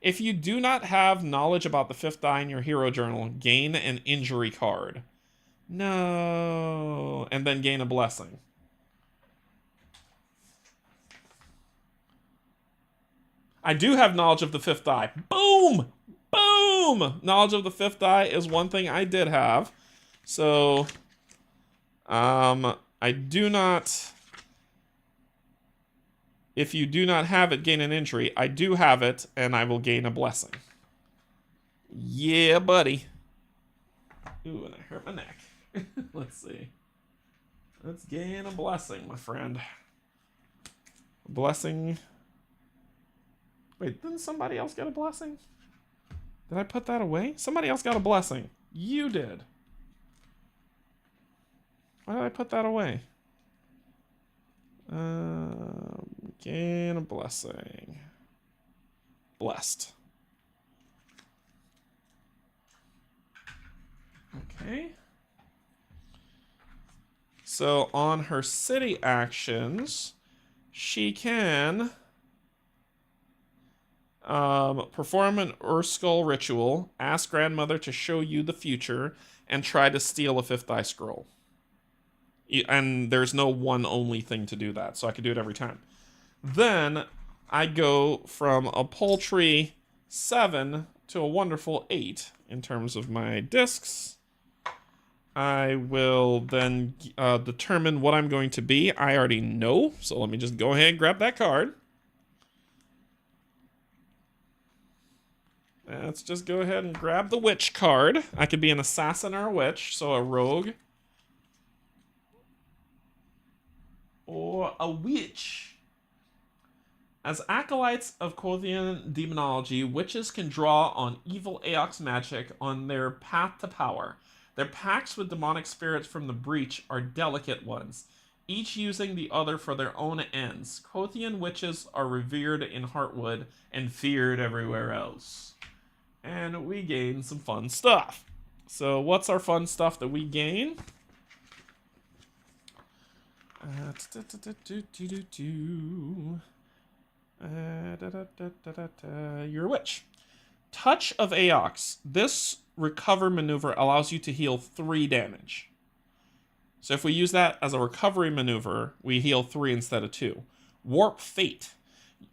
If you do not have knowledge about the Fifth Eye in your hero journal, gain an injury card. No. And then gain a blessing. I do have knowledge of the Fifth Eye. Boom! Boom! Knowledge of the Fifth Eye is one thing I did have. So, I do not... If you do not have it, gain an injury. I do have it, and I will gain a blessing. Yeah, buddy. Ooh, and I hurt my neck. Let's see. Let's gain a blessing, my friend. Blessing... Wait, didn't somebody else get a blessing? Did I put that away? Somebody else got a blessing. You did. Why did I put that away? Gain a blessing. Blessed. Okay. So on her city actions, she can perform an Urskull ritual, ask grandmother to show you the future, and try to steal a 5th eye scroll. And there's no one only thing to do that, so I could do it every time. Then I go from a paltry 7 to a wonderful 8 in terms of my discs. I will then determine what I'm going to be. I already know, so let me just go ahead and grab that card. Let's just go ahead and grab the witch card. I could be an assassin or a witch, so a rogue. Or a witch. As acolytes of Quothian demonology, witches can draw on evil Aox magic on their path to power. Their pacts with demonic spirits from the breach are delicate ones, each using the other for their own ends. Quothian witches are revered in Heartwood and feared everywhere else. And we gain some fun stuff. So what's our fun stuff that we gain? You're a witch. Touch of Aox. This recover maneuver allows you to heal 3 damage. So if we use that as a recovery maneuver, we heal 3 instead of 2. Warp Fate.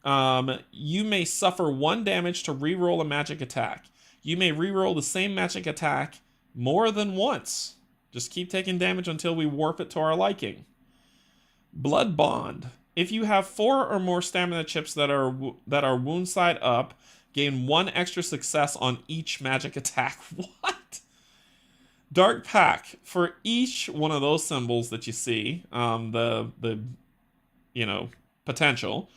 You may suffer 1 damage to reroll a magic attack. You may reroll the same magic attack more than once. Just keep taking damage until we warp it to our liking. Blood Bond. If you have 4 or more stamina chips that are wound side up, gain 1 extra success on each magic attack. What? Dark Pack. For each one of those symbols that you see, potential,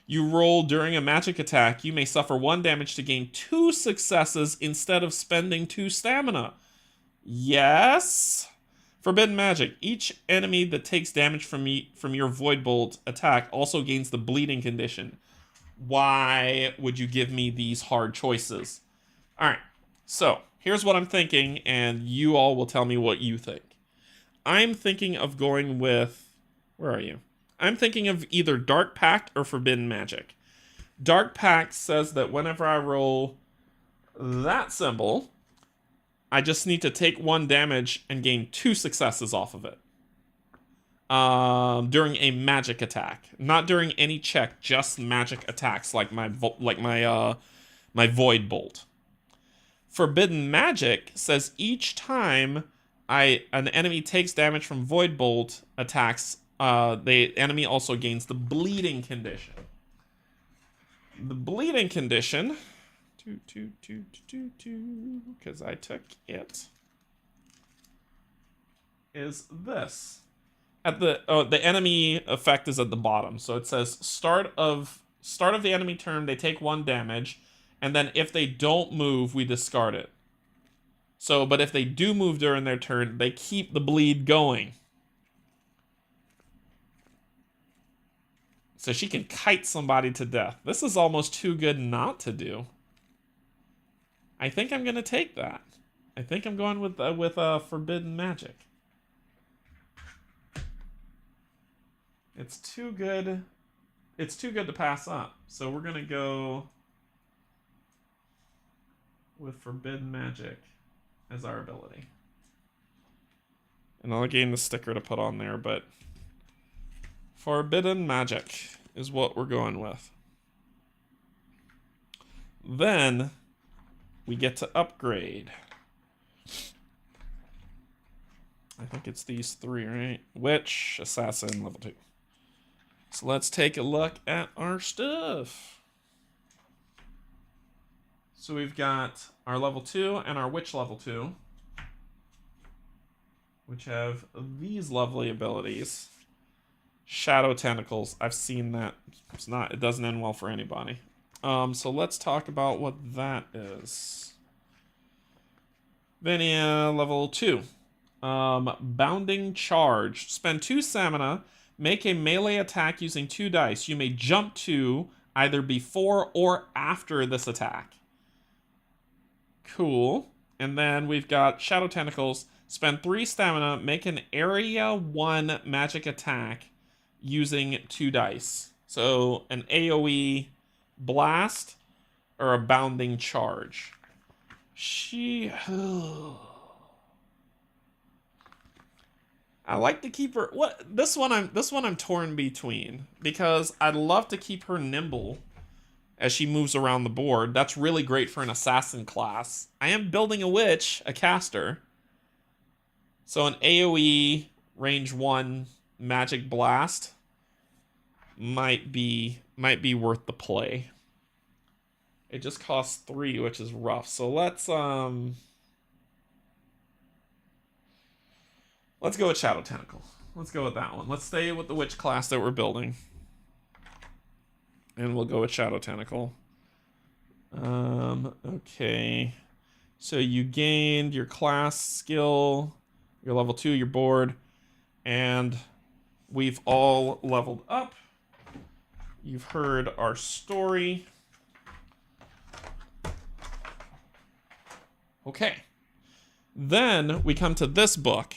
you roll during a magic attack, you may suffer 1 damage to gain 2 successes instead of spending 2 stamina. Yes? Forbidden Magic. Each enemy that takes damage from your Void Bolt attack also gains the bleeding condition. Why would you give me these hard choices? Alright, so here's what I'm thinking, and you all will tell me what you think. I'm thinking of going with... Where are you? I'm thinking of either Dark Pact or Forbidden Magic. Dark Pact says that whenever I roll that symbol, I just need to take 1 damage and gain 2 successes off of it. During a magic attack. Not during any check, just magic attacks like my Void Bolt. Forbidden Magic says each time an enemy takes damage from Void Bolt attacks, the enemy also gains the bleeding condition. The bleeding condition, because I took it, is this. At the enemy effect is at the bottom, so it says start of the enemy turn they take 1 damage, and then if they don't move we discard it. So, but if they do move during their turn, they keep the bleed going. So she can kite somebody to death. This is almost too good not to do. I think I'm gonna take that. I think I'm going with Forbidden Magic. It's too good. It's too good to pass up. So we're gonna go with Forbidden Magic as our ability. And I'll gain the sticker to put on there, but Forbidden Magic is what we're going with. Then we get to upgrade. I think it's these 3, right? Witch, Assassin, level 2. So let's take a look at our stuff. So we've got our level 2 and our Witch level 2, which have these lovely abilities. Shadow Tentacles. I've seen that. It doesn't end well for anybody. So let's talk about what that is. Vania level 2. Bounding Charge. Spend 2 stamina. Make a melee attack using 2 dice. You may jump to either before or after this attack. Cool. And then we've got Shadow Tentacles. Spend 3 stamina. Make an Area 1 magic attack using 2 dice. So an AoE blast or a bounding charge. I like to keep her. This one I'm torn between, because I'd love to keep her nimble as she moves around the board. That's really great for an assassin class. I am building a witch, a caster. So an AoE range 1 magic blast might be worth the play. It just costs 3, which is rough. So let's go with Shadow Tentacle. Let's go with that one. Let's stay with the witch class that we're building. And we'll go with Shadow Tentacle. Okay. So you gained your class skill, your level 2, your board, and we've all leveled up. You've heard our story. Okay. Then we come to this book,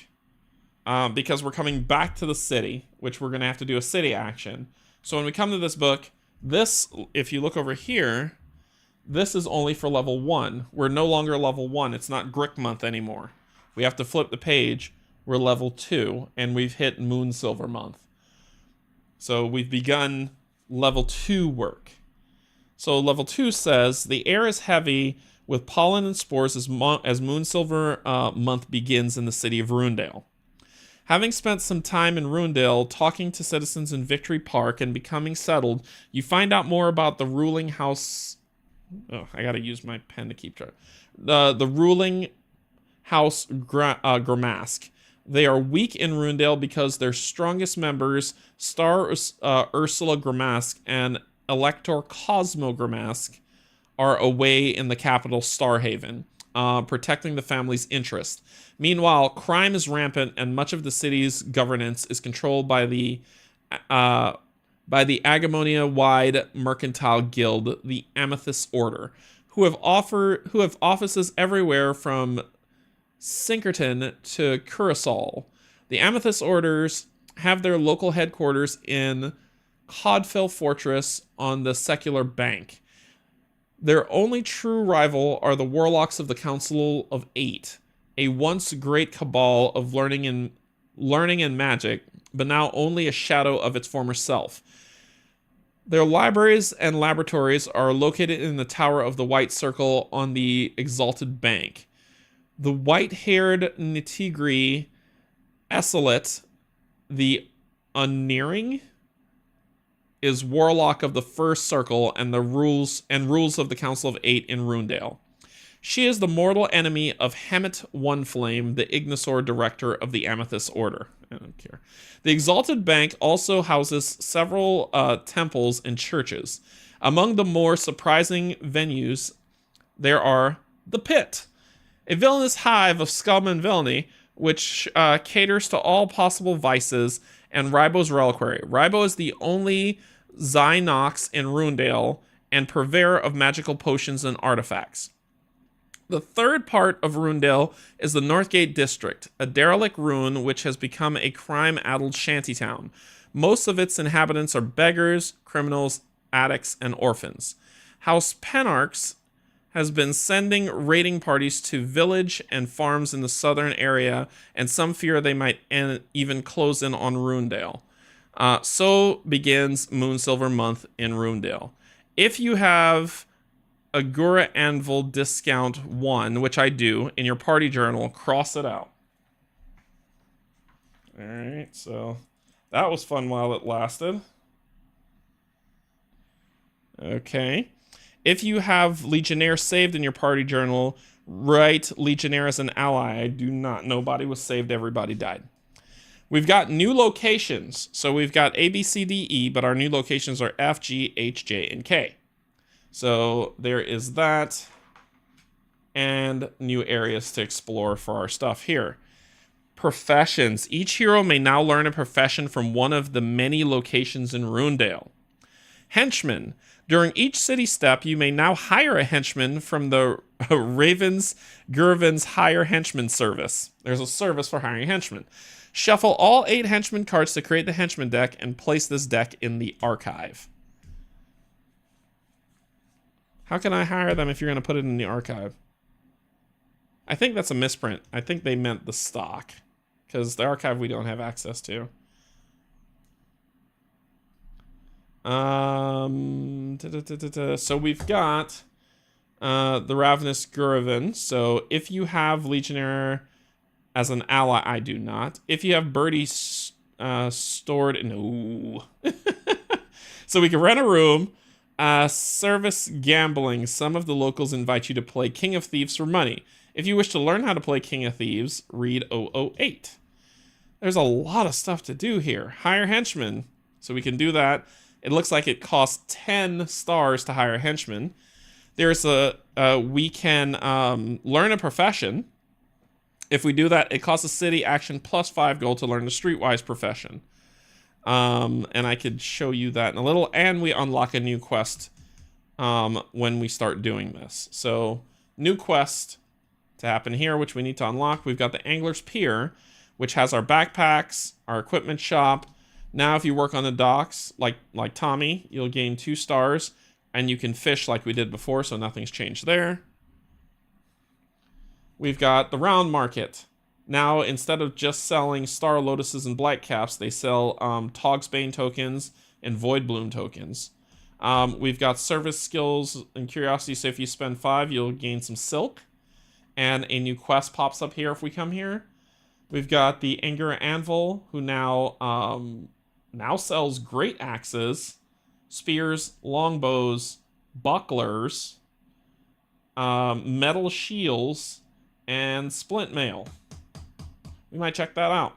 because we're coming back to the city, which we're going to have to do a city action. So when we come to this book, this, if you look over here, this is only for level 1. We're no longer level 1. It's not Grick month anymore. We have to flip the page. We're level 2, and we've hit Moon Silver month. So we've begun level 2 work. So level 2 says, the air is heavy with pollen and spores as Moon Silver month begins in the city of Rundale. Having spent some time in Rundale talking to citizens in Victory Park and becoming settled, you find out more about the ruling house. Oh, I gotta use my pen to keep track. The ruling house Gramask. They are weak in Rundale because their strongest members, Star Ursula Gramask and Elector Cosmo Gramask, are away in the capital Starhaven, protecting the family's interest. Meanwhile, crime is rampant, and much of the city's governance is controlled by the Agemonia-wide mercantile guild, the Amethyst Order, who have offices everywhere from Sinkerton to Curacao. The Amethyst Orders have their local headquarters in Codfell Fortress on the Secular Bank. Their only true rival are the Warlocks of the Council of Eight, a once great cabal of learning and magic, but now only a shadow of its former self. Their libraries and laboratories are located in the Tower of the White Circle on the Exalted Bank. The white-haired Nitigri Esselet, the Unnearing, is Warlock of the First Circle and rules of the Council of Eight in Rundale. She is the mortal enemy of Hemet Oneflame, the Ignisaur director of the Amethyst Order. I don't care. The Exalted Bank also houses several temples and churches. Among the more surprising venues, there are the Pit, a villainous hive of scum and villainy, which caters to all possible vices, and Ribo's Reliquary. Ribo is the only Zynox in Rundale and purveyor of magical potions and artifacts. The third part of Rundale is the Northgate District, a derelict ruin which has become a crime-addled shantytown. Most of its inhabitants are beggars, criminals, addicts, and orphans. House Penarchs has been sending raiding parties to village and farms in the southern area, and some fear they might even close in on Rundale. So begins Moon Silver month in Rundale. If you have Agura Anvil discount 1, which I do, in your party journal, cross it out. Alright, so that was fun while it lasted. Okay. If you have Legionnaire saved in your party journal, write Legionnaire as an ally. I do not. Nobody was saved. Everybody died. We've got new locations. So we've got A, B, C, D, E, but our new locations are F, G, H, J, and K. So there is that. And new areas to explore for our stuff here. Professions. Each hero may now learn a profession from one of the many locations in Runedale. Henchmen. During each city step, you may now hire a henchman from the Ravensgurven's Hire Henchman service. There's a service for hiring henchmen. Shuffle all 8 henchman cards to create the henchman deck and place this deck in the archive. How can I hire them if you're going to put it in the archive? I think that's a misprint. I think they meant the stock, because the archive we don't have access to. So we've got the Ravenous Gurven. So if you have Legionnaire as an ally, I do not. If you have Birdie stored, no. So we can rent a room. Service gambling. Some of the locals invite you to play King of Thieves for money. If you wish to learn how to play King of Thieves, read 008. There's a lot of stuff to do here. Hire henchmen. So we can do that. It looks like it costs 10 stars to hire a henchman. There's we can learn a profession. If we do that, it costs a city action plus 5 gold to learn the streetwise profession. And I could show you that in a little. And we unlock a new quest when we start doing this. So new quest to happen here, which we need to unlock. We've got the Angler's Pier, which has our backpacks, our equipment shop. Now, if you work on the docks, like Tommy, you'll gain 2 stars, and you can fish like we did before, so nothing's changed there. We've got the Round Market. Now, instead of just selling Star Lotuses and Blight Caps, they sell Togsbane tokens and Void Bloom tokens. We've got service skills and curiosity, so if you spend 5, you'll gain some silk. And a new quest pops up here if we come here. We've got the Anger Anvil, who now sells great axes, spears, longbows, bucklers, metal shields, and splint mail. We might check that out.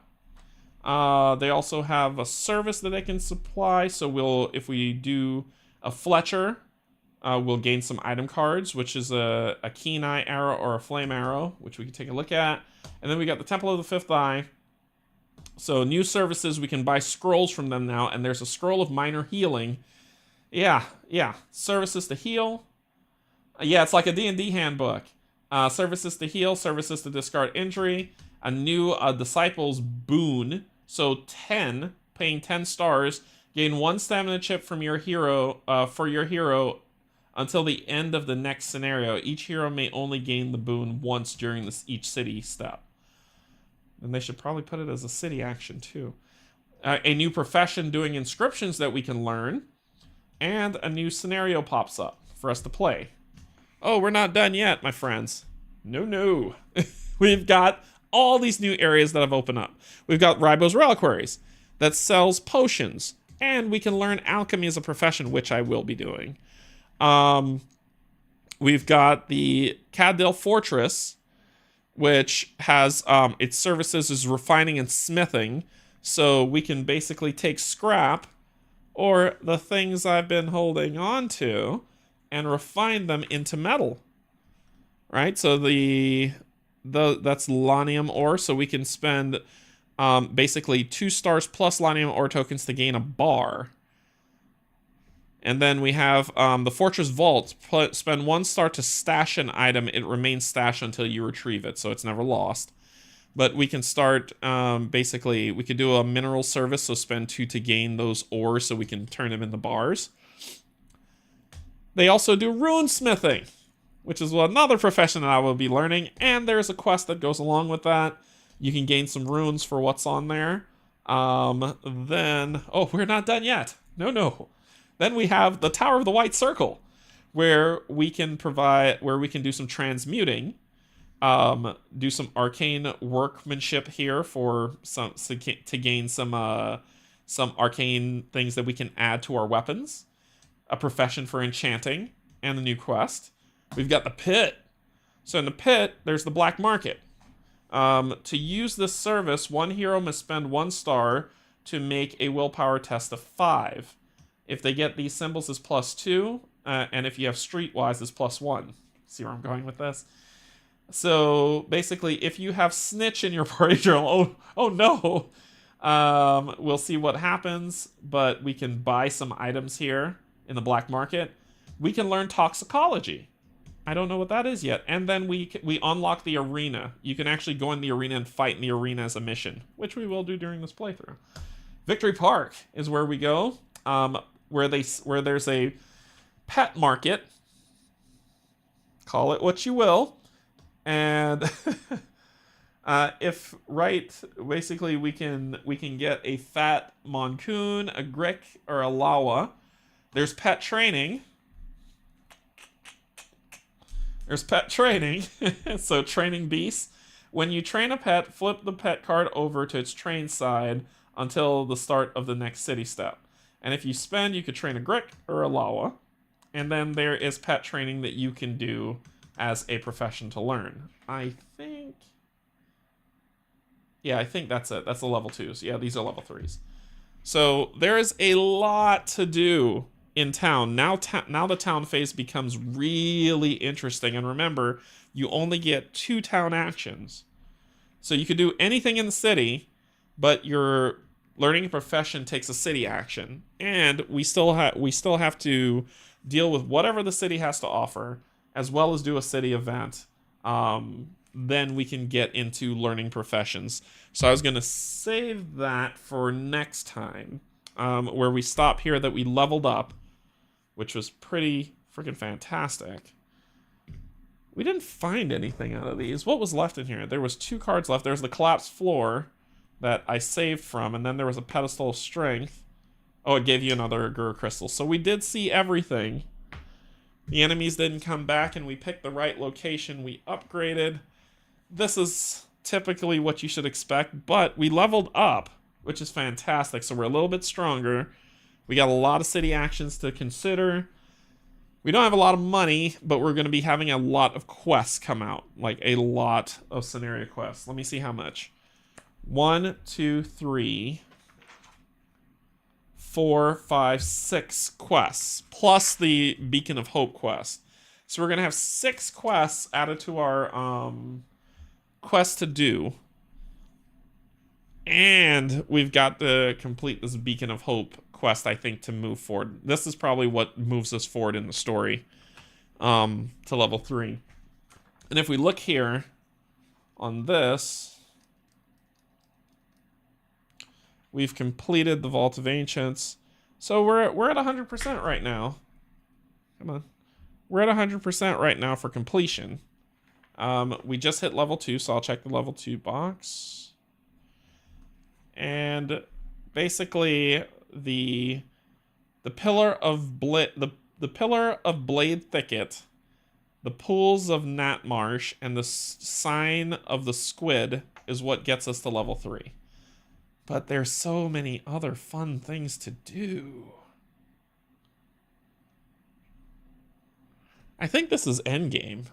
They also have a service that they can supply. So if we do a Fletcher, we'll gain some item cards, which is a keen eye arrow or a flame arrow, which we can take a look at. And then we got the Temple of the Fifth Eye. So new services, we can buy scrolls from them now, and there's a scroll of minor healing. Yeah. Services to heal. Yeah, it's like a D&D handbook. Services to heal, services to discard injury. A new Disciples boon. So 10, paying 10 stars. Gain 1 stamina chip from your hero, for your hero until the end of the next scenario. Each hero may only gain the boon once during each city step. And they should probably put it as a city action too. A new profession doing inscriptions that we can learn. And a new scenario pops up for us to play. Oh, we're not done yet, my friends. No. We've got all these new areas that have opened up. We've got Ribos Reliquaries that sells potions. And we can learn alchemy as a profession, which I will be doing. We've got the Cadil Fortress, which has its services is refining and smithing. So we can basically take scrap or the things I've been holding on to and refine them into metal. Right? So that's Lanium ore, so we can spend basically 2 stars plus Lanium ore tokens to gain a bar. And then we have the Fortress Vault. Spend 1 star to stash an item. It remains stashed until you retrieve it, so it's never lost. But we can start, basically, we could do a mineral service, so spend 2 to gain those ores so we can turn them into bars. They also do rune smithing, which is another profession that I will be learning. And there's a quest that goes along with that. You can gain some runes for what's on there. Then, oh, we're not done yet. No. Then we have the Tower of the White Circle, where we can do some transmuting, do some arcane workmanship here for to gain some arcane things that we can add to our weapons, a profession for enchanting, and a new quest. We've got the Pit. So in the Pit, there's the Black Market. To use this service, 1 hero must spend 1 star to make a willpower test of 5. If they get these symbols, is +2, and if you have streetwise, is +1. See where I'm going with this? So basically, if you have snitch in your party journal, oh no, we'll see what happens. But we can buy some items here in the black market. We can learn toxicology. I don't know what that is yet. And then we unlock the arena. You can actually go in the arena and fight in the arena as a mission, which we will do during this playthrough. Victory Park is where we go, where there's a pet market. Call it what you will. And basically we can get a fat moncoon, a grick, or a lawa. There's pet training. So training beasts. When you train a pet, flip the pet card over to its trained side until the start of the next city step. And if you spend, you could train a grick or a lawa. And then there is pet training that you can do as a profession to learn. I think that's it. That's the level 2s. Yeah, these are level 3s. So there is a lot to do in town. Now the town phase becomes really interesting. And remember, you only get 2 town actions. So you could do anything in the city, but your learning a profession takes a city action. And we still have to deal with whatever the city has to offer, as well as do a city event. Then we can get into learning professions. So I was going to save that for next time, where we stop here that we leveled up, which was pretty freaking fantastic. We didn't find anything out of these. What was left in here? There was 2 cards left. There was the collapsed floor that I saved from, and then there was a pedestal of strength. Oh, it gave you another Guru crystal. So we did see everything. The enemies didn't come back, and we picked the right location. We upgraded. This is typically what you should expect, but we leveled up, which is fantastic. So we're a little bit stronger. We got a lot of city actions to consider. We don't have a lot of money, but we're going to be having a lot of quests come out, like a lot of scenario quests. Let me see how much. 1, 2, 3, 4, 5, 6 quests, plus the Beacon of Hope quest. So we're going to have 6 quests added to our quest to do. And we've got to complete this Beacon of Hope quest, I think, to move forward. This is probably what moves us forward in the story to level 3. And if we look here on this, we've completed the Vault of Ancients. So we're at 100% right now. Come on. We're at 100% right now for completion. We just hit level 2, so I'll check the level 2 box. And basically the pillar of Blade Thicket, the pools of Gnat Marsh, and the sign of the squid is what gets us to level 3. But there's so many other fun things to do. I think this is endgame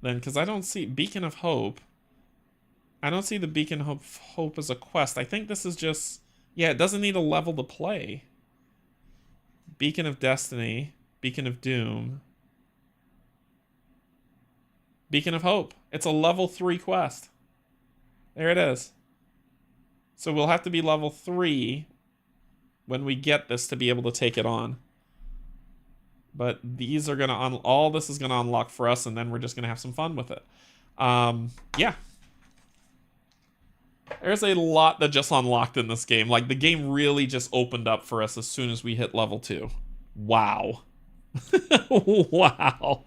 then, because I don't see Beacon of Hope. I don't see the Beacon of Hope as a quest. I think this is just... Yeah, it doesn't need a level to play. Beacon of Destiny. Beacon of Doom. Beacon of Hope. It's a level 3 quest. There it is. So we'll have to be level 3 when we get this to be able to take it on. But these are going to... all this is going to unlock for us, and then we're just going to have some fun with it. Yeah. There's a lot that just unlocked in this game. Like, the game really just opened up for us as soon as we hit level 2. Wow. Wow.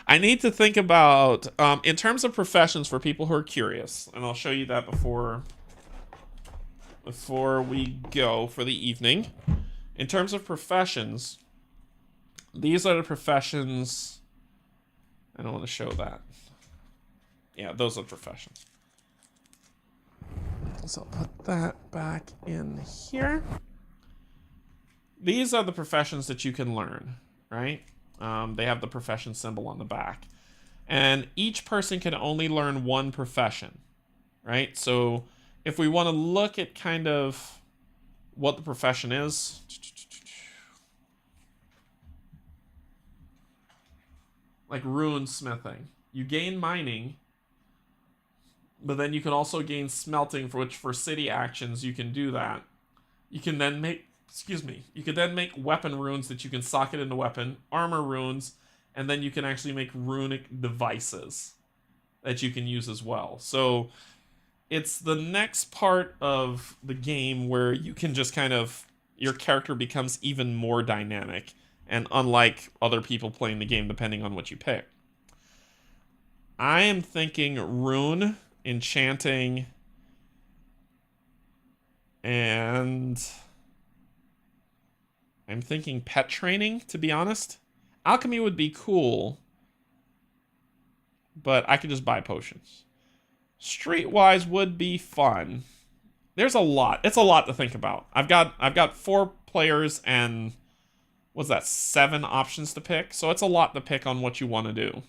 I need to think about, in terms of professions for people who are curious, and I'll show you that before we go for the evening. In terms of professions, these are the professions. I don't want to show that. Yeah, those are professions. So I'll put that back in here. These are the professions that you can learn, right? They have the profession symbol on the back. And each person can only learn one profession, right? So if we want to look at kind of what the profession is, like rune smithing, you gain mining But then you can also gain smelting, for which for city actions you can do that. You can then make, you can then make weapon runes that you can socket into weapon, armor runes, and then you can actually make runic devices that you can use as well. So it's the next part of the game where you can just kind of, your character becomes even more dynamic, and unlike other people playing the game, depending on what you pick. I am thinking rune, enchanting, and I'm thinking pet training, to be honest. Alchemy would be cool, but I could just buy potions. Streetwise would be fun. There's a lot. It's a lot to think about. I've got 4 players and what's that, 7 options to pick, so it's a lot to pick on what you want to do.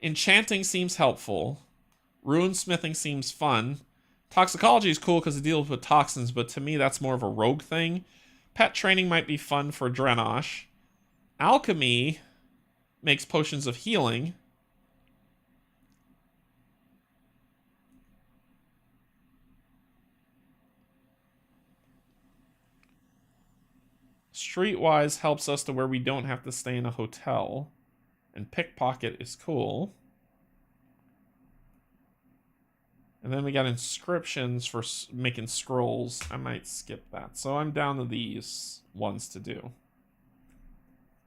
Enchanting seems helpful. Runesmithing seems fun. Toxicology is cool because it deals with toxins, but to me that's more of a rogue thing. Pet training might be fun for Drenash. Alchemy makes potions of healing. Streetwise helps us to where we don't have to stay in a hotel. And pickpocket is cool. And then we got inscriptions for making scrolls. I might skip that. So I'm down to these ones to do.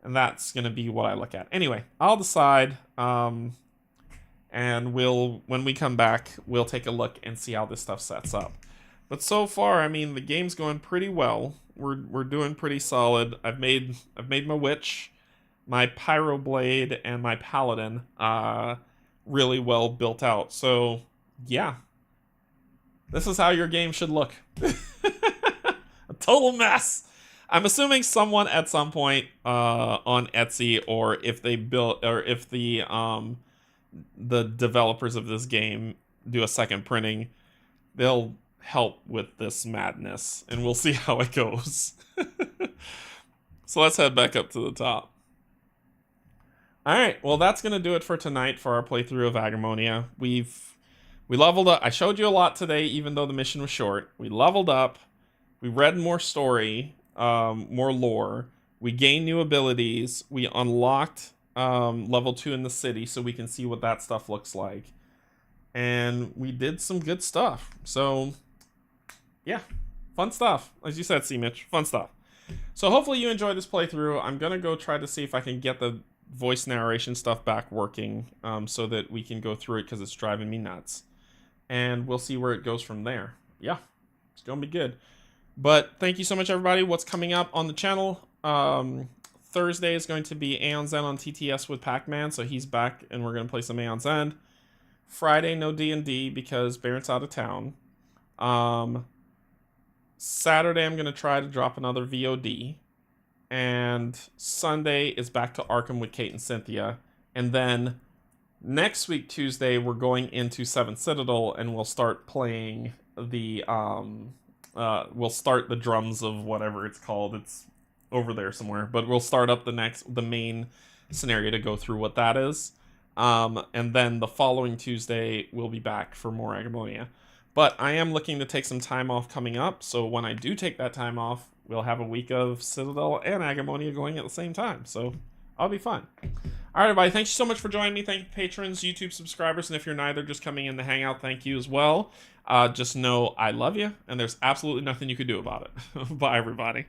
And that's going to be what I look at. Anyway, I'll decide. And when we come back, we'll take a look and see how this stuff sets up. But so far, I mean, the game's going pretty well. We're doing pretty solid. I've made my witch, my pyroblade, and my paladin really well built out. So yeah, this is how your game should look. A total mess. I'm assuming someone at some point on Etsy, or if they built, or if the developers of this game do a second printing, they'll help with this madness, and we'll see how it goes. So let's head back up to the top. Alright, well that's gonna do it for tonight for our playthrough of Agemonia. We leveled up. I showed you a lot today, even though the mission was short. We leveled up, we read more story, more lore, we gained new abilities, we unlocked level 2 in the city so we can see what that stuff looks like. And we did some good stuff. So yeah, fun stuff. As you said, C-Mitch, fun stuff. So hopefully you enjoyed this playthrough. I'm going to go try to see if I can get the voice narration stuff back working so that we can go through it, because it's driving me nuts. And we'll see where it goes from there. Yeah, it's going to be good. But thank you so much, everybody. What's coming up on the channel? Thursday is going to be Aeon's End on TTS with Pac-Man, so he's back, and we're going to play some Aeon's End. Friday, no D&D because Barrett's out of town. Saturday, I'm going to try to drop another VOD. And Sunday is back to Arkham with Kate and Cynthia. And then next week, Tuesday, we're going into 7th Citadel, and we'll start playing the, we'll start the drums of whatever it's called. It's over there somewhere. But we'll start up the main scenario to go through what that is. And then the following Tuesday, we'll be back for more Agemonia. But I am looking to take some time off coming up, so when I do take that time off, we'll have a week of Citadel and Agemonia going at the same time, so I'll be fun. Alright, everybody, thank you so much for joining me. Thank you, patrons, YouTube subscribers, and if you're neither, just coming in to hang out, thank you as well. Just know I love you, and there's absolutely nothing you can do about it. Bye, everybody.